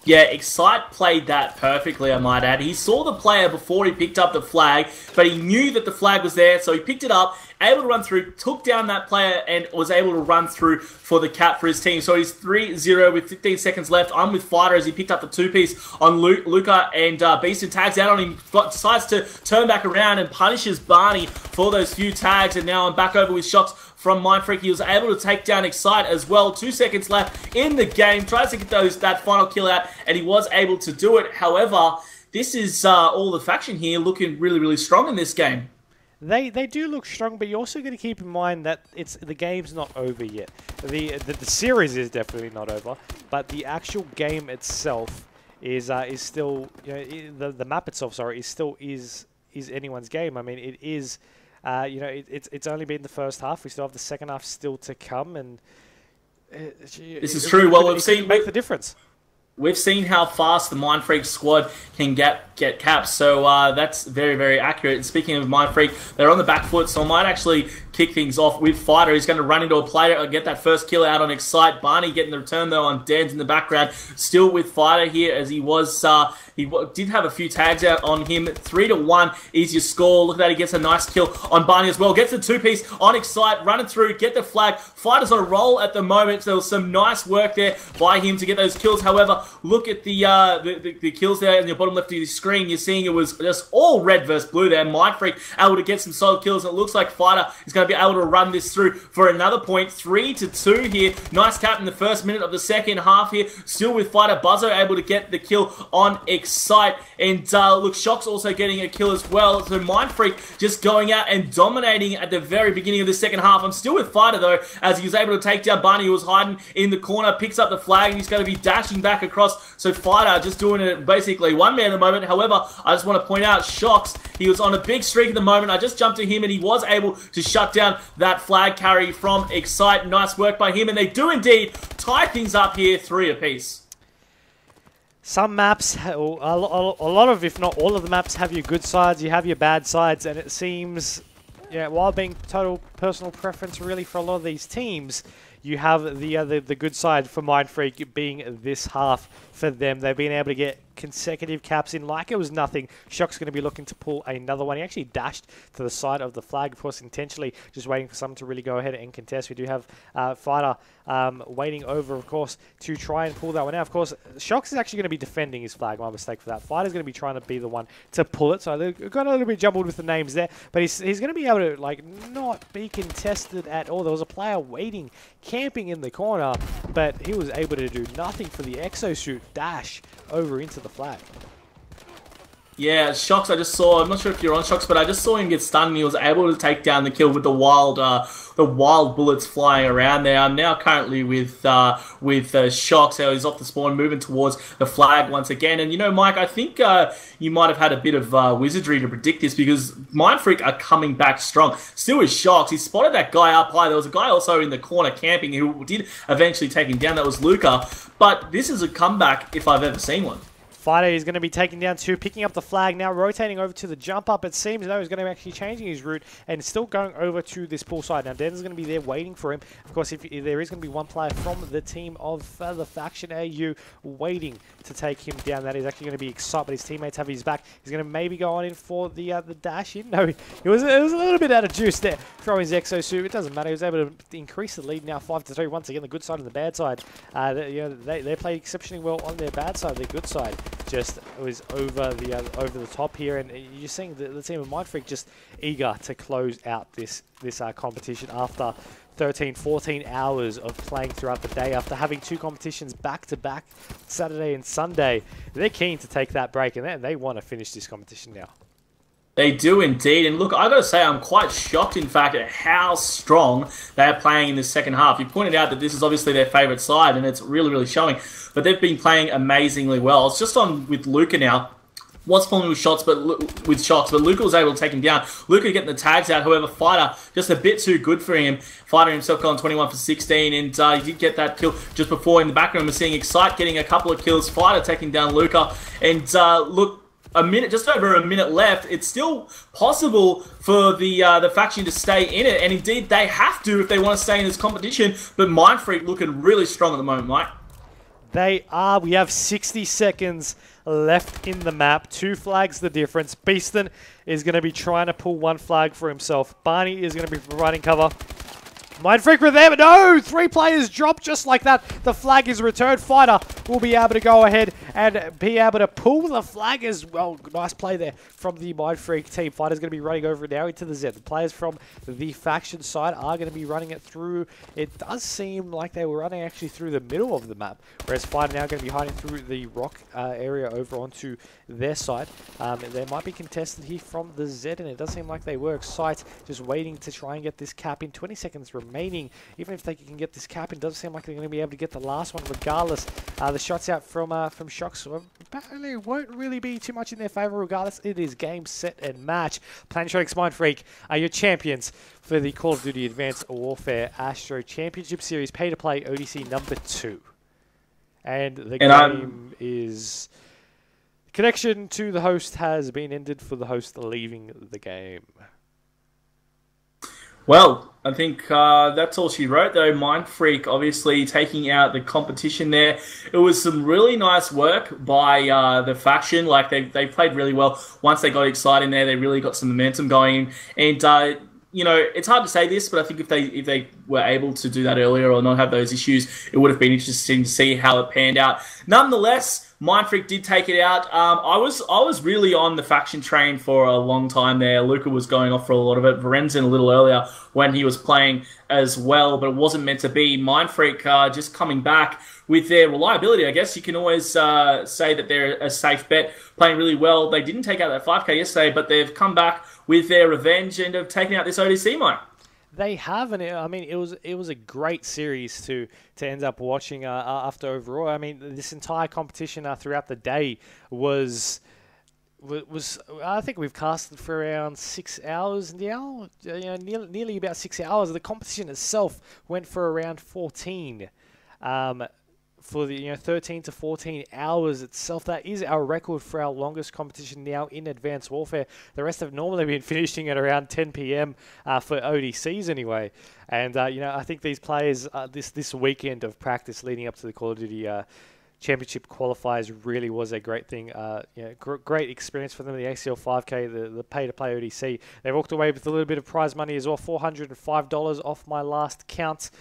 Yeah, Excite played that perfectly, I might add. He saw the player before he picked up the flag, but he knew that the flag was there, so he picked it up, able to run through, took down that player, and was able to run through for the cap for his team. So he's 3-0 with 15 seconds left. I'm with Fighter as he picked up the 2-piece on Luca, and Beaston tags out on him, decides to turn back around and punishes Barney for those few tags, and now I'm back over with shots from Mindfreak. He was able to take down Excite as well. 2 seconds left in the game. Tries to get that final kill out, and he was able to do it. However, this is all the faction here looking really, really strong in this game. They do look strong, but you're also going to keep in mind that the game's not over yet. The series is definitely not over, but the actual game itself is still, the map itself, sorry, is anyone's game. I mean, it is. It's only been the first half. We still have the second half still to come, and this is true. Well, we've seen make the difference. We've seen how fast the Mindfreak squad can get caps, so that's very, very accurate. And speaking of Mindfreak, they're on the back foot, so I might actually kick things off with Fighter. He's going to run into a player and get that first kill out on Excite. Barney getting the return, though, on Dan's in the background. Still with Fighter here, as he was... He did have a few tags out on him. 3-1 is your score. Look at that. He gets a nice kill on Barney as well. Gets the 2-piece on Excite. Running through. Get the flag. Fighter's on a roll at the moment. So there was some nice work there by him to get those kills. However, look at the kills there in the bottom left of the screen. You're seeing it was just all red versus blue there. Mindfreak able to get some solid kills. And it looks like Fighter is going to be able to run this through for another point. 3-2 here. Nice cap in the first minute of the second half here. Still with Fighter. Buzzo able to get the kill on Excite. And look, Shock's also getting a kill as well. So Mindfreak just going out and dominating at the very beginning of the second half. I'm still with Fighter though, as he was able to take down Barney, who was hiding in the corner, picks up the flag, and he's going to be dashing back across. So Fighter just doing it basically one man at the moment. However, I just want to point out Shocks, he was on a big streak at the moment. I just jumped to him and he was able to shut down that flag carry from Excite. Nice work by him, and they do indeed tie things up here 3 apiece. Some maps, a lot of, if not all of the maps, have your good sides, you have your bad sides, and it seems Yeah, while being total personal preference really for a lot of these teams, you have the good side for Mindfreak being this half for them. They've been able to get consecutive caps in like it was nothing. Shock's going to be looking to pull another one. He actually dashed to the side of the flag, of course, intentionally, just waiting for someone to really go ahead and contest. We do have Fighter waiting over, of course, to try and pull that one out. Of course, Shock's is actually going to be defending his flag. My mistake for that. Fighter's going to be trying to be the one to pull it. So they've got a little bit jumbled with the names there, but he's going to be able to like not be contested at all. There was a player waiting, camping in the corner, but he was able to do nothing for the exosuit dash over into the flag. Yeah, Shocks, I just saw, I'm not sure if you're on Shocks, but I just saw him get stunned and he was able to take down the kill with the wild bullets flying around there. I'm now currently with Shocks, how he's off the spawn, moving towards the flag once again. And you know, Mike, I think you might have had a bit of wizardry to predict this because Mindfreak are coming back strong. Still with Shocks, he spotted that guy up high. There was a guy also in the corner camping who did eventually take him down. That was Luca. But this is a comeback if I've ever seen one. Fighter is going to be taking down two, picking up the flag now, rotating over to the jump up. It seems though he's going to be actually changing his route and still going over to this pool side. Now Den's going to be there waiting for him. Of course, if there is going to be one player from the team of the faction AU waiting to take him down, that is actually going to be excited, but his teammates have his back. He's going to maybe go on in for the dash in. No, it was a little bit out of juice there. Throwing his exosuit, it doesn't matter. He was able to increase the lead now 5-3. Once again, the good side and the bad side. They played exceptionally well on their bad side. Their good side just was over the top here, and you're seeing the team of Mindfreak just eager to close out this competition after 13-14 hours of playing throughout the day, after having two competitions back to back, Saturday and Sunday. They're keen to take that break, and they want to finish this competition now. They do indeed, and look, I got to say, I'm quite shocked, in fact, at how strong they are playing in the second half. You pointed out that this is obviously their favourite side, and it's really, really showing. But they've been playing amazingly well. It's just on with Luca now. Was falling with Shocks, but Luca was able to take him down. Luca getting the tags out. However, Fighter just a bit too good for him. Fighter himself going 21 for 16, and he did get that kill just before. In the background, we're seeing Excite getting a couple of kills. Fighter taking down Luca, and look. Just over a minute left. It's still possible for the faction to stay in it, and indeed they have to if they want to stay in this competition. But Mindfreak looking really strong at the moment, Mike. They are. We have 60 seconds left in the map. 2 flags the difference. Beaston is going to be trying to pull 1 flag for himself. Barney is going to be providing cover. Mindfreak with them. No! 3 players drop just like that. The flag is returned. Fighter will be able to go ahead and be able to pull the flag as well. Nice play there from the Mindfreak team. Fighter's going to be running over now into the Z. The players from the faction side are going to be running it through. It does seem like they were running actually through the middle of the map, whereas Fighter now going to be hiding through the rock area over onto their side. They might be contested here from the Z, and it does seem like they were. Excite just waiting to try and get this cap in. 20 seconds remaining. Even if they can get this cap, it does seem like they're going to be able to get the last one regardless. The shots out from Shocks apparently won't really be too much in their favor regardless. It is game, set, and match. Plantronics.Mindfreak are your champions for the Call of Duty Advanced Warfare ASTRO Championship Series pay-to-play ODC number 2. And the game is... Connection to the host has been ended for the host leaving the game. Well, I think that's all she wrote, though. Mindfreak obviously taking out the competition there. It was some really nice work by the faction. Like, they played really well. Once they got excited in there, they really got some momentum going. And, you know, it's hard to say this, but I think if they were able to do that earlier or not have those issues, it would have been interesting to see how it panned out. Nonetheless, Mindfreak did take it out. I was really on the faction train for a long time there. Luca was going off for a lot of it. Varenzen a little earlier when he was playing as well, but it wasn't meant to be. Mindfreak just coming back with their reliability. I guess you can always say that they're a safe bet, playing really well. They didn't take out that 5K yesterday, but they've come back with their revenge and have taken out this ODC, Mike. They have, and I mean, it was a great series to end up watching after overall. I mean, this entire competition throughout the day was I think we've casted for around 6 hours now, nearly about 6 hours. The competition itself went for around 14. for the 13 to 14 hours itself. That is our record for our longest competition now in Advanced Warfare. The rest have normally been finishing at around 10 p.m. For ODCs anyway. And I think these players this weekend of practice leading up to the Call of Duty Championship qualifiers really was a great thing. Great experience for them. The ACL 5K, the pay-to-play ODC. They walked away with a little bit of prize money as well, $405 off my last count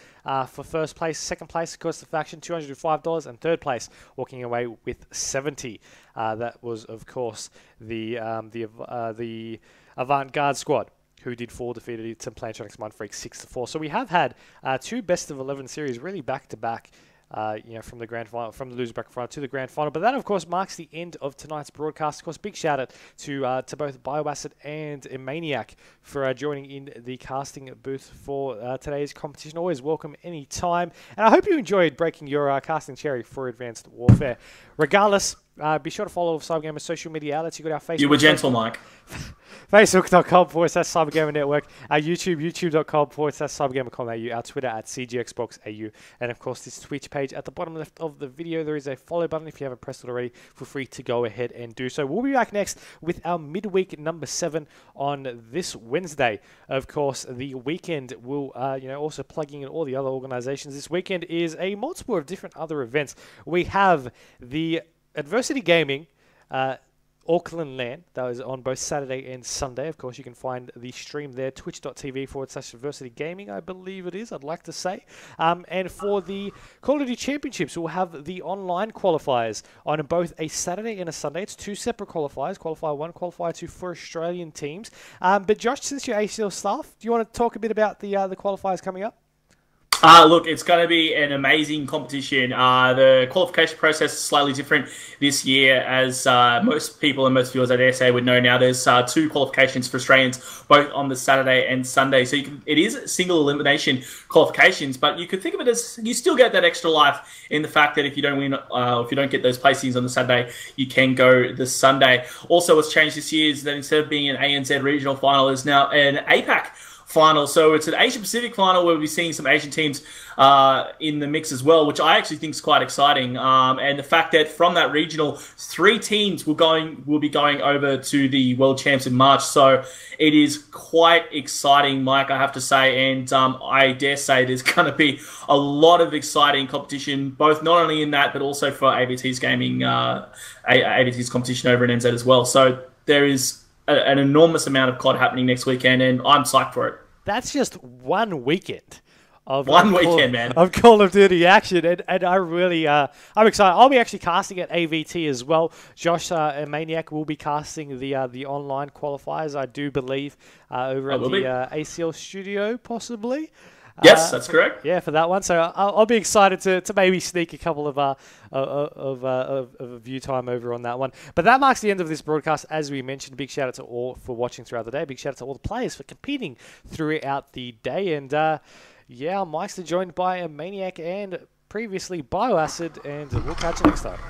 for first place. Second place, of course, the faction, $205, and third place walking away with $70. That was, of course, the Avant-Garde squad, who did 4 defeated some Plantronics.Mindfreak 6-4. So we have had 2 best of 11 series really back-to-back. From the grand final, from the loser bracket final to the grand final. But that, of course, marks the end of tonight's broadcast. Of course, big shout out to both biolab and Inmaniac for joining in the casting booth for today's competition. Always welcome any time. And I hope you enjoyed breaking your casting cherry for Advanced Warfare. Regardless, be sure to follow CyberGamer's social media outlets. You got our Facebook. You were gentle, Mike. Facebook.com/CyberGamer Network, our YouTube, youtube.com/CyberGamer.com.au, our Twitter at CGAWACS.au, and of course this Twitch page at the bottom left of the video. There is a follow button. If you haven't pressed it already, feel free to go ahead and do so. We'll be back next with our midweek number 7 on this Wednesday. Of course, the weekend will, also plugging in all the other organizations. This weekend is a multiple of different other events. We have the Adversity Gaming Auckland LAN. That was on both Saturday and Sunday. Of course, you can find the stream there, twitch.tv/Adversity Gaming, I believe it is, I'd like to say. And for the Call of Duty Championships, we'll have the online qualifiers on both a Saturday and a Sunday. It's 2 separate qualifiers, Qualifier 1, Qualifier 2 for Australian teams. But Josh, since you're ACL staff, do you want to talk a bit about the qualifiers coming up? Look, it's going to be an amazing competition. The qualification process is slightly different this year, as most people and most viewers, I dare say, would know now. There's 2 qualifications for Australians, both on the Saturday and Sunday. So it is single elimination qualifications, but you could think of it as you still get that extra life in the fact that if you don't win, if you don't get those placings on the Saturday, you can go the Sunday. Also, what's changed this year is that instead of being an ANZ regional final, is now an APAC final. So it's an Asia Pacific final where we'll be seeing some Asian teams in the mix as well, which I actually think is quite exciting. And the fact that from that regional, 3 teams will be going over to the World Champs in March. So it is quite exciting, Mike, I have to say. And I dare say there's going to be a lot of exciting competition, both not only in that, but also for AVT's gaming, AVT's competition over in NZ as well. So there is an enormous amount of COD happening next weekend, and I'm psyched for it. That's just one weekend of man, of Call of Duty action, and I really I'm excited. I'll be actually casting at AVT as well. Josh and Maniac will be casting the online qualifiers, I do believe, over at the ACL studio, possibly. Yes, that's correct. Yeah, for that one. So I'll be excited to maybe sneak a couple of view time over on that one. But that marks the end of this broadcast. As we mentioned, big shout out to all for watching throughout the day. Big shout out to all the players for competing throughout the day. And Myksta joined by a Maniac and previously Bioacid. And we'll catch you next time.